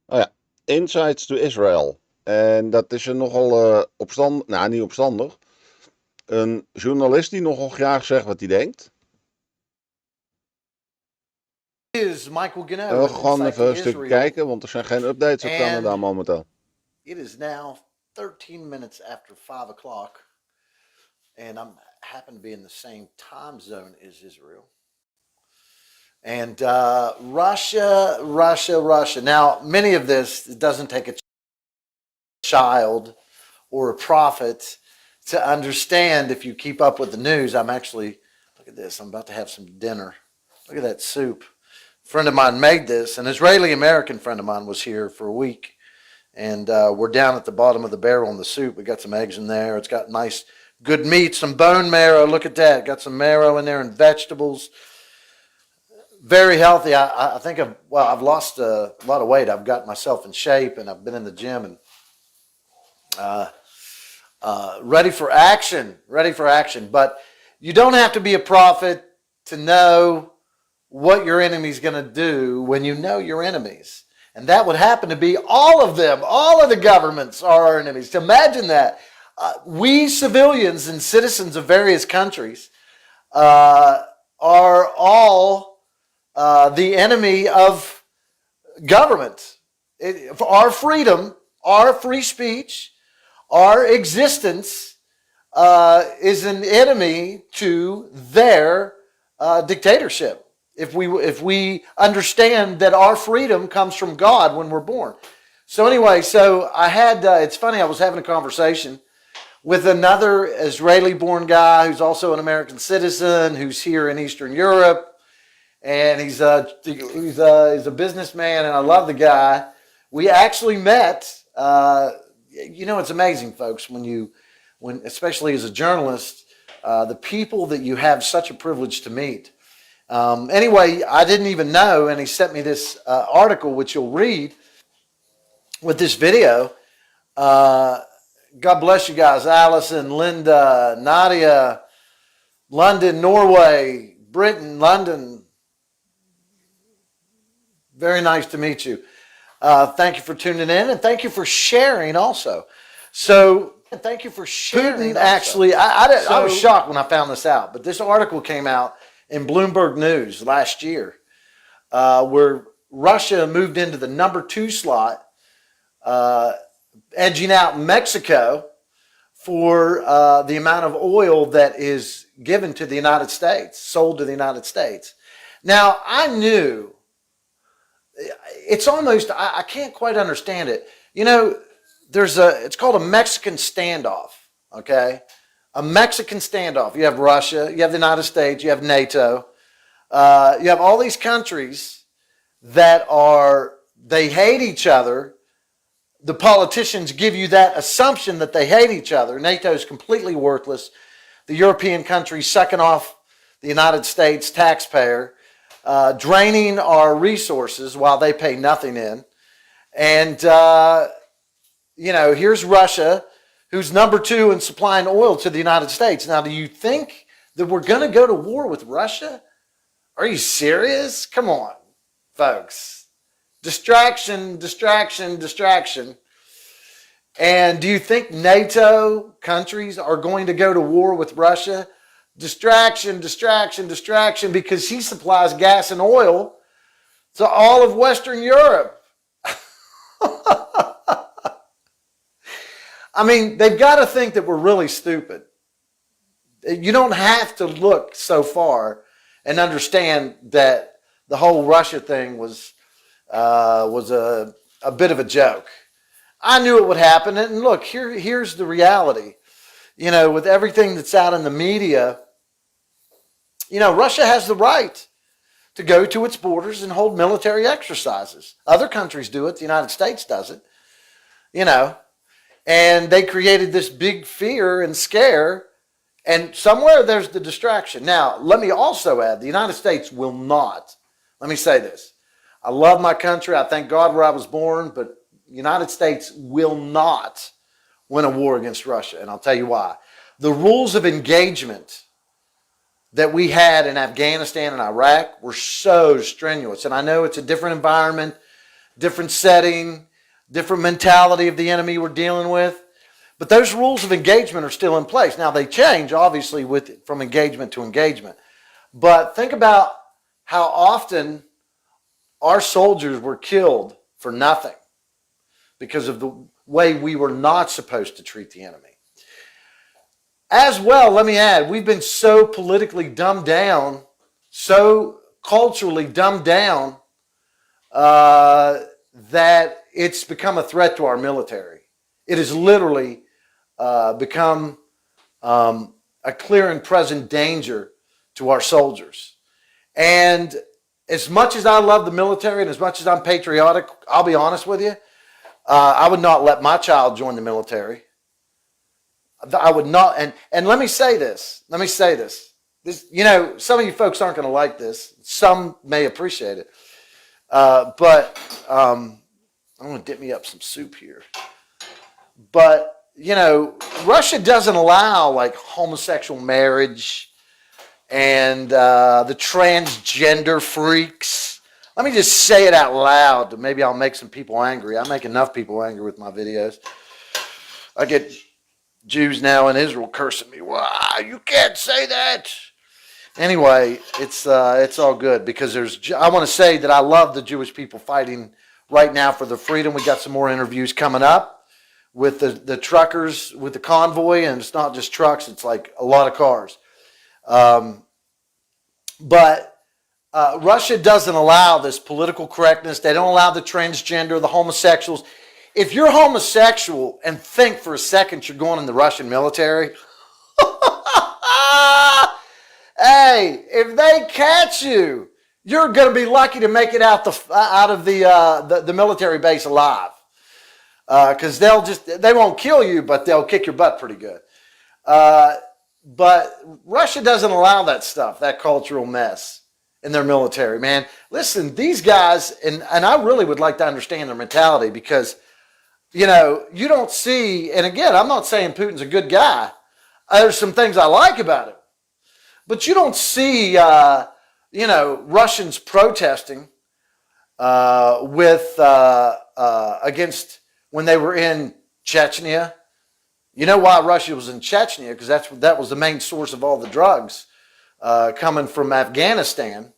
Oh ja, Insights to Israel. En dat is een nogal opstandig, nou niet opstandig. Een journalist die nogal graag zegt wat hij denkt. Is Michael Gannett. En we gaan even een stukje kijken, want er zijn geen updates op Canada momenteel. It is now 13 minutes after 5 o'clock. And I happen to be in the same time zone as Israel. And Russia. Now, many of this doesn't take a child or a prophet to understand. If you keep up with the news, I'm actually, look at this, I'm about to have some dinner. Look at that soup. A friend of mine made this. An Israeli-American friend of mine was here for a week. And we're down at the bottom of the barrel in the soup. We got some eggs in there. It's got nice, good meat, some bone marrow. Look at that. Got some marrow in there and vegetables. Very healthy. I think I've lost a lot of weight. I've got myself in shape, and I've been in the gym and ready for action. But you don't have to be a prophet to know what your enemy's going to do when you know your enemies. And that would happen to be all of them. All of the governments are our enemies. Imagine that. We civilians and citizens of various countries are all the enemy of government. Our freedom, our free speech, our existence is an enemy to their dictatorship. If we understand that our freedom comes from God when we're born. So anyway, I had, it's funny, I was having a conversation with another Israeli-born guy who's also an American citizen who's here in Eastern Europe. And he's a businessman, and I love the guy. We actually met. It's amazing, folks, when especially as a journalist, the people that you have such a privilege to meet. Anyway, I didn't even know, and he sent me this article, which you'll read with this video. God bless you guys. Allison, Linda, Nadia, London, Norway, Britain, London. Very nice to meet you. Thank you for tuning in, and thank you for sharing also. So, thank you for sharing. Putin actually, I was shocked when I found this out, but this article came out in Bloomberg News last year, where Russia moved into the number 2 slot, edging out Mexico for the amount of oil that is given to the United States, sold to the United States. Now, I knew, it's almost, I can't quite understand it. It's called a Mexican standoff, okay? A Mexican standoff. You have Russia, you have the United States, you have NATO. You have all these countries that they hate each other. The politicians give you that assumption that they hate each other. NATO is completely worthless. The European countries sucking off the United States taxpayer, draining our resources while they pay nothing in. And, here's Russia, who's number 2 in supplying oil to the United States. Now, do you think that we're going to go to war with Russia? Are you serious? Come on, folks. Distraction. And do you think NATO countries are going to go to war with Russia? Distraction, because he supplies gas and oil to all of Western Europe. I mean, they've got to think that we're really stupid. You don't have to look so far and understand that the whole Russia thing was a bit of a joke. I knew it would happen, and look, here's the reality. With everything that's out in the media, Russia has the right to go to its borders and hold military exercises. Other countries do it. The United States doesn't. And they created this big fear and scare, and somewhere there's the distraction. Now, let me also add, the United States will not, let me say this. I love my country. I thank God where I was born, but the United States will not win a war against Russia, and I'll tell you why. The rules of engagement that we had in Afghanistan and Iraq were so strenuous. And I know it's a different environment, different setting, different mentality of the enemy we're dealing with. But those rules of engagement are still in place. Now, they change, obviously, from engagement to engagement. But think about how often our soldiers were killed for nothing because of the way we were not supposed to treat the enemy. As well, let me add, we've been so politically dumbed down, so culturally dumbed down, that it's become a threat to our military. It has literally become a clear and present danger to our soldiers. And as much as I love the military and as much as I'm patriotic, I'll be honest with you, I would not let my child join the military. I would not, and let me say this. This, you know, some of you folks aren't going to like this. Some may appreciate it. But I'm going to dip me up some soup here. But, you know, Russia doesn't allow like homosexual marriage and the transgender freaks. Let me just say it out loud. Maybe I'll make some people angry. I make enough people angry with my videos. I get Jews now in Israel cursing me. Wow, you can't say that. Anyway, it's all good because I want to say that I love the Jewish people fighting right now for their freedom. We got some more interviews coming up with the truckers, with the convoy, and it's not just trucks, it's like a lot of cars. But Russia doesn't allow this political correctness. They don't allow the transgender, the homosexuals. If you're homosexual and think for a second you're going in the Russian military, hey, if they catch you, you're going to be lucky to make it out of the military base alive. Because they won't kill you, but they'll kick your butt pretty good. But Russia doesn't allow that stuff, that cultural mess in their military, man. Listen, these guys, and I really would like to understand their mentality because, you know, you don't see, and again, I'm not saying Putin's a good guy. There's some things I like about him. But you don't see, you know, Russians protesting against when they were in Chechnya. You know why Russia was in Chechnya? Because that was the main source of all the drugs coming from Afghanistan.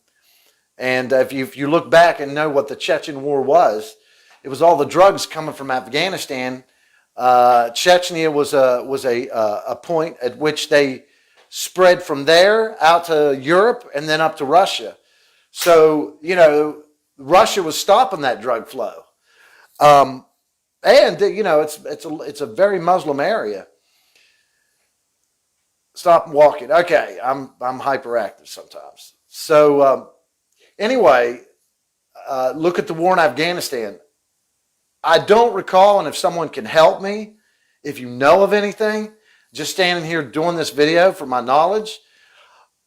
And if you look back and know what the Chechen War was, it was all the drugs coming from Afghanistan. Chechnya was a point at which they spread from there out to Europe and then up to Russia. So, you know, Russia was stopping that drug flow. And, you know, it's a very Muslim area. Stop walking. Okay, I'm hyperactive sometimes. So, anyway, look at the war in Afghanistan. I don't recall, and if someone can help me, if you know of anything, just standing here doing this video for my knowledge,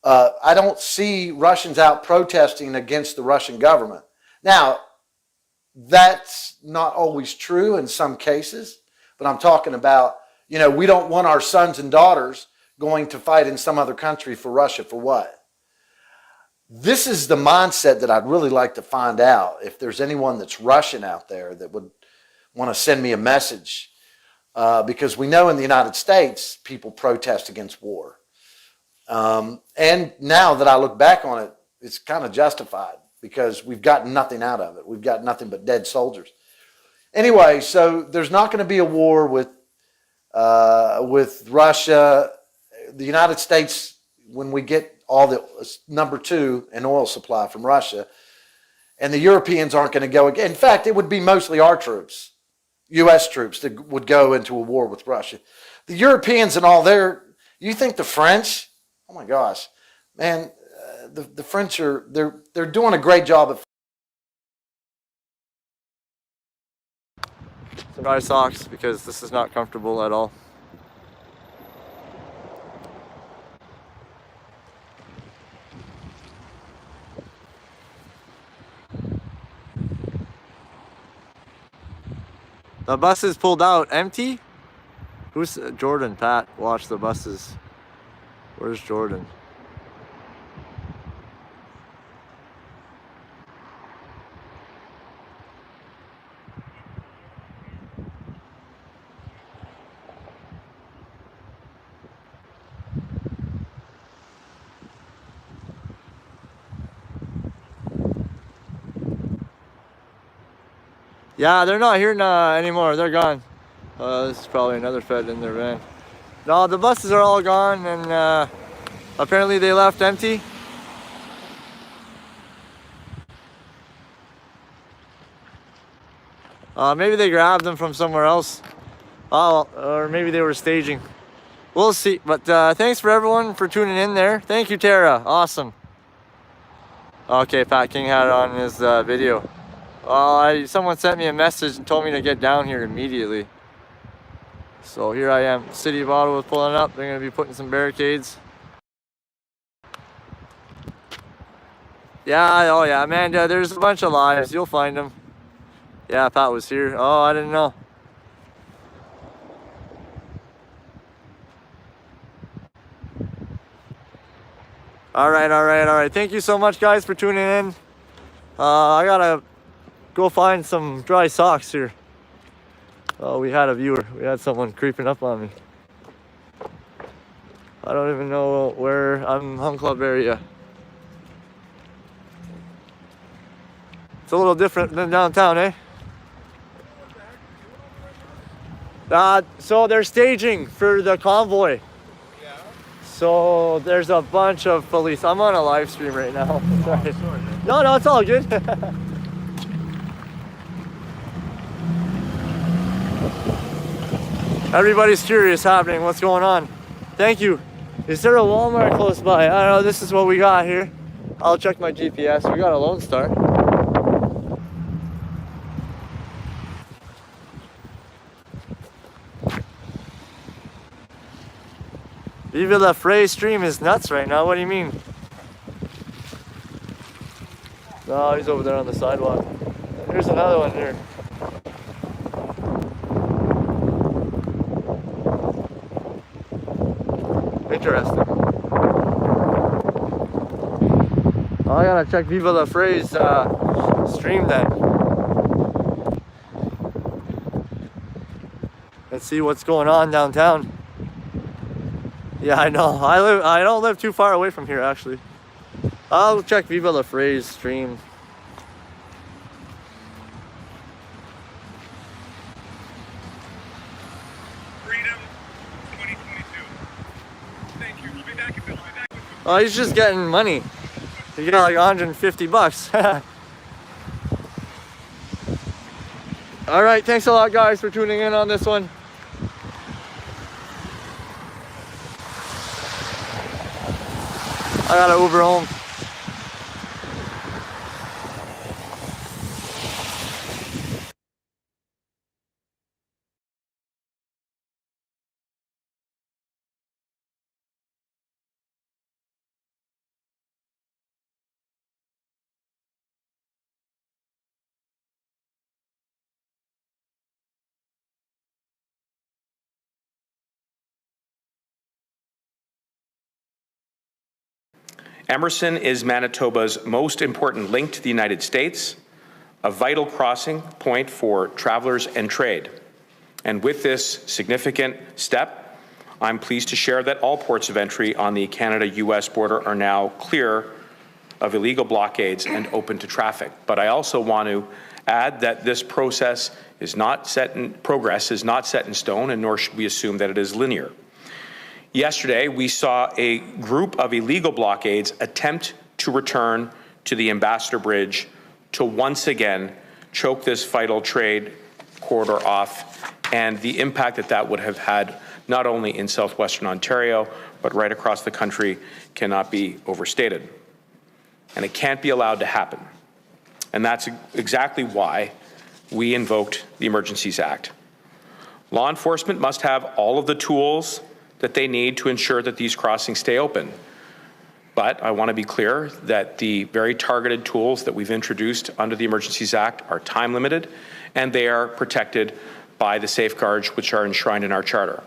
I don't see Russians out protesting against the Russian government. Now, that's not always true in some cases, but I'm talking about, you know, we don't want our sons and daughters going to fight in some other country for Russia for what? This is the mindset that I'd really like to find out. If there's anyone that's Russian out there that would want to send me a message, because we know in the United States people protest against war. And now that I look back on it, it's kind of justified because we've gotten nothing out of it. We've got nothing but dead soldiers. Anyway, so there's not going to be a war with Russia. The United States, when we get all the number 2 in oil supply from Russia, and the Europeans aren't going to go again. In fact, it would be mostly our troops, U.S. troops, that would go into a war with Russia. The Europeans and all you think the French? Oh my gosh, man, the French they're doing a great job of. Dry socks because this is not comfortable at all. The bus is pulled out empty. Who's Jordan? Pat, watch the buses. Where's Jordan? Yeah, they're not here anymore. They're gone. This is probably another Fed in their van. No, the buses are all gone, and apparently they left empty. Maybe they grabbed them from somewhere else. Oh, or maybe they were staging. We'll see. But thanks for everyone for tuning in there. Thank you, Tara. Awesome. Okay, Pat King had it on his video. Someone sent me a message and told me to get down here immediately. So here I am. City of Ottawa is pulling up. They're going to be putting some barricades. Yeah, oh yeah, Amanda, there's a bunch of lives. You'll find them. Yeah, Pat was here. Oh, I didn't know. All right. Thank you so much, guys, for tuning in. I gotta go find some dry socks here. Oh, we had a viewer. We had someone creeping up on me. I don't even know where. I'm Hung Club area. It's a little different than downtown, eh? So they're staging for the convoy. Yeah. So there's a bunch of police. I'm on a live stream right now. Sorry. No, it's all good. Everybody's curious happening. What's going on? Thank you. Is there a Walmart close by? I don't know. This is what we got here. I'll check my GPS. We got a Lone Star. Viva la Frey stream is nuts right now. What do you mean? No, he's over there on the sidewalk. Here's another one here. Interesting. Oh, I gotta check Viva la Frey's stream then. Let's see what's going on downtown. Yeah, I know. I don't live too far away from here, actually. I'll check Viva la Frey's stream. Freedom 2022. Thank you. We'll be back in Oh, he's just getting money. He got like 150 bucks. All right, thanks a lot, guys, for tuning in on this one. I gotta Uber home. Emerson is Manitoba's most important link to the United States, a vital crossing point for travelers and trade. And with this significant step, I'm pleased to share that all ports of entry on the Canada-US border are now clear of illegal blockades and open to traffic. But I also want to add that this progress is not set in stone, and nor should we assume that it is linear. Yesterday, we saw a group of illegal blockades attempt to return to the Ambassador Bridge to once again choke this vital trade corridor off, and the impact that that would have had not only in southwestern Ontario, but right across the country cannot be overstated. And it can't be allowed to happen. And that's exactly why we invoked the Emergencies Act. Law enforcement must have all of the tools that they need to ensure that these crossings stay open. But I want to be clear that the very targeted tools that we've introduced under the Emergencies Act are time limited, and they are protected by the safeguards which are enshrined in our charter.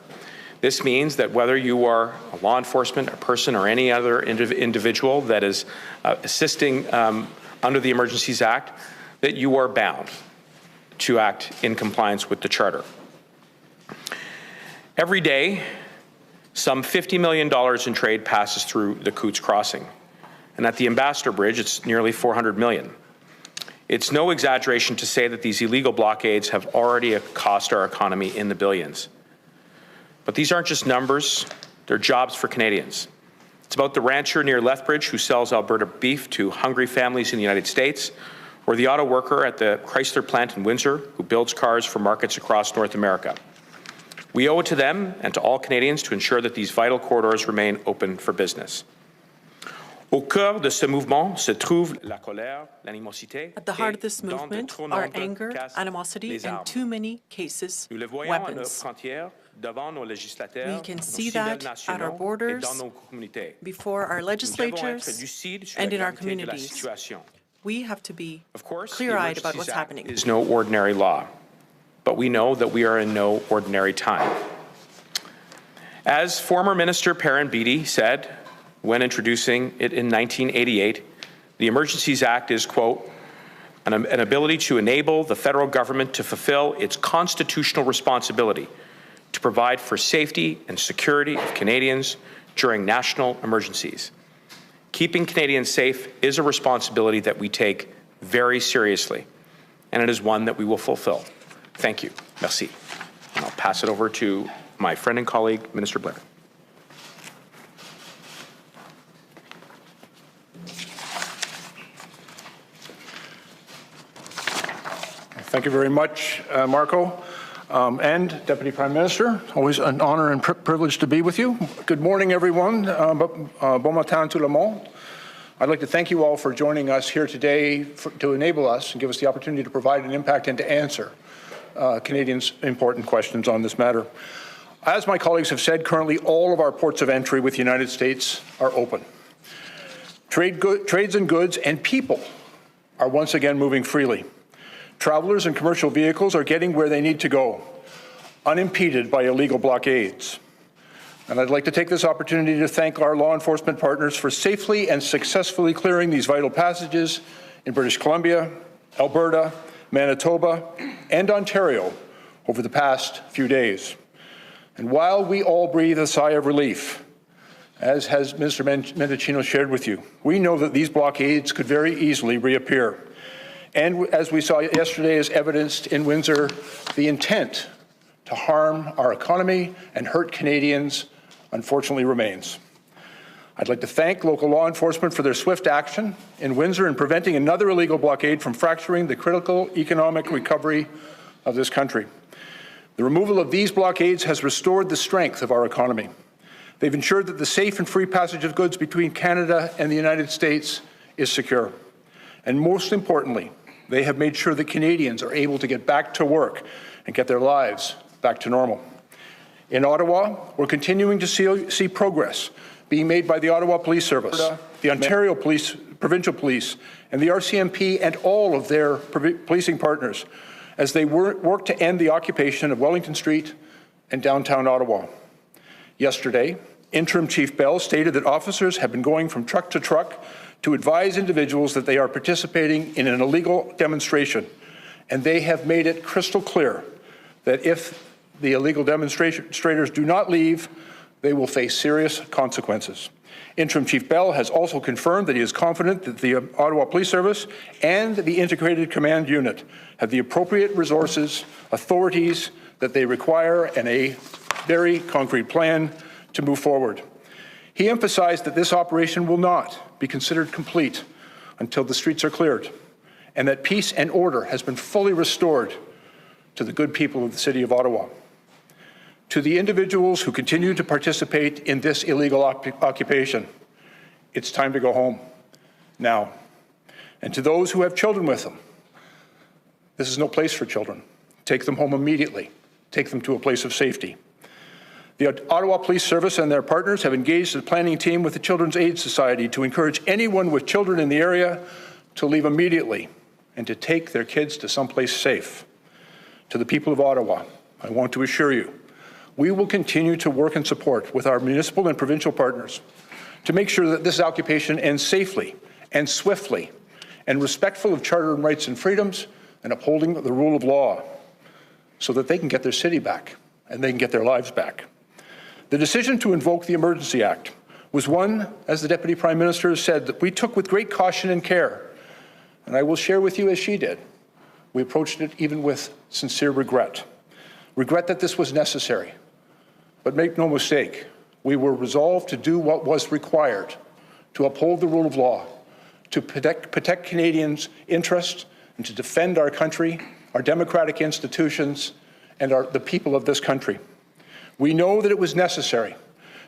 This means that whether you are a law enforcement, a person, or any other individual that is assisting under the Emergencies Act, that you are bound to act in compliance with the Charter. Every day, some $50 million in trade passes through the Coots Crossing. And at the Ambassador Bridge, it's nearly $400 million. It's no exaggeration to say that these illegal blockades have already cost our economy in the billions. But these aren't just numbers, they're jobs for Canadians. It's about the rancher near Lethbridge who sells Alberta beef to hungry families in the United States, or the auto worker at the Chrysler plant in Windsor who builds cars for markets across North America. We owe it to them and to all Canadians to ensure that these vital corridors remain open for business. Au cœur de ce mouvement se trouve la colère, l'animosité. At the heart of this movement are anger, animosity, and too many cases, weapons. We can see that at our borders, before our legislatures, and in our communities. We have to be clear-eyed about what's happening. It is no ordinary law, but we know that we are in no ordinary time. As former Minister Perrin Beatty said when introducing it in 1988, the Emergencies Act is, quote, an ability to enable the federal government to fulfill its constitutional responsibility to provide for safety and security of Canadians during national emergencies. Keeping Canadians safe is a responsibility that we take very seriously, and it is one that we will fulfill. Thank you. Merci. And I'll pass it over to my friend and colleague, Minister Blair. Thank you very much, Marco, and Deputy Prime Minister. Always an honor and privilege to be with you. Good morning, everyone. Bon matin tout le monde. I'd like to thank you all for joining us here today to enable us and give us the opportunity to provide an impact and to answer Canadians' important questions on this matter. As my colleagues have said, currently all of our ports of entry with the United States are open. Trades in goods and people are once again moving freely. Travelers and commercial vehicles are getting where they need to go, unimpeded by illegal blockades. And I'd like to take this opportunity to thank our law enforcement partners for safely and successfully clearing these vital passages in British Columbia, Alberta, Manitoba, and Ontario over the past few days. And while we all breathe a sigh of relief, as has Mr. Mendicino shared with you, we know that these blockades could very easily reappear. And as we saw yesterday, as evidenced in Windsor, the intent to harm our economy and hurt Canadians unfortunately remains. I'd like to thank local law enforcement for their swift action in Windsor in preventing another illegal blockade from fracturing the critical economic recovery of this country. The removal of these blockades has restored the strength of our economy. They've ensured that the safe and free passage of goods between Canada and the United States is secure. And most importantly, they have made sure that Canadians are able to get back to work and get their lives back to normal. In Ottawa, we're continuing to see progress being made by the Ottawa Police Service, the Ontario Police, Provincial Police, and the RCMP and all of their policing partners as they work to end the occupation of Wellington Street and downtown Ottawa. Yesterday, Interim Chief Bell stated that officers have been going from truck to truck to advise individuals that they are participating in an illegal demonstration, and they have made it crystal clear that if the illegal demonstrators do not leave, they will face serious consequences. Interim Chief Bell has also confirmed that he is confident that the Ottawa Police Service and the Integrated Command Unit have the appropriate resources, authorities that they require, and a very concrete plan to move forward. He emphasized that this operation will not be considered complete until the streets are cleared, and that peace and order has been fully restored to the good people of the City of Ottawa. To the individuals who continue to participate in this illegal occupation, it's time to go home now. And to those who have children with them, this is no place for children. Take them home immediately. Take them to a place of safety. The Ottawa Police Service and their partners have engaged a planning team with the Children's Aid Society to encourage anyone with children in the area to leave immediately and to take their kids to someplace safe. To the people of Ottawa, I want to assure you, we will continue to work and support with our municipal and provincial partners to make sure that this occupation ends safely and swiftly and respectful of charter and rights and freedoms and upholding the rule of law so that they can get their city back and they can get their lives back. The decision to invoke the Emergency Act was one, as the Deputy Prime Minister said, that we took with great caution and care. And I will share with you as she did. We approached it even with sincere regret. Regret that this was necessary. But make no mistake, we were resolved to do what was required to uphold the rule of law, to protect Canadians' interests, and to defend our country, our democratic institutions, and the people of this country. We know that it was necessary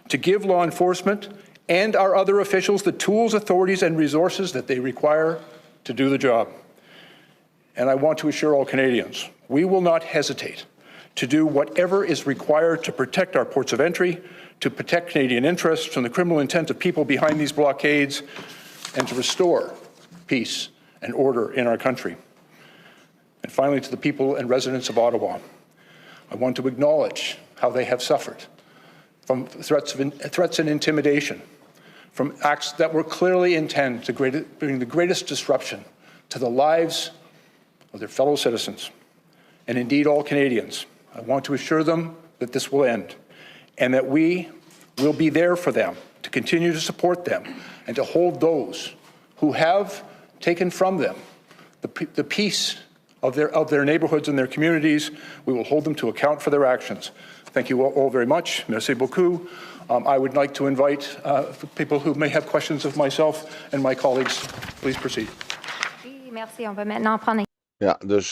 to give law enforcement and our other officials the tools, authorities, and resources that they require to do the job. And I want to assure all Canadians, we will not hesitate to do whatever is required to protect our ports of entry, to protect Canadian interests from the criminal intent of people behind these blockades, and to restore peace and order in our country. And finally, to the people and residents of Ottawa, I want to acknowledge how they have suffered from threats and intimidation, from acts that were clearly intended to bring the greatest disruption to the lives of their fellow citizens, and indeed all Canadians. I want to assure them that this will end, and that we will be there for them, to continue to support them, and to hold those who have taken from them the peace of their neighborhoods and their communities. We will hold them to account for their actions. Thank you all very much. Merci beaucoup. I would like to invite people who may have questions of myself and my colleagues. Please proceed. Merci. On va maintenant prendre. Ja, dus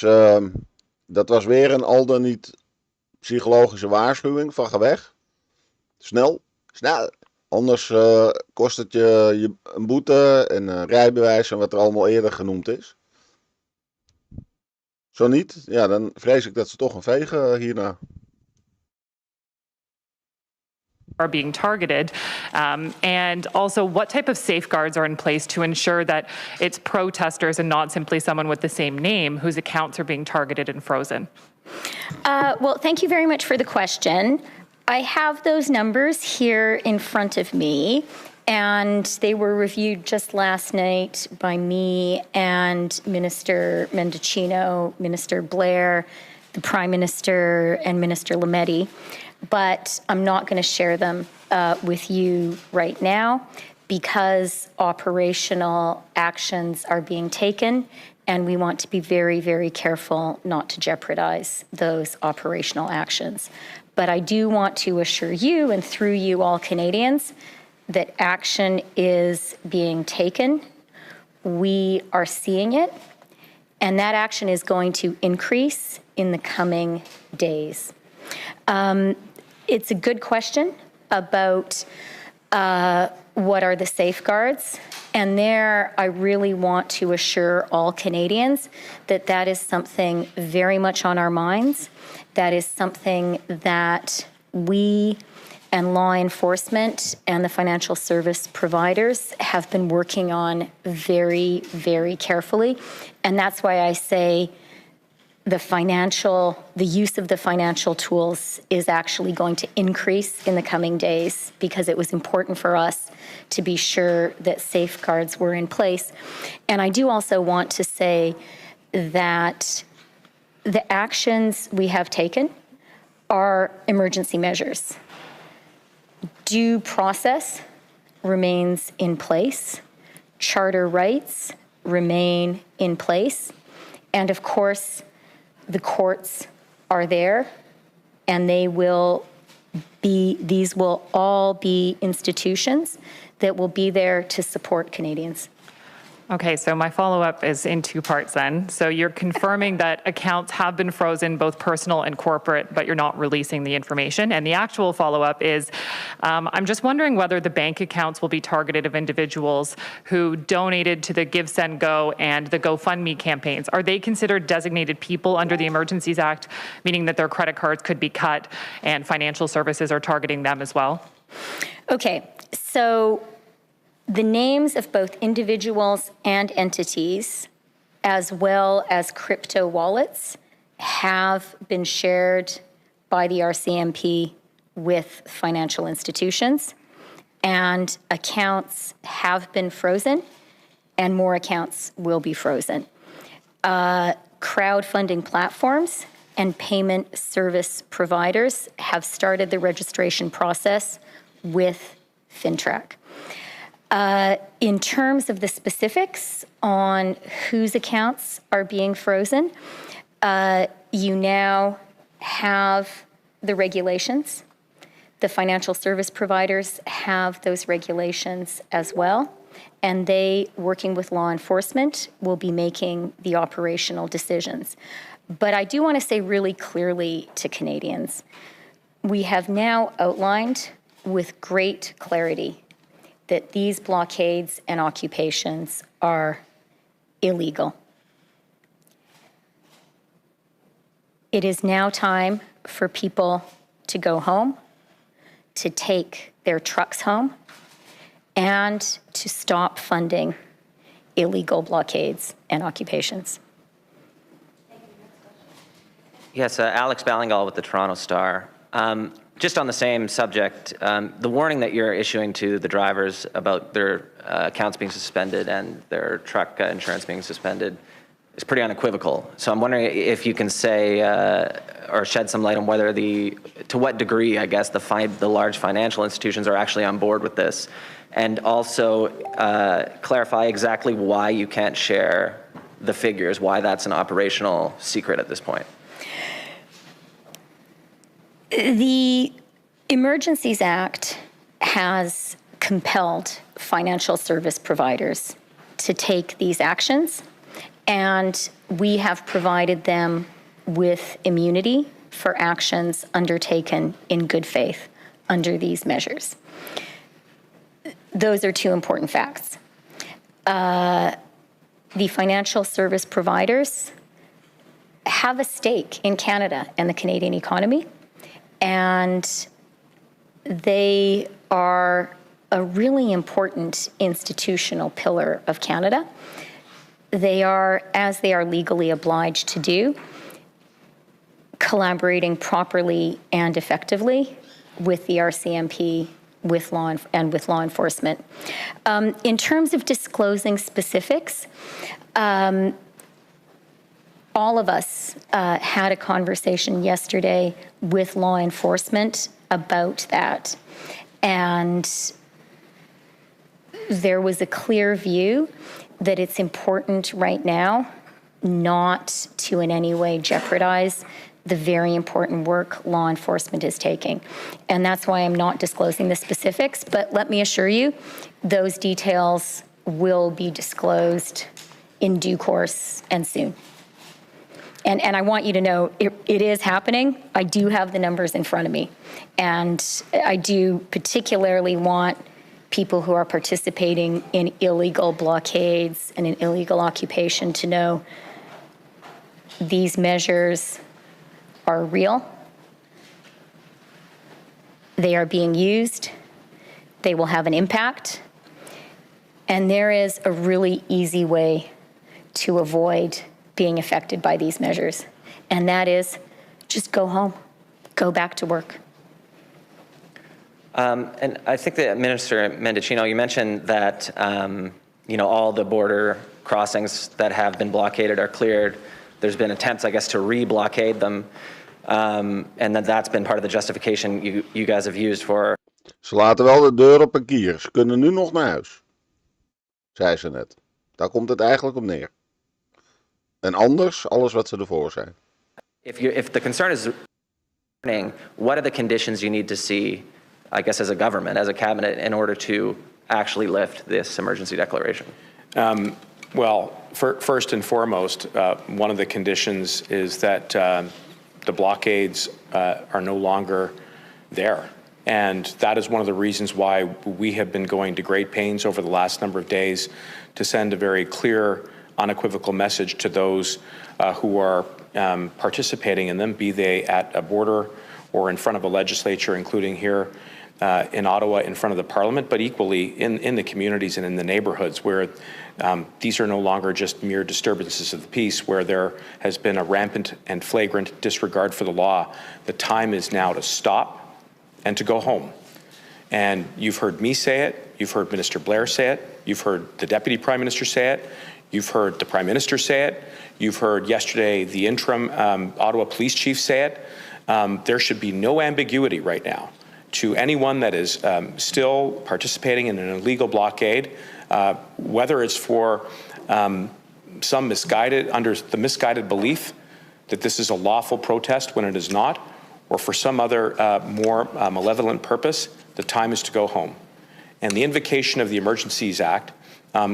dat was weer een al dan niet psychologische waarschuwing van ga weg. Snel, snel. Anders kost het je een boete en een rijbewijs en wat er allemaal eerder genoemd is. Zo niet, ja, dan vrees ik dat ze toch een vegen hierna. Are being targeted, and also what type of safeguards are in place to ensure that it's protesters and not simply someone with the same name whose accounts are being targeted and frozen? Well, thank you very much for the question. I have those numbers here in front of me, and they were reviewed just last night by me and Minister Mendicino, Minister Blair, the Prime Minister, and Minister Lametti. But I'm not going to share them with you right now because operational actions are being taken, and we want to be very, very careful not to jeopardize those operational actions. But I do want to assure you, and through you all Canadians, that action is being taken. We are seeing it, and that action is going to increase in the coming days. It's a good question about what are the safeguards. And there, I really want to assure all Canadians that that is something very much on our minds. That is something that we and law enforcement and the financial service providers have been working on very, very carefully. And that's why I say the use of the financial tools is actually going to increase in the coming days because it was important for us to be sure that safeguards were in place. And I do also want to say that the actions we have taken are emergency measures. Due process remains in place. Charter rights remain in place. And of course, the courts are there, and these will all be institutions that will be there to support Canadians. Okay, so my follow-up is in two parts then. So you're confirming that accounts have been frozen, both personal and corporate, but you're not releasing the information. And the actual follow-up is, I'm just wondering whether the bank accounts will be targeted of individuals who donated to the Give, Send, Go and the GoFundMe campaigns. Are they considered designated people under the Emergencies Act, meaning that their credit cards could be cut and financial services are targeting them as well? Okay, so the names of both individuals and entities, as well as crypto wallets, have been shared by the RCMP with financial institutions, and accounts have been frozen, and more accounts will be frozen. Crowdfunding platforms and payment service providers have started the registration process with FinTrack. In terms of the specifics on whose accounts are being frozen, you now have the regulations. The financial service providers have those regulations as well, and they, working with law enforcement, will be making the operational decisions. But I do want to say really clearly to Canadians, we have now outlined with great clarity that these blockades and occupations are illegal. It is now time for people to go home, to take their trucks home, and to stop funding illegal blockades and occupations. Yes, Alex Ballingal with the Toronto Star. Just on the same subject, the warning that you're issuing to the drivers about their accounts being suspended and their truck insurance being suspended is pretty unequivocal. So I'm wondering if you can say or shed some light on whether to what degree, I guess, the large financial institutions are actually on board with this, and also clarify exactly why you can't share the figures, why that's an operational secret at this point. The Emergencies Act has compelled financial service providers to take these actions, and we have provided them with immunity for actions undertaken in good faith under these measures. Those are two important facts. The financial service providers have a stake in Canada and the Canadian economy, and they are a really important institutional pillar of Canada. They are, as they are legally obliged to do, collaborating properly and effectively with the RCMP, with law enforcement. In terms of disclosing specifics, all of us had a conversation yesterday with law enforcement about that. And there was a clear view that it's important right now not to in any way jeopardize the very important work law enforcement is taking. And that's why I'm not disclosing the specifics, but let me assure you, those details will be disclosed in due course and soon. And I want you to know it is happening. I do have the numbers in front of me. And I do particularly want people who are participating in illegal blockades and in illegal occupation to know these measures are real. They are being used. They will have an impact. And there is a really easy way to avoid being affected by these measures. And that is just go home, go back to work. And I think that Minister Mendicino, you mentioned that all the border crossings that have been blockaded are cleared. There's been attempts, I guess, to re-blockade them, and that's been part of the justification you guys have used for. Ze laten wel de deur op een kier. Ze kunnen nu nog naar huis, zei ze net. Daar komt het eigenlijk op neer. En anders alles wat ze ervoor zijn. If the concern is what are the conditions you need to see, I guess, as a government, as a cabinet, in order to actually lift this emergency declaration? Well, first and foremost, one of the conditions is that the blockades are no longer there. And that is one of the reasons why we have been going to great pains over the last number of days to send a very clear, unequivocal message to those who are participating in them, be they at a border or in front of a legislature, including here in Ottawa in front of the Parliament, but equally in the communities and in the neighborhoods where these are no longer just mere disturbances of the peace, where there has been a rampant and flagrant disregard for the law. The time is now to stop and to go home. And you've heard me say it, you've heard Minister Blair say it, you've heard the Deputy Prime Minister say it, you've heard the Prime Minister say it, you've heard yesterday the interim Ottawa Police Chief say it. There should be no ambiguity right now to anyone that is still participating in an illegal blockade, whether it's for some under the misguided belief that this is a lawful protest when it is not, or for some other more malevolent purpose. The time is to go home. And the invocation of the Emergencies Act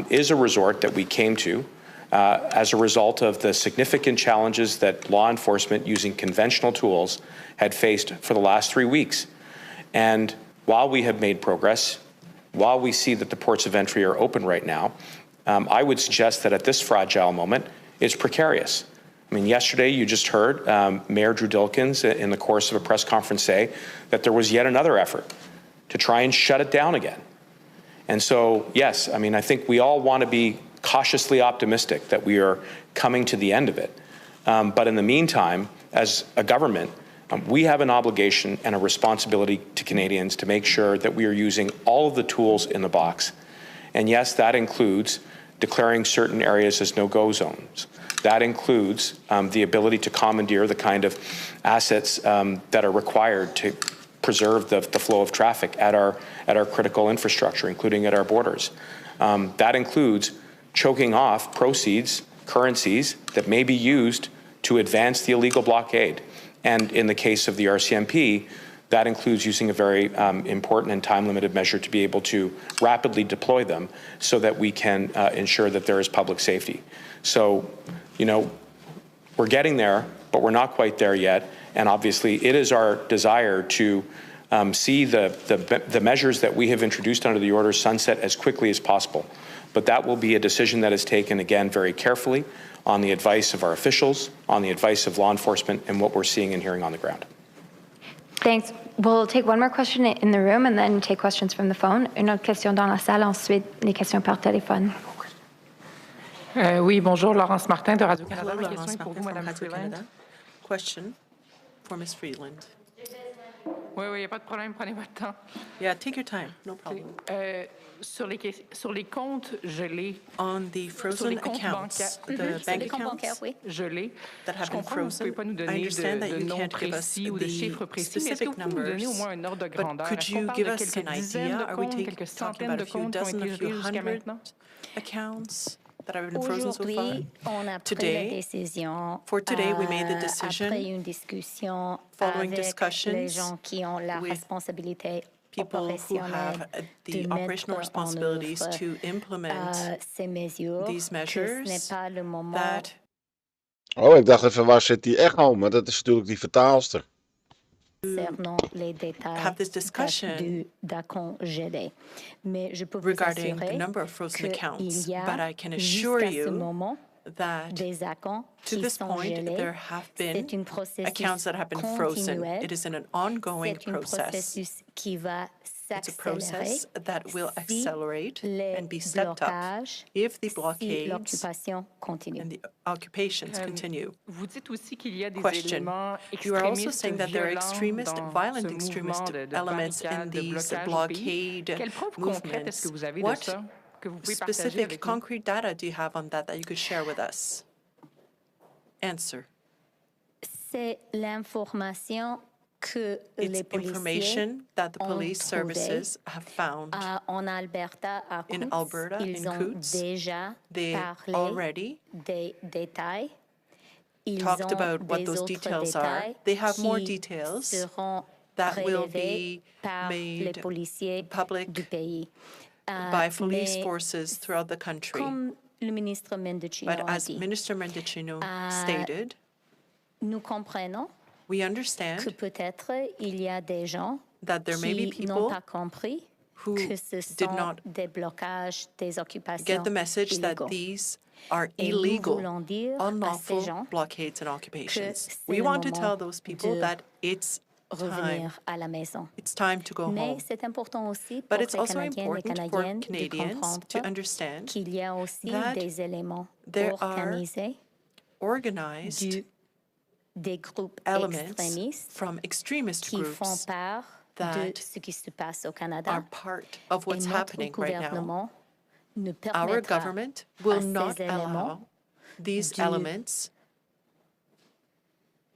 is a resort that we came to as a result of the significant challenges that law enforcement using conventional tools had faced for the last 3 weeks. And while we have made progress, while we see that the ports of entry are open right now, I would suggest that at this fragile moment, it's precarious. I mean, yesterday you just heard Mayor Drew Dilkins in the course of a press conference say that there was yet another effort to try and shut it down again. And so, yes, I mean, I think we all want to be cautiously optimistic that we are coming to the end of it. But in the meantime, as a government, we have an obligation and a responsibility to Canadians to make sure that we are using all of the tools in the box. And yes, that includes declaring certain areas as no-go zones. That includes the ability to commandeer the kind of assets that are required to preserve the flow of traffic at our critical infrastructure, including at our borders. That includes choking off proceeds, currencies that may be used to advance the illegal blockade. And in the case of the RCMP, that includes using a very important and time-limited measure to be able to rapidly deploy them so that we can ensure that there is public safety. So, you know, we're getting there, but we're not quite there yet. And obviously, it is our desire to see the measures that we have introduced under the order sunset as quickly as possible. But that will be a decision that is taken, again, very carefully on the advice of our officials, on the advice of law enforcement, and what we're seeing and hearing on the ground. Thanks. We'll take one more question in the room and then take questions from the phone. Une autre question dans la salle, ensuite les questions par téléphone. Oui, bonjour, Laurence Martin de Radio-Canada. Hello, Ma Laurence question est pour vous, Martin from Madame Freeland. Radio-Canada. Question for Ms. Freeland. Oui, il n'y a pas de problème, prenez votre temps. Yeah, take your time, no problem. Sur les comptes gelés, on the frozen accounts, the bank accounts gelés, that have je been comprends que vous ne frozen, pouvez pas nous I donner understand that de you noms can't give us précis ou de chiffres the précis, mais est-ce que specific vous pouvez nous donner au numbers, moins un ordre de but grandeur? could Est-ce qu'on you parle give de us quelques an dizaines idea? de Are we comptes, quelques talking centaines about de a few comptes qui ont dozen, été a few gelés jusqu'à hundred maintenant? accounts that have been frozen so far? Aujourd'hui, on a pris la décision, For today, we made the après decision une discussion following avec les discussions gens qui ont la with responsabilité people who have the operational responsibilities to implement ces mesures, these que ce measures, n'est pas le moment that Oh, ik dacht even, waar zit die echo? Maar dat is natuurlijk die vertaalster. concernant les détails have this discussion congelé. Mais je peux vous regarding the assurer number of frozen accounts, qu'il y a but I can assure jusqu'à ce you moment that des accounts to qui this sont point, gelés. there have been C'est un processus accounts that have been frozen. continuel. It is an ongoing C'est un process. processus qui va It's a s'accélérer process that will si accelerate les and be stepped up blocages, if the si blockades l'occupation continue. and the occupations continue. Vous dites aussi qu'il y a des Question. éléments You are also extrémistes saying that there are violents extremist, dans violent ce extremist mouvement de elements in barricade, de these blocage au pays. blockade Quelle preuve concrète est-ce que movements. vous avez de What ça que vous pouvez partager specific avec nous? concrete data do you have on that you could share with us? Answer. C'est l'information que It's les policiers information that the ont police trouvée. services have found. En Alberta, à In Coutts, Alberta, ils in ont Coutts, déjà they parlé already des détails. Ils talked ont about what des those autres details are. détails They have more qui details seront that will relevés be par les made policiers public du pays. by police Mais forces throughout the country. comme le ministre Mendicino But a as dit, Minister Mendicino stated, nous comprenons we understand que peut-être il y a des gens that there may be qui n'ont people pas compris who que ce did sont not des blocages, des occupations get the message that illégaux. these are Et nous illegal, voulons dire à ces unlawful gens blockades and occupations. c'est We le want to moment tell those people de that it's time. revenir à la maison. It's time to go Mais home. c'est important aussi But pour it's les also Canadiens et les important for Canadiennes de Canadians comprendre to understand qu'il y a aussi that des éléments there are organisés organized des groupes elements extrémistes from extremist qui font groups part de ce qui se passe au Canada. are part of what's Et notre happening right now. gouvernement ne Our permettra government à will ces not éléments allow these de elements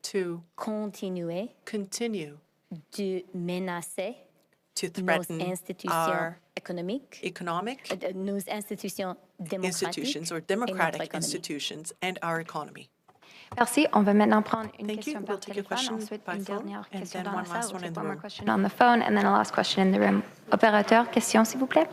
to continue de menacer to nos threaten institutions our économiques, economic nos institutions démocratiques institutions or et notre democratic économie. institutions and our economy. Merci. On va maintenant prendre une Thank you. question We'll par take a téléphone, question ensuite by une phone, dernière and question then dans la one last salle. We'll one in take the one more room. question on the phone, and then a last question in the room. Opérateur, question, s'il vous plaît.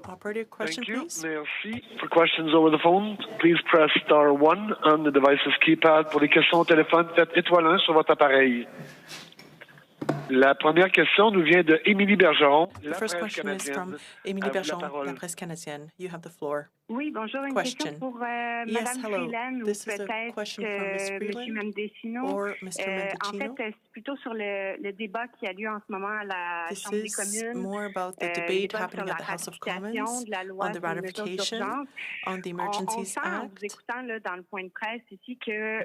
Operator, question, Thank you. please. Merci. For questions over the phone, please press star 1 on the device's keypad. Pour les questions au téléphone, faites étoile 1 sur votre appareil. La première question nous vient de Émilie Bergeron, The La first Presse question is from canadienne. Émilie À vous la Bergeron, parole. La Presse canadienne. You have the floor. Oui, bonjour. Une question Question. pour Yes, Madame hello. Freeland ou This is a peut-être question from Ms. Monsieur Freeland Mendicino. or Mr. En Mendicino. fait, c'est plutôt sur le débat qui a lieu en ce moment à la This Chambre des is communes. more about the les debate votes happening sur at la the House of ratification Commons de la loi on the sur les mesures ratification d'urgence. on the On Emergencies sent en vous Act. écoutant là, dans le point de presse ici que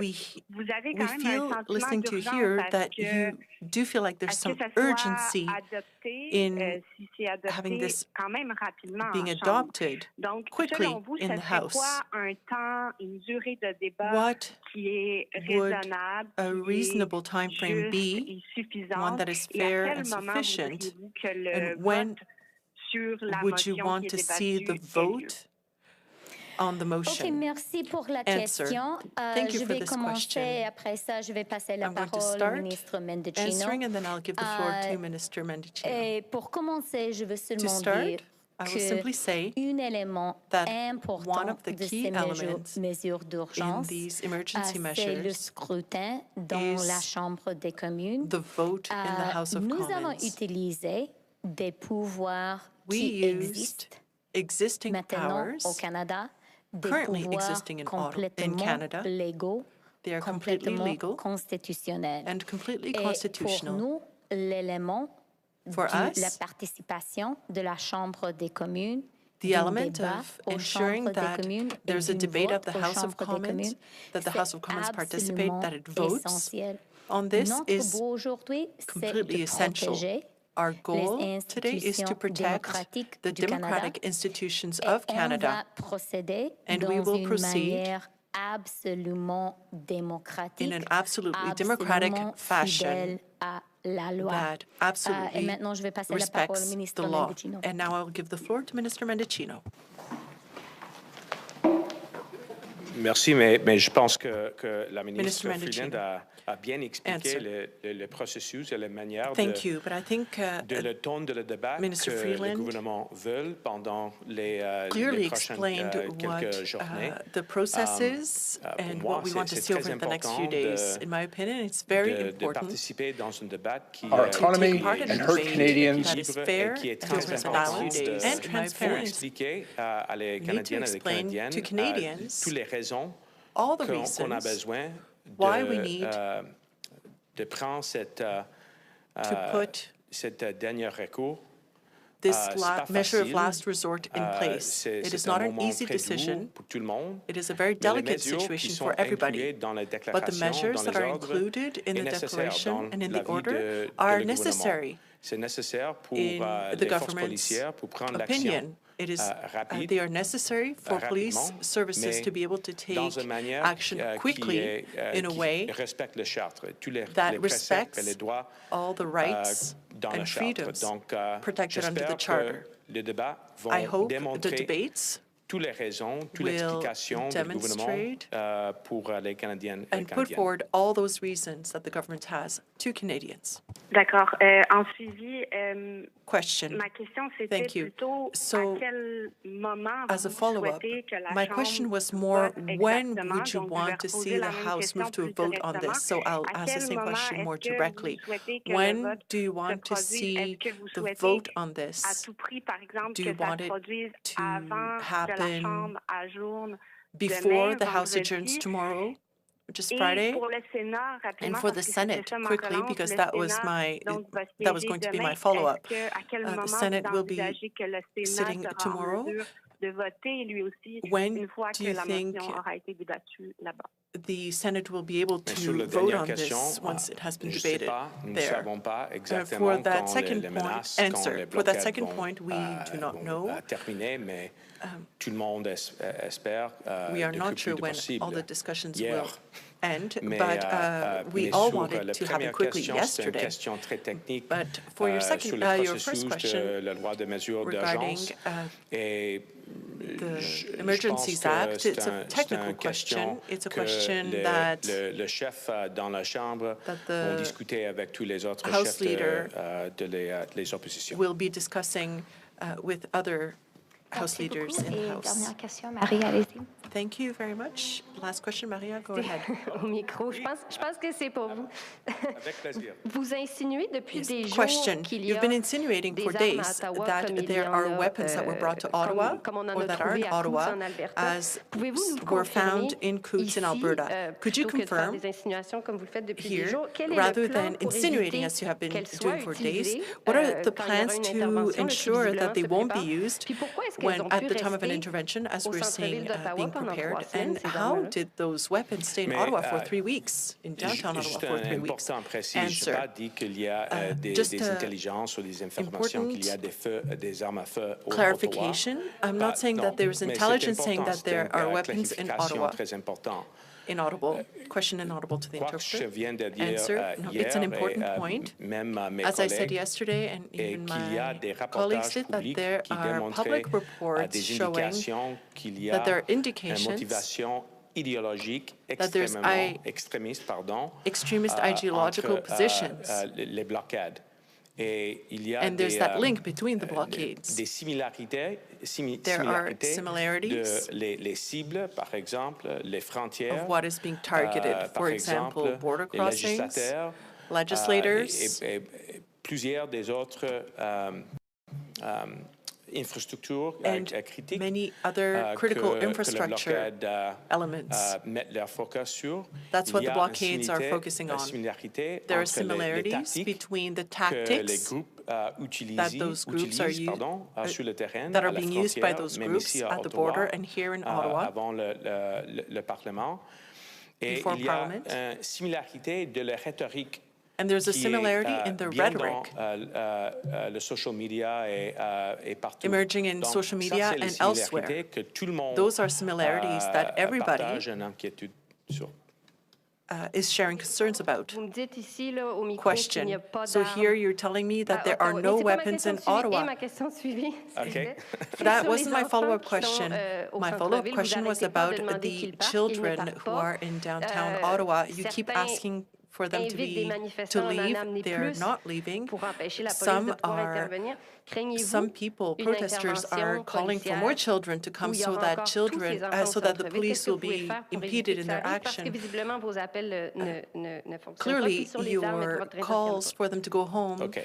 vous avez We quand même un feel, sentiment listening to d'urgence here, à that ce que you do feel like there's est-ce que some ça soit urgency adopté, in si c'est having adopté this quand même rapidement being en Chambre. adopted Donc, quickly selon vous, in ça the serait House. quoi un temps, une durée de débat What qui est would raisonnable, a qui reasonable time est frame juste be, et suffisante, one that is et à fair quel and moment sufficient, voudriez-vous que le and when vote sur la would you motion want qui to est see débattue the ait lieu? vote on the motion? OK, merci pour la Answer. question. Thank you Je for vais this commencer, question. après ça, je vais passer la I'm going to parole au start ministre Mendicino. answering, and then I'll give the floor Euh, to Minister Mendicino. Et pour commencer, je veux To seulement start, dire I will simply que say un élément that one important of the de key ces elements mesures in d'urgence, these emergency c'est le measures scrutin dans is la Chambre des communes. the vote in the House of Nous avons Commons. utilisé des pouvoirs We qui used existent existing maintenant au powers Canada, des currently pouvoirs existing in complètement Canada. légaux, They are completely complètement legal constitutionnels. and completely Et pour constitutional. nous, l'élément For de la us, participation de la Chambre des communes, the d'un element débat of aux ensuring chambres des that communes et there's a d'un debate vote at the aux House of chambres des Commons, communes, that the c'est House of Commons participate, that it absolument votes essentiel. on this Notre is but aujourd'hui, c'est completely de essential. protéger Our goal les today is to institutions protect démocratiques the du Canada. democratic institutions Et of on Canada, va procéder and dans we will une proceed manière absolument démocratique, in an absolutely democratic absolument fashion fidèle à la loi. that Et absolutely maintenant, je vais passer la parole au respects the ministre law. Mendicino. And now I'll give the floor to Minister Mendicino. Merci, mais je pense que la ministre Minister Freeland a bien expliqué le processus et la manière Thank you, but I think le ton de le débat Minister que le Freeland gouvernement veut pendant les clearly prochaines explained quelques what journées. the process is and Pour moi, what we want to c'est see over très the next few important days. In my opinion, it's very de important participer dans un débat qui Our est economy part in a and her debate Canadians that is libre fair et qui est and over the transparent next few days. And pour transparent. expliquer à les We need to Canadiennes et les explain Canadiennes to Canadians toutes les raisons all the qu'on a reasons besoin why we need de prendre cette dernier recours. this C'est pas measure of facile. last resort in place. It is un not an moment easy très dur decision. pour tout le monde. It is a very Mais les delicate mesures qui situation sont for everybody. incluses dans les But the déclarations, measures dans that les are ordres, included in est the nécessaire declaration dans and in la the vie order de are le gouvernement. necessary C'est nécessaire pour in the les forces government's policières pour prendre l'action opinion. It is, rapide, they are necessary for police rapidement, services mais to be able to take dans une manière action quickly in a way qui respecte le charte, tous les that préceptes et les respects droits all the rights dans and le charte. freedoms Donc, protected under the j'espère charter. que les débats vont I hope the démontrer debates toutes les raisons, toutes les will explications du gouvernement demonstrate pour les Canadiennes et les and put Canadiens. forward all those reasons that the government has to Canadians. D'accord. En suivi, Question. ma question c'était Thank you. plutôt So, à quel moment as a vous follow-up, souhaitez que la my Chambre question was more, vote when exactement? would you Donc, je vais want to reposer see la the même House question move to a plus vote on directement. this? So I'll À ask the quel same moment question more est-ce que directly. vous souhaitez que le When vote do you se want to produise? see Est-ce que vous the souhaitez vote on à this? tout prix, par exemple, Do que you ça want se it produise to avant que la happen Chambre ajourne before demain, the House vendredi? adjourns tomorrow, which is Et Friday? pour le Sénat, And rapidement, for parce the que c'était Senate, ça ma quickly, relance, because le that was Sénat, donc, va that was siéger going to be demain. my follow-up. Est-ce que, à quel The moment Senate vous will be envisagez que le Sénat sitting sera en tomorrow. mesure de voter lui aussi When une fois do que you la think motion aura été débattue là-bas. the Senate will be able Mais sur to la vote dernière on question, this once it has been je sais debated pas, nous ne there? savons pas For exactement that quand second les point, menaces, quand les for that bloquades second vont, point, we do not vont, know. terminer, mais tout le monde espère We are le not plus sure vite when possible. all the discussions Hier. will end, Mais, but we mais all sur wanted la to have première it quickly question, c'est une yesterday. question très technique But for your sur second, le your first processus question de la loi de mesures regarding d'urgence. the Je Emergencies pense que Act, it's a c'est technical une question. It's a que question that le chef dans la Chambre vont discuter avec tous les autres House chefs leader de les oppositions. will be discussing with other House leaders in the House. Dernière question, Marie, allez-y. Thank you very much. Last question, Maria, go ahead. Au micro, je pense que c'est pour vous. Avec plaisir. Vous insinuez depuis des jours Question. qu'il y You've a been insinuating des for armes à days Ottawa that comme il y there en are a, weapons that were brought to Ottawa comme on en or a that are trouvé in à Coutts Ottawa en Alberta. as Pouvez-vous nous were confirmer found in Coutts in ici, Alberta. Could you plutôt que de faire confirm des insinuations comme vous le faites depuis des here, jours, quel est rather le plan than pour insinuating éviter as you have been qu'elles soient doing for days, utilisées what are the quand il y aura plans une to intervention là, qui ensure that visiblement they se won't be prépare? used Puis pourquoi est-ce qu'elles when ont at pu the time of an rester intervention, as au we're centre-ville seeing d'Ottawa being pendant prepared? 3 semaines, And ces how armes-là? did those weapons stay in Mais, Ottawa for 3 weeks, in downtown Ottawa Juste for un 3 weeks? important précis, je n'ai Answer. pas dit qu'il y a des intelligences ou des informations qu'il y a des armes à feu au Clarification. I'm not saying that there's intelligence saying that there are weapons in Ottawa. Très important. Inaudible. Question inaudible to the Quoi que je interpreter. viens de dire Answer. No, hier it's an important point. même mes As I said collègues, yesterday, and et even qu'il y a my des colleagues reportages said that publics there qui are démontraient public reports des showing indications qu'il y a that there are une indications motivation idéologique that there's extrémiste, pardon, extremist ideological entre positions. Les blockades. Et il y a And there's that link between the blockades. des similarités, There are similarities de les cibles, par exemple, les frontières, of what is being targeted. par For example, exemple, border les crossings, legislateurs, legislators, et plusieurs des autres infrastructures and critiques many other critical infrastructure elements. mettent leur focus sur. That's what Il y the a blockades are une focusing on. similarité There are entre les similarities tactiques between the que les tactics groupes that those groups are sur le terrain, that à are la being used by frontière, those même groups ici à at the Ottawa, border and here in Ottawa avant le Parlement. Et before il y a Parliament. une similarité de la rhétorique And there's a qui est, similarity in the bien rhetoric dans le social media et partout. emerging in Donc, social ça, media c'est les and similarités elsewhere. que tout le monde Those are similarities that everybody partage une inquiétude sur. is sharing concerns about. Vous me dites ici, là, au micro, qu'il n'y a Question. pas So d'armes here you're telling me that à there are Ottawa. no Mais c'est pas ma weapons question in suivie. Et Ottawa. ma question suivie, Okay. That sur wasn't les my enfants follow-up qui question. sont, au My centre-ville, follow-up vous question was arrêtez pas de about demander the qu'ils partent, ils ne children partent who pas. are in downtown Ottawa. You keep Certains asking for them to invitent des to manifestants à en leave. amener They're plus not leaving. pour empêcher la police Some de pouvoir are intervenir. Craignez-vous Some people, une protesters, are intervention calling for more policière children to come où il y so aura that encore tous children, ces enfants au so that the centre-ville? police Qu'est-ce que will vous pouvez be faire pour éviter impeded que in ça their arrive? Parce que action. visiblement, vos appels ne fonctionnent pas. Clearly, Puis sur les armes, your votre réseau calls tient pas. for them to go home Donc,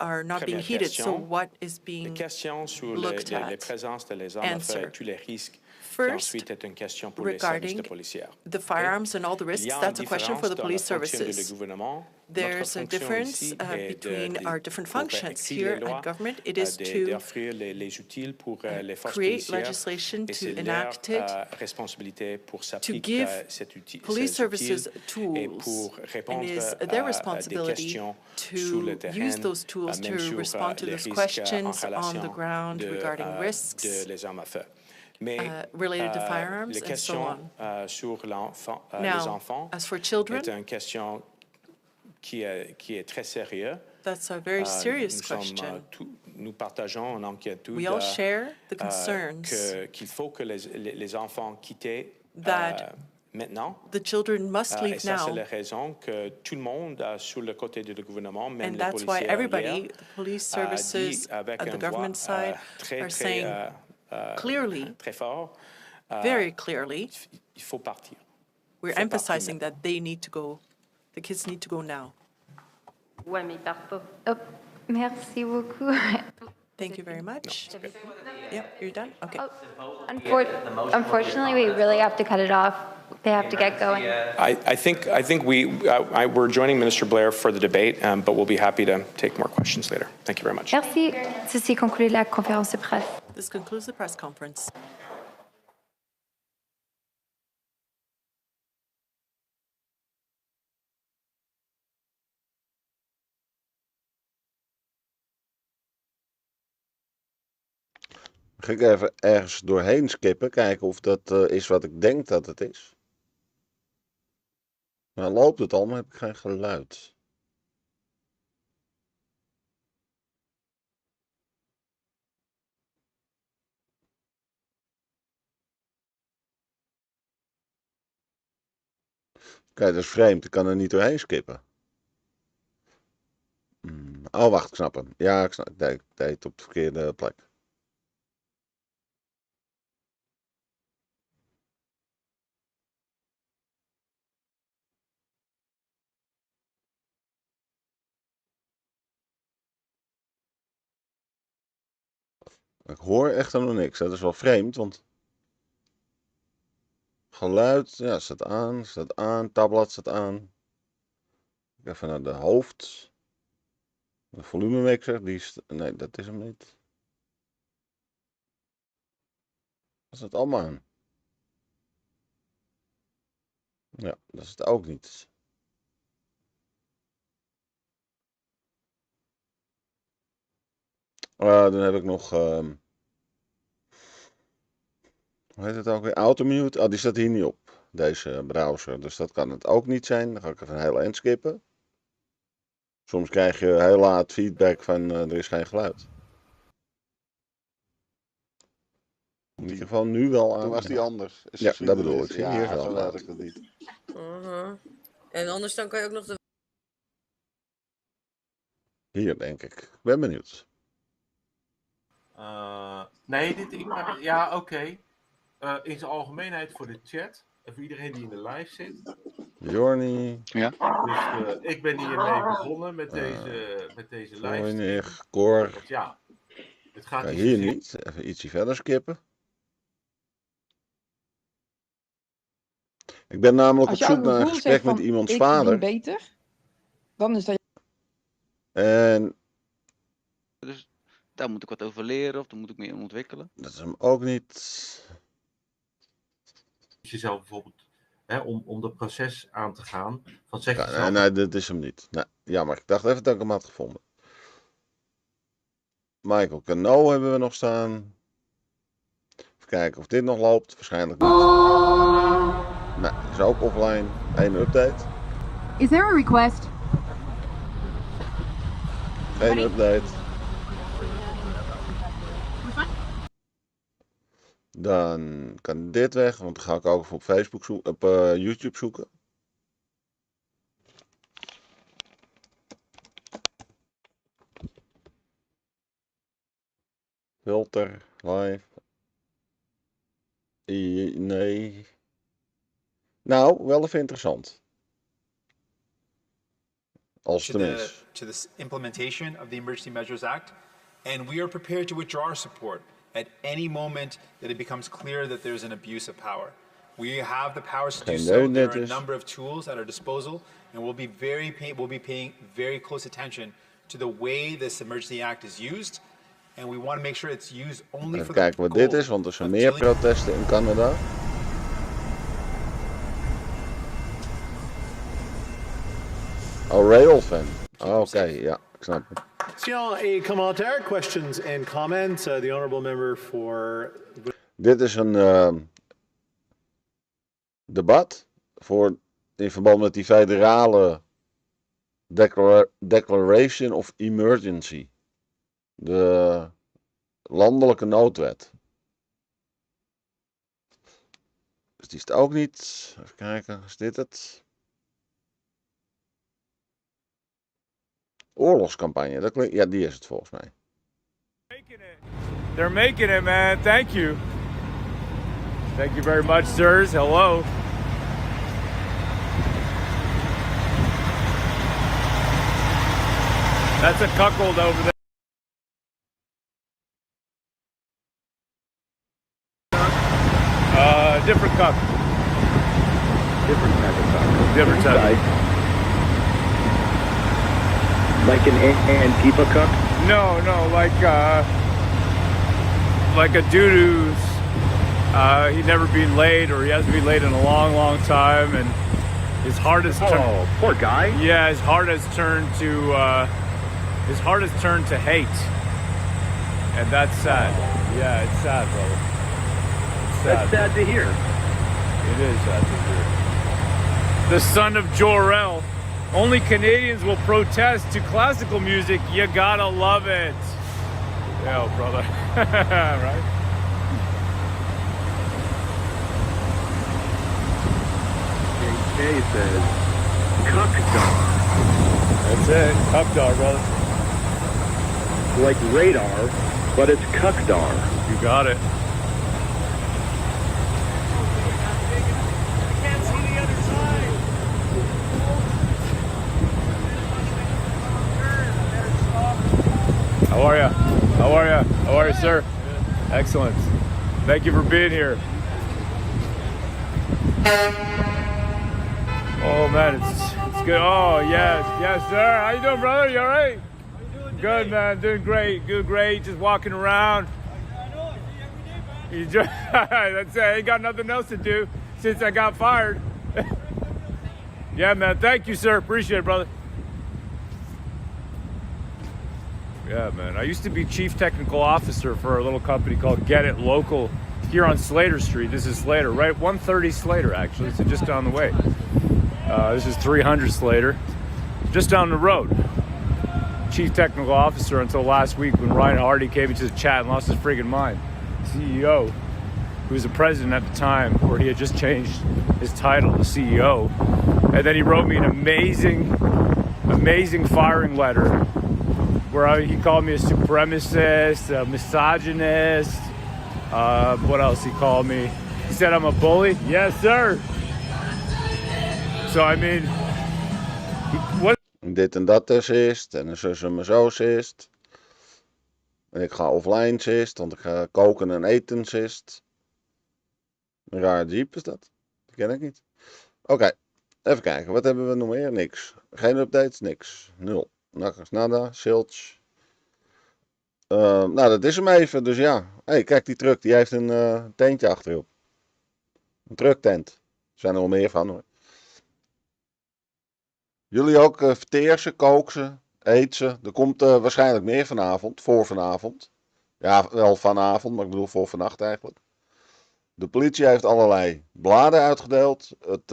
are not being première heeded. So question. what is Les being questions sur looked les at? présences de les armes à feu Answer. et tous les risques, qui First, ensuite est une question pour les services regarding de policiers. the firearms and all the Il risks, y a that's une a question for the différence police dans la fonction du services. gouvernement. There's a Notre fonction difference ici est between our different pour functions. écrire Here les lois, at government, it is to d'offrir les outils pour les forces create policières, legislation, et to c'est leur enact it, responsabilité pour to s'appliquer give cet outil, police ces services outils et tools, pour and répondre it is à their des responsibility questions to sur le terrain, use those tools même to sur respond to les those risques questions en on relation the ground regarding risks de les armes à feu. Mais related to firearms les and so questions on. sur les Now, enfants as for children, est une question qui est très sérieuse. that's a very serious question. Nous partageons une inquiétude We all share the concerns qu'il faut que les enfants quittent that maintenant. the children must Et leave ça, c'est now. la raison que tout le monde sur le côté du gouvernement, même And les that's why policiers everybody, hier, the police a dit services avec at the une government voix, side très, are très, saying clearly, très fort, very clearly, il faut partir. we're faut emphasizing that they need to go, the kids need to go now. Ouais, mais ils partent pas. Oh, merci beaucoup. Thank you very much. Yeah, you're done? Okay. Unfortunately, we really have to cut it off. They have to get going. I think we're joining Minister Blair for the debate, but we'll be happy to take more questions later. Thank you very much. Merci. Ceci conclut la conférence de presse. This concludes the press conference. Ga ik even ergens doorheen skippen, kijken of dat is wat ik denk dat het is. Nou loopt het al, maar heb ik geen geluid. Kijk, dat is vreemd. Ik kan er niet doorheen skippen. Oh, wacht, ik snap hem. Ja, ik deed het op de verkeerde plek. Ik hoor echt nog niks. Dat is wel vreemd, want geluid, ja, staat aan, tabblad staat aan. Even naar de hoofd. De volumemixer, nee, dat is hem niet. Dat staat allemaal aan. Ja, dat is het ook niet. Dan heb ik nog, hoe heet het ook weer? Automute. Oh, die staat hier niet op, deze browser. Dus dat kan het ook niet zijn. Dan ga ik even een heel eind skippen. Soms krijg je heel laat feedback van er is geen geluid. De microfoon nu wel aan. Toen was die anders. Ja, dat bedoel ik. Ja, hier is wel zo aan. werkt het niet. En anders dan kan je ook nog de... Hier, denk ik. Ik ben benieuwd. Nee, ja, oké. In zijn algemeenheid voor de chat. En voor iedereen die in de live zit. Jorni. Ja. Dus ik ben hiermee begonnen met deze livestream. Cor. Want ja, het gaat Hier niet. Even ietsje verder skippen. Ik ben namelijk op zoek naar een gesprek met iemands vader. beter, dan is dat... En Dus daar moet ik wat over leren of daar moet ik meer ontwikkelen. dat is hem ook niet. jezelf bijvoorbeeld, om dat proces aan te gaan. Van zeg Ja, jezelf... nee, dit is hem niet. Nee, jammer. Ik dacht even dat ik hem had gevonden. Michael Cano hebben we nog staan. Even kijken of dit nog loopt. Waarschijnlijk niet. Nee, is ook offline. 1 update. Is there a request? Geen update. Dan kan dit weg, want dan ga ik ook even op Facebook zoeken, op YouTube zoeken. Filter, live. Nee. Nou, wel even interessant. Als het is. To the implementation of the Emergency Measures Act, and we are prepared to withdraw our support at any moment that it becomes clear that there's an abuse of power. We have the powers to do so. There are a number of tools at our disposal, and we'll be paying very close attention to the way this Emergency Act is used, and we want to make sure it's used only Even for the kijken wat dit is, want er zijn meer protesten in Canada. Oh, Railfan. Oh, oké, ja, ik snap het. Sinon, a commentaire, questions and comments. The honorable member for... Dit is een debat in verband met die federale Declaration of Emergency. De landelijke noodwet. Dus die is het ook niet. Even kijken, is dit het? Oorlogscampagne, dat klinkt, ja, die is het volgens mij. They're making it, man. Thank you. Thank you very much, sirs. Hello. That's a cuckold over there. Different cuck. Different type of cuck. Different type. Like an Antifa cuck? No, like like a dude who's he'd never been late, or he hasn't been late in a long, long time, and his heart has turned. Oh, poor guy. Yeah, his heart has turned to hate, and that's sad. Yeah, it's sad, brother. It's sad. That's sad to hear. It is sad to hear. The son of Jor-El. Only Canadians will protest to classical music. You gotta love it. Yeah, brother. Right? JK says, cuckdar. That's it. Cuckdar, brother. Like radar, but it's cuckdar. You got it. How are you? How are you? How are you, sir? Excellent. Thank you for being here. Oh man, it's good. Oh yes, yes, sir. How you doing, brother? You all right? Good, man. Doing great. Doing great. Just walking around. You just, that's it. I ain't got nothing else to do since I got fired. Yeah, man. Thank you, sir. Appreciate it, brother. Yeah, man. I used to be chief technical officer for a little company called Get It Local here on Slater Street. This is Slater, right? 130 Slater, actually. So just down the way. This is 300 Slater, just down the road. Chief technical officer until last week when Ryan Hardy came into the chat and lost his friggin' mind. CEO, who was the president at the time, where he had just changed his title to CEO. And then he wrote me an amazing firing letter where he called me a supremacist, a misogynist. What else he called me? He said I'm a bully. Yes, sir. So I mean, what? Dit en dat is, en een zus en zo is. En ik ga offline is, want ik ga koken en eten is. Een rare jeep is dat. Dat ken ik niet. Oké, even kijken. Wat hebben we nog meer? Niks. Geen updates, niks. 0. Nakkers, nada, silts. Nou, dat is hem even. Dus ja. Hey, kijk die truck. Die heeft een tentje achterop. Een trucktent. Er zijn er wel meer van hoor. Jullie ook verteer ze, kook ze, eet ze. Er komt waarschijnlijk meer vanavond, voor vanavond. Ja, wel vanavond, maar ik bedoel voor vannacht eigenlijk. De politie heeft allerlei bladen uitgedeeld. Het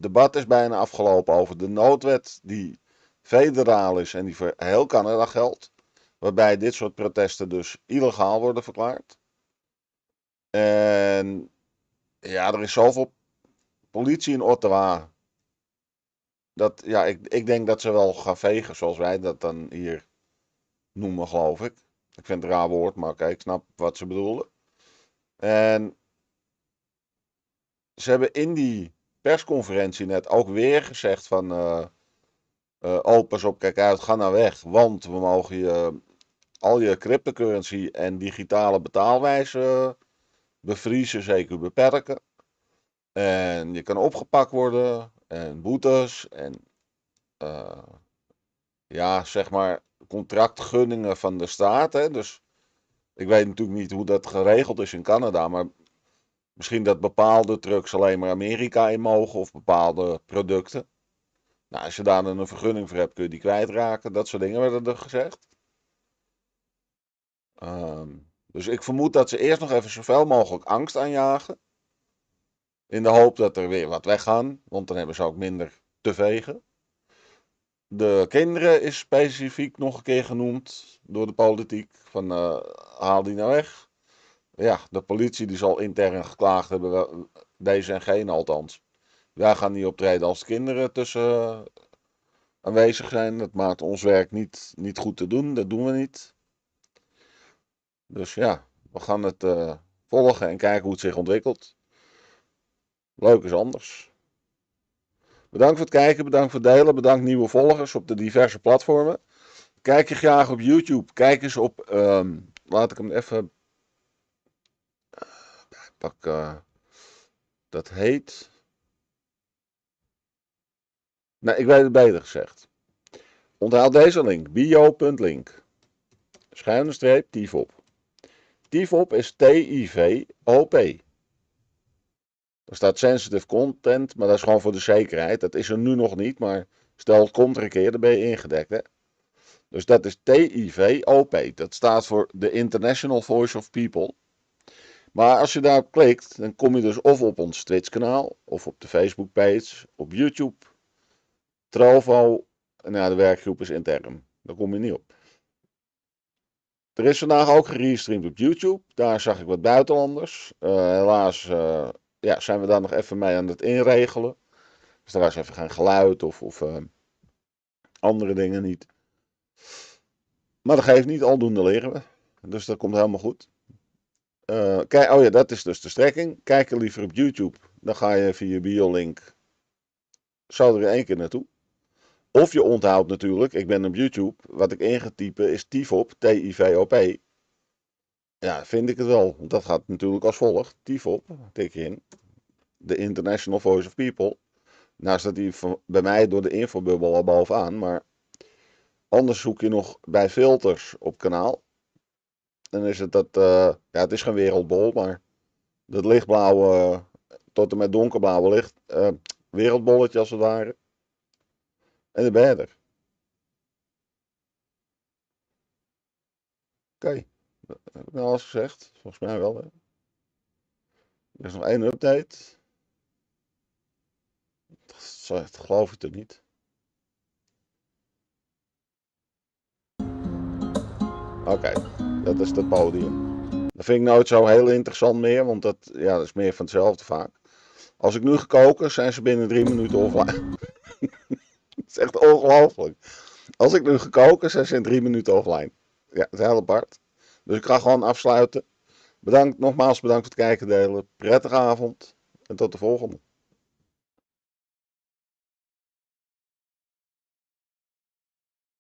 debat is bijna afgelopen over de noodwet die federaal is en die voor heel Canada geldt. Waarbij dit soort protesten dus illegaal worden verklaard. En ja, er is zoveel politie in Ottawa. Dat, ja, ik denk dat ze wel gaan vegen, zoals wij dat dan hier noemen, geloof ik. Ik vind het een raar woord, maar oké, ik snap wat ze bedoelen. En ze hebben in die persconferentie net ook weer gezegd van... pas op, kijk uit, ga nou weg. Want we mogen al je cryptocurrency en digitale betaalwijzen bevriezen, zeker beperken. En je kan opgepakt worden... En boetes en ja, zeg maar contractgunningen van de staat. Hè? Dus ik weet natuurlijk niet hoe dat geregeld is in Canada. Maar misschien dat bepaalde trucks alleen maar Amerika in mogen of bepaalde producten. Nou, als je daar dan een vergunning voor hebt kun je die kwijtraken. Dat soort dingen werden er gezegd. Dus ik vermoed dat ze eerst nog even zoveel mogelijk angst aanjagen. In de hoop dat er weer wat weggaan, want dan hebben ze ook minder te vegen. De kinderen is specifiek nog een keer genoemd door de politiek. Van haal die nou weg. Ja, de politie die zal intern geklaagd hebben, deze en geen althans. Wij gaan niet optreden als de kinderen tussen aanwezig zijn. Dat maakt ons werk niet goed te doen, dat doen we niet. Dus ja, we gaan het volgen en kijken hoe het zich ontwikkelt. Leuk is anders. Bedankt voor het kijken, bedankt voor het delen, bedankt nieuwe volgers op de diverse platformen. Kijk je graag op YouTube, kijk eens op, laat ik hem even pakken. Dat heet, nee, ik weet het beter gezegd. Onthoud deze link, bio.link, /tiefop. TIVOP is TIVOP. Er staat sensitive content, maar dat is gewoon voor de zekerheid. Dat is er nu nog niet, maar stel het komt er een keer, dan ben je ingedekt, hè. Dus dat is TIVOP. Dat staat voor The International Voice of People. Maar als je daarop klikt, dan kom je dus of op ons Twitch kanaal, of op de Facebook page, op YouTube, Trovo, en ja, de werkgroep is intern. Daar kom je niet op. Er is vandaag ook gerestreamd op YouTube. Daar zag ik wat buitenlanders. Helaas ja, zijn we daar nog even mee aan het inregelen. Dus daar was even geen geluid of andere dingen niet. Maar dat geeft niet, aldoende leren we. Dus dat komt helemaal goed. Kijk, oh ja, dat is dus de strekking. Kijk er liever op YouTube. Dan ga je via biolink zo er in één keer naartoe. Of je onthoudt natuurlijk, ik ben op YouTube. Wat ik in ga typen is TIVOP, TIVOP. Ja, vind ik het wel. Want dat gaat natuurlijk als volgt. TIVOP, tik je in. The International Voice of People. Nou staat die bij mij door de infobubbel al bovenaan. Maar anders zoek je nog bij filters op kanaal. Dan is het dat, ja, het is geen wereldbol, maar dat lichtblauwe tot en met donkerblauwe licht, wereldbolletje als het ware. En de ben je er. Oké, heb ik nou alles gezegd? Volgens mij wel, hè. Er is nog één update. Dat geloof ik er niet. Oké, dat is het podium. Dat vind ik nooit zo heel interessant meer, want dat is meer van hetzelfde vaak. Als ik nu ga koken, zijn ze binnen 3 minuten offline. Dat is echt ongelooflijk. Als ik nu ga koken, zijn ze in 3 minuten offline. Ja, dat is heel apart. Dus ik ga gewoon afsluiten. Nogmaals bedankt voor het kijken en delen. Prettige avond en tot de volgende.